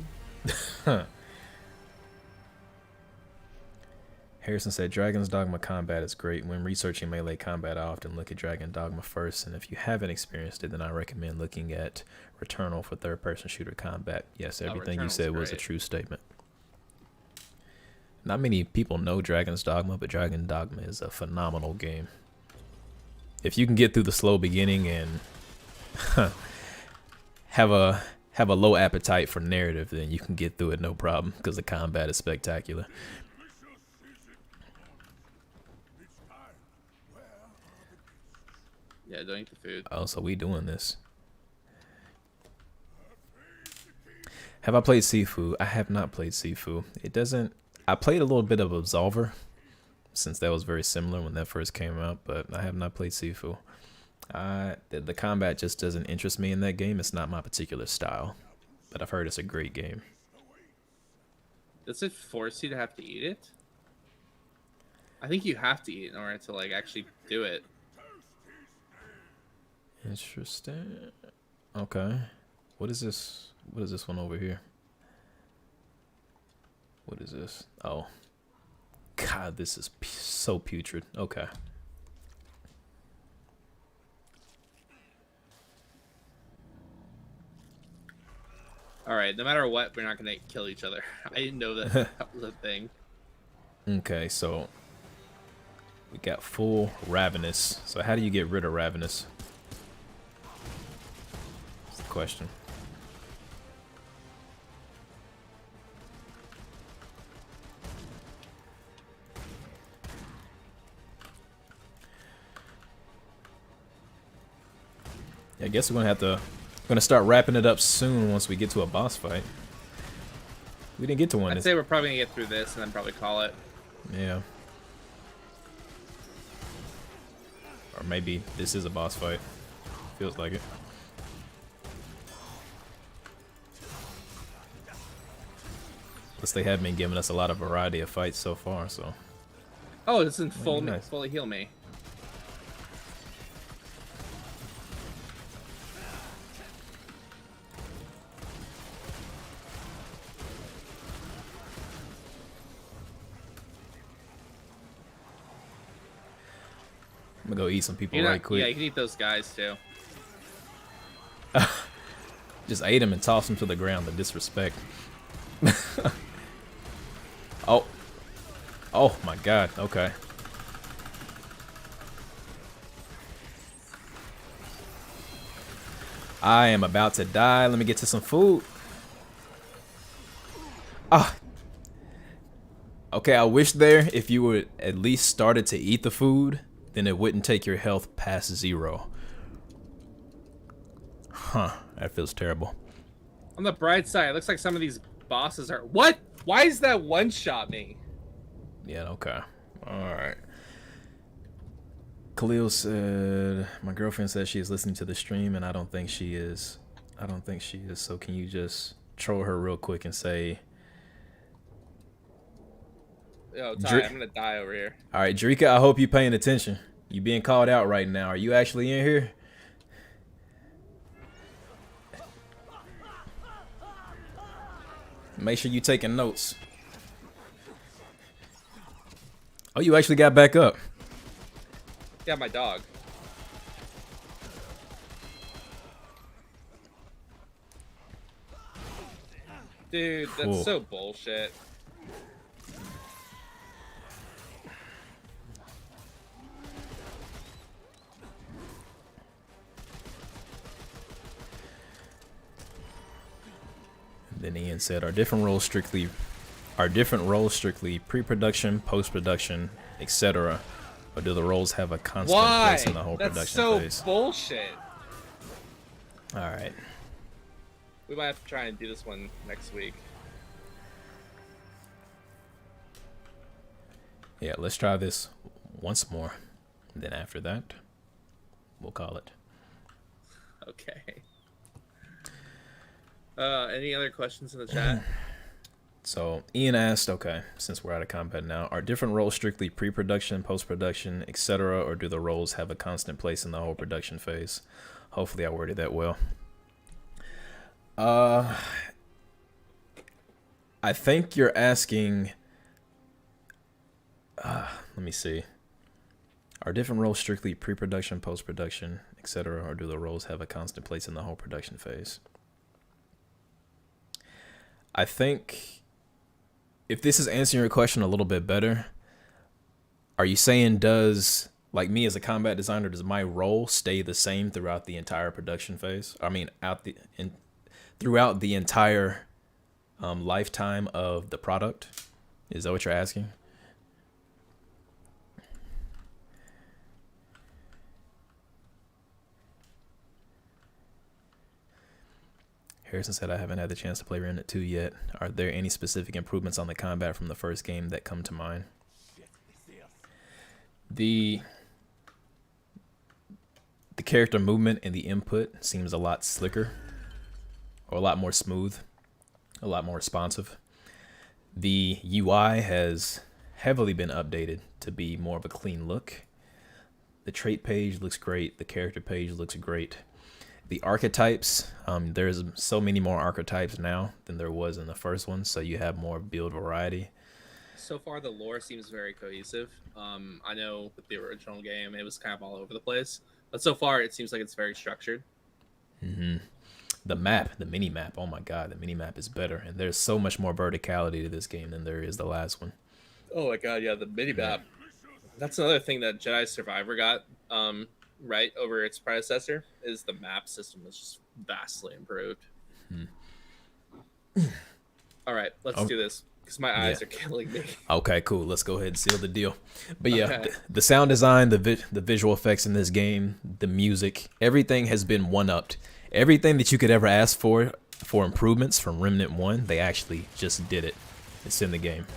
Harrison said, Dragon's Dogma combat is great. When researching melee combat, I often look at Dragon Dogma first, and if you haven't experienced it, then I recommend looking at Returnal for third-person shooter combat. Yes, everything you said was a true statement. Not many people know Dragon's Dogma, but Dragon Dogma is a phenomenal game. If you can get through the slow beginning and have a low appetite for narrative, then you can get through it no problem, because the combat is spectacular. Yeah, don't eat the food. Oh, so we doing this. Have I played Sifu? I have not played Sifu. It doesn't... I played a little bit of Absolver, since that was very similar when that first came out, but I have not played Sifu. The combat just doesn't interest me in that game. It's not my particular style, but I've heard it's a great game. Does it force you to have to eat it? I think you have to eat in order to like actually do it. Interesting. Okay. What is this? What is this one over here? What is this? Oh. God, this is so putrid. Okay. All right, no matter what, we're not gonna kill each other. I didn't know that that was a thing. Okay, so we got full ravenous. So how do you get rid of ravenous? That's the question. I guess we're gonna start wrapping it up soon once we get to a boss fight. We didn't get to one. I'd say we're probably gonna get through this and then probably call it. Yeah. Or maybe this is a boss fight. Feels like it. Plus they have been giving us a lot of variety of fights so far, so. Oh, this isn't nice. fully heal me. I'm gonna go eat some people right quick. Yeah, you can eat those guys too. Just ate him and tossed him to the ground. The disrespect. Oh. Oh my god. Okay. I am about to die. Let me get to some food. Ah. Okay, I wish there if you would at least started to eat the food, then it wouldn't take your health past 0. Huh, that feels terrible. On the bright side, it looks like some of these bosses are... What? Why is that one-shot me? Yeah, okay. Alright. Khalil said, my girlfriend says she is listening to the stream and I don't think she is. So can you just troll her real quick and say... Yo, Ty, I'm gonna die over here. Alright, Drika, I hope you're paying attention. You being called out right now. Are you actually in here? Make sure you taking notes. Oh, you actually got back up. Yeah, my dog. Dude, that's Cool. so bullshit. Then Ian said, are different roles strictly pre-production, post-production, etc., or do the roles have a constant place in the whole That's production so phase? bullshit. All right. We might have to try and do this one next week. Yeah, let's try this once more. Then after that, we'll call it. Okay. Any other questions in the chat? So Ian asked, okay, since we're out of combat now, are different roles strictly pre-production, post-production, etc., or do the roles have a constant place in the whole production phase? Hopefully I worded that well. I think you're asking, let me see. Are different roles strictly pre-production, post-production, etc., or do the roles have a constant place in the whole production phase? I think if this is answering your question a little bit better, are you saying does, like me as a combat designer, does my role stay the same throughout the entire production phase? I mean, throughout the entire lifetime of the product? Is that what you're asking? Harrison said, I haven't had the chance to play Remnant 2 yet. Are there any specific improvements on the combat from the first game that come to mind? The character movement and the input seems a lot slicker, or a lot more smooth, a lot more responsive. The UI has heavily been updated to be more of a clean look. The trait page looks great. The character page looks great. The archetypes, there's so many more archetypes now than there was in the first one, so you have more build variety. So far, the lore seems very cohesive. I know with the original game, it was kind of all over the place, but so far, it seems like it's very structured. The map, the mini map, oh my god, the mini map is better, and there's so much more verticality to this game than there is the last one. Oh my god, yeah, the mini map. That's another thing that Jedi Survivor got right over its predecessor, is the map system was just vastly improved. All right, let's do this, because my eyes are killing me. Okay, cool. Let's go ahead and seal the deal. But yeah, Okay. the sound design, the visual effects in this game, the music, everything has been one-upped. Everything that you could ever ask for improvements from Remnant 1, they actually just did it. It's in the game.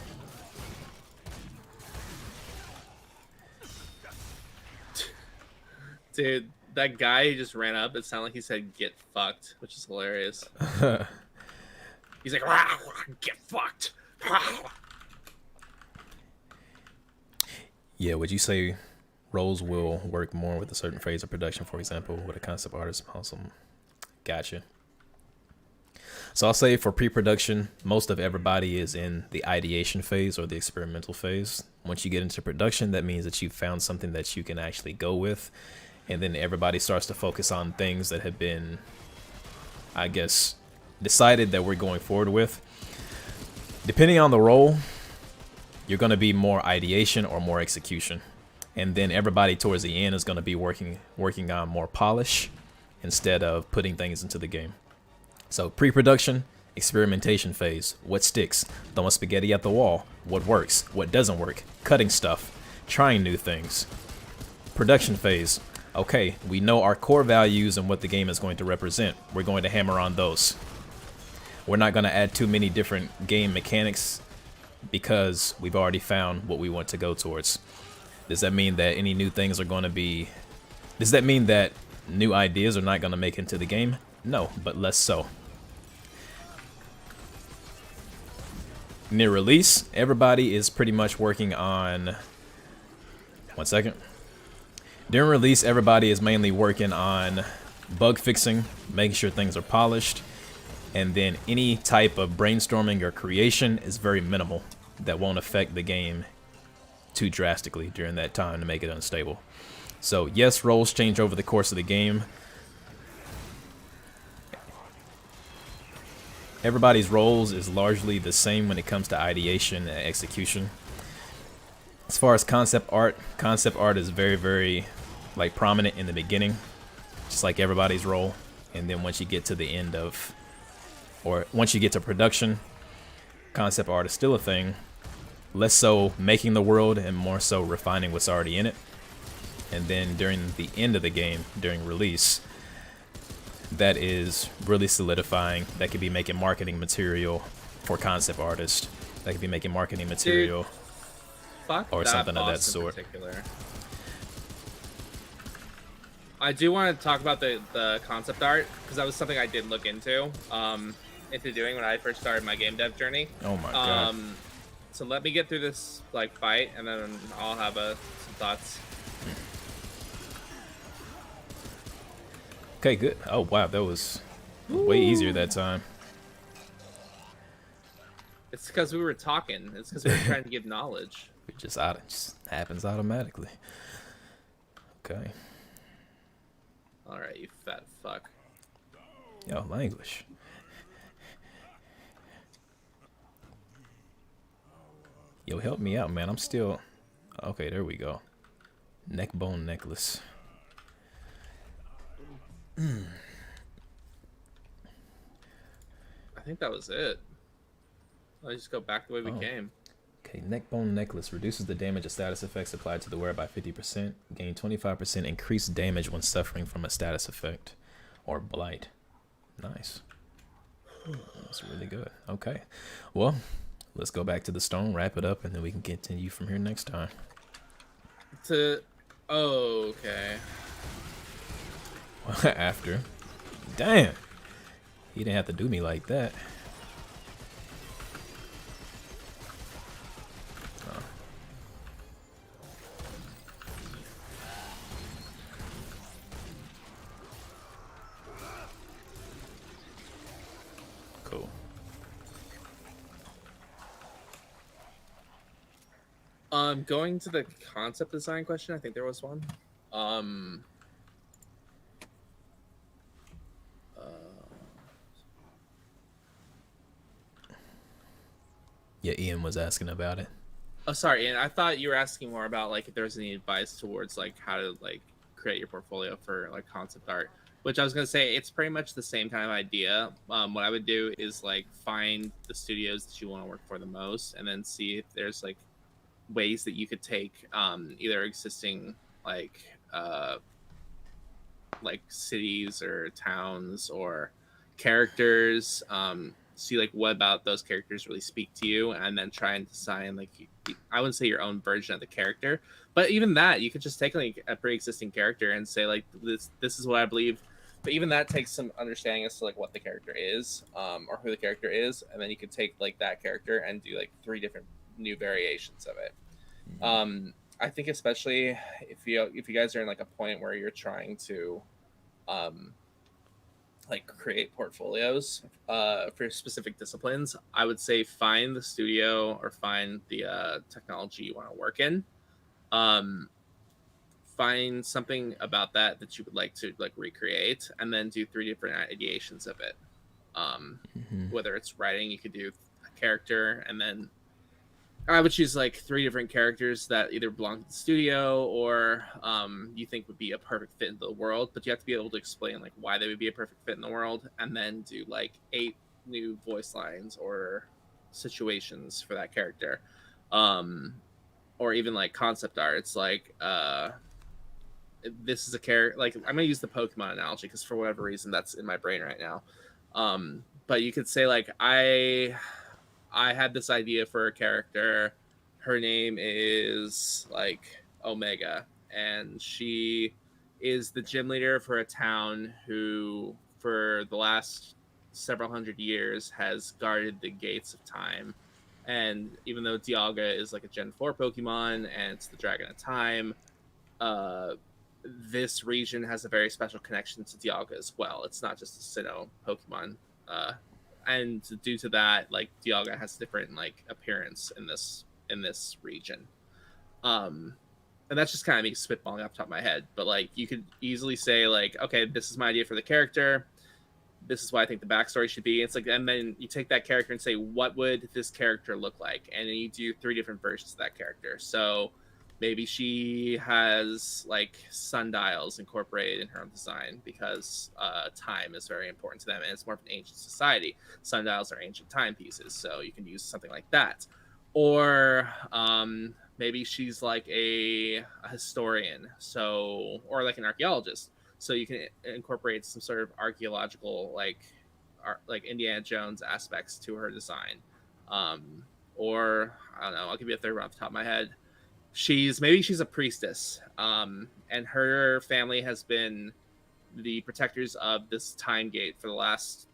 Dude, that guy who just ran up, it sounded like he said "get fucked," which is hilarious. He's like, "Rah, rah, get fucked." Yeah, would you say roles will work more with a certain phase of production, for example, with a concept artist? Awesome. Gotcha. So I'll say for pre-production, most of everybody is in the ideation phase or the experimental phase. Once you get into production, that means that you've found something that you can actually go with. And then everybody starts to focus on things that have been, I guess, decided that we're going forward with. Depending on the role, you're going to be more ideation or more execution. And then everybody towards the end is going to be working on more polish instead of putting things into the game. So pre-production, experimentation phase. What sticks? Throwing spaghetti at the wall. What works? What doesn't work? Cutting stuff. Trying new things. Production phase. Okay, we know our core values and what the game is going to represent. We're going to hammer on those. We're not going to add too many different game mechanics because we've already found what we want to go towards. Does that mean that any new things are going to be... Does that mean that new ideas are not going to make it into the game? No, but less so. Near release, everybody is pretty much working on... One second. During release, everybody is mainly working on bug fixing, making sure things are polished, and then any type of brainstorming or creation is very minimal. That won't affect the game too drastically during that time to make it unstable. So yes, roles change over the course of the game. Everybody's roles is largely the same when it comes to ideation and execution. As far as concept art is very, very like prominent in the beginning, just like everybody's role. And then once you get to the end of, or once you get to production, concept art is still a thing. Less so making the world and more so refining what's already in it. And then during the end of the game, during release, that is really solidifying. That could be making marketing material for concept artists. That could be making marketing material. Fuck or that something of boss that sort. in particular. I do want to talk about the concept art, because that was something I did look into doing when I first started my game dev journey. Oh my god. So let me get through this like fight, and then I'll have some thoughts. Okay, good. Oh wow, that was way easier that time. It's because we were talking. It's because we were trying to give knowledge. It just happens automatically. Okay. All right, you fat fuck. Yo, language. Yo, help me out, man. I'm still... Okay, there we go. Neck bone necklace. I think that was it. Let's just go back the way we came. Okay, neck bone necklace reduces the damage of status effects applied to the wearer by 50%. Gain 25% increased damage when suffering from a status effect or blight. Nice. That's really good. Okay. Well, let's go back to the stone, wrap it up, and then we can continue from here next time. Okay. After. Damn. He didn't have to do me like that. Cool. Going to the concept design question, I think there was one. Yeah, Ian was asking about it. Oh, sorry, and I thought you were asking more about like if there's any advice towards like how to like create your portfolio for like concept art. Which I was gonna say, it's pretty much the same kind of idea. What I would do is like find the studios that you want to work for the most, and then see if there's like ways that you could take either existing like like cities or towns or characters, see like what about those characters really speak to you, and then try and design like I wouldn't say your own version of the character, but even that you could just take like a pre-existing character and say like this is what I believe. But even that takes some understanding as to like what the character is, or who the character is, and then you could take like that character and do like 3 different new variations of it. I think especially if you guys are in like a point where you're trying to like create portfolios for specific disciplines, I would say find the studio or find the technology you want to work in. Um, Find something about that you would like to like recreate, and then do 3 different ideations of it. Whether it's writing, you could do a character, and then I would choose like 3 different characters that either belong to the studio or you think would be a perfect fit in the world, but you have to be able to explain like why they would be a perfect fit in the world, and then do like 8 new voice lines or situations for that character. Or even like concept art. It's like this is a character, like I'm gonna use the Pokemon analogy because for whatever reason that's in my brain right now. But you could say like I had this idea for a character. Her name is like Omega, and she is the gym leader for a town who, for the last several hundred years, has guarded the gates of time. And even though Dialga is like a Gen 4 Pokemon and it's the Dragon of Time, uh, this region has a very special connection to Dialga as well. It's not just a Sinnoh Pokemon. And due to that, like Dialga has different like appearance in this region. And that's just kind of me spitballing off the top of my head. But like you could easily say like, okay, this is my idea for the character. This is what I think the backstory should be. It's like, and then you take that character and say, what would this character look like? And then you do 3 different versions of that character. So maybe she has like sundials incorporated in her own design because time is very important to them, and it's more of an ancient society. Sundials are ancient timepieces, so you can use something like that. Or maybe she's like a historian, so, or like an archaeologist. So you can incorporate some sort of archaeological, like Indiana Jones aspects to her design. Or I don't know. I'll give you a third one off the top of my head. Maybe she's a priestess, and her family has been the protectors of this time gate for the last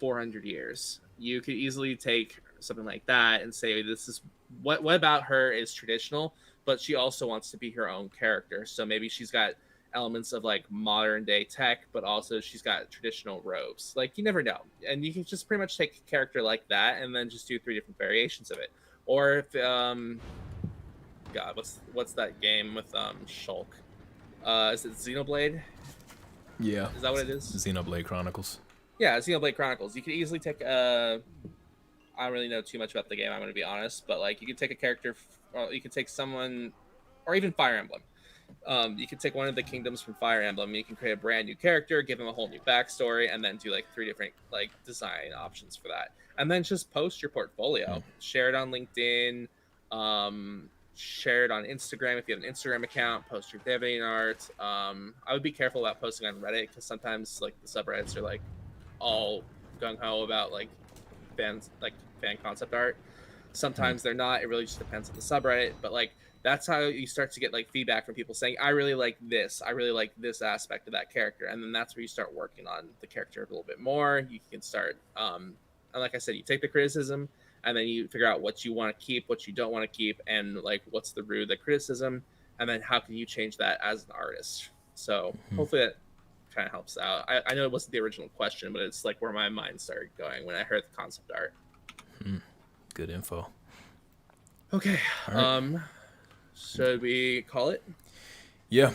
400 years. You could easily take something like that and say this is what about her is traditional, but she also wants to be her own character. So maybe she's got elements of like modern day tech, but also she's got traditional robes. Like you never know, and you can just pretty much take a character like that and then just do 3 different variations of it. Or if God, what's that game with Shulk? Is it Xenoblade? Yeah. Is that what it is? Xenoblade Chronicles. Yeah, Xenoblade Chronicles. You could easily take I don't really know too much about the game, I'm going to be honest, but like you could take a character, or you could take someone, or even Fire Emblem. You could take one of the kingdoms from Fire Emblem. You can create a brand new character, give them a whole new backstory, and then do like 3 different like design options for that, and then just post your portfolio. Share it on LinkedIn. Share it on Instagram if you have an Instagram account. Post your dev art. I would be careful about posting on Reddit because sometimes like the subreddits are like all gung ho about like fan concept art. Sometimes they're not. It really just depends on the subreddit. But like that's how you start to get like feedback from people saying, I really like this. I really like this aspect of that character. And then that's where you start working on the character a little bit more. You can start and like I said, you take the criticism and then you figure out what you want to keep, what you don't want to keep, and like what's the root of the criticism, and then how can you change that as an artist. So hopefully that kind of helps out. I know it wasn't the original question, but it's like where my mind started going when I heard the concept art. Good info. Okay. All right. Should we call it? Yeah,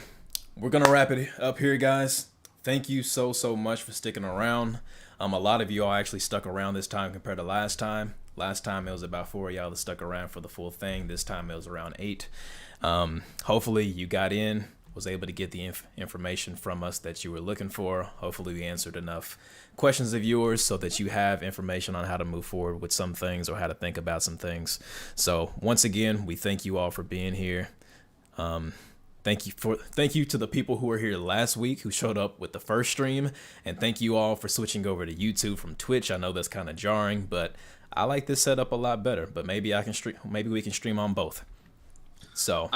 we're gonna wrap it up here, guys. Thank you so much for sticking around. A lot of you all actually stuck around this time compared to last time. Last time it was about 4 of y'all that stuck around for the full thing. This time it was around 8. Hopefully you got in, was able to get the information from us that you were looking for. Hopefully we answered enough questions of yours so that you have information on how to move forward with some things or how to think about some things. So once again, we thank you all for being here. Thank you to the people who were here last week who showed up with the first stream, and thank you all for switching over to YouTube from Twitch. I know that's kind of jarring, but I like this setup a lot better. But maybe we can stream on both. So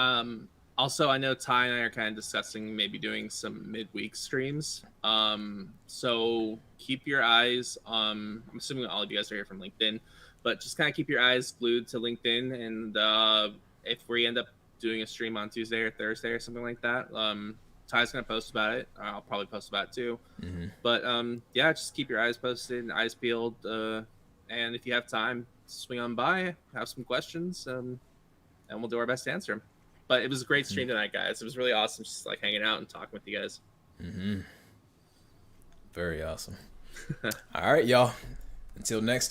also, I know Ty and I are kind of discussing maybe doing some midweek streams. So keep your eyes. I'm assuming all of you guys are here from LinkedIn, but just kind of keep your eyes glued to LinkedIn. And if we end up doing a stream on Tuesday or Thursday or something like that, Ty's gonna post about it. I'll probably post about it too. But yeah, just keep your eyes posted and eyes peeled. And if you have time, swing on by, have some questions, and we'll do our best to answer them. But it was a great stream tonight, guys. It was really awesome just like hanging out and talking with you guys. Very awesome. All right, y'all. Until next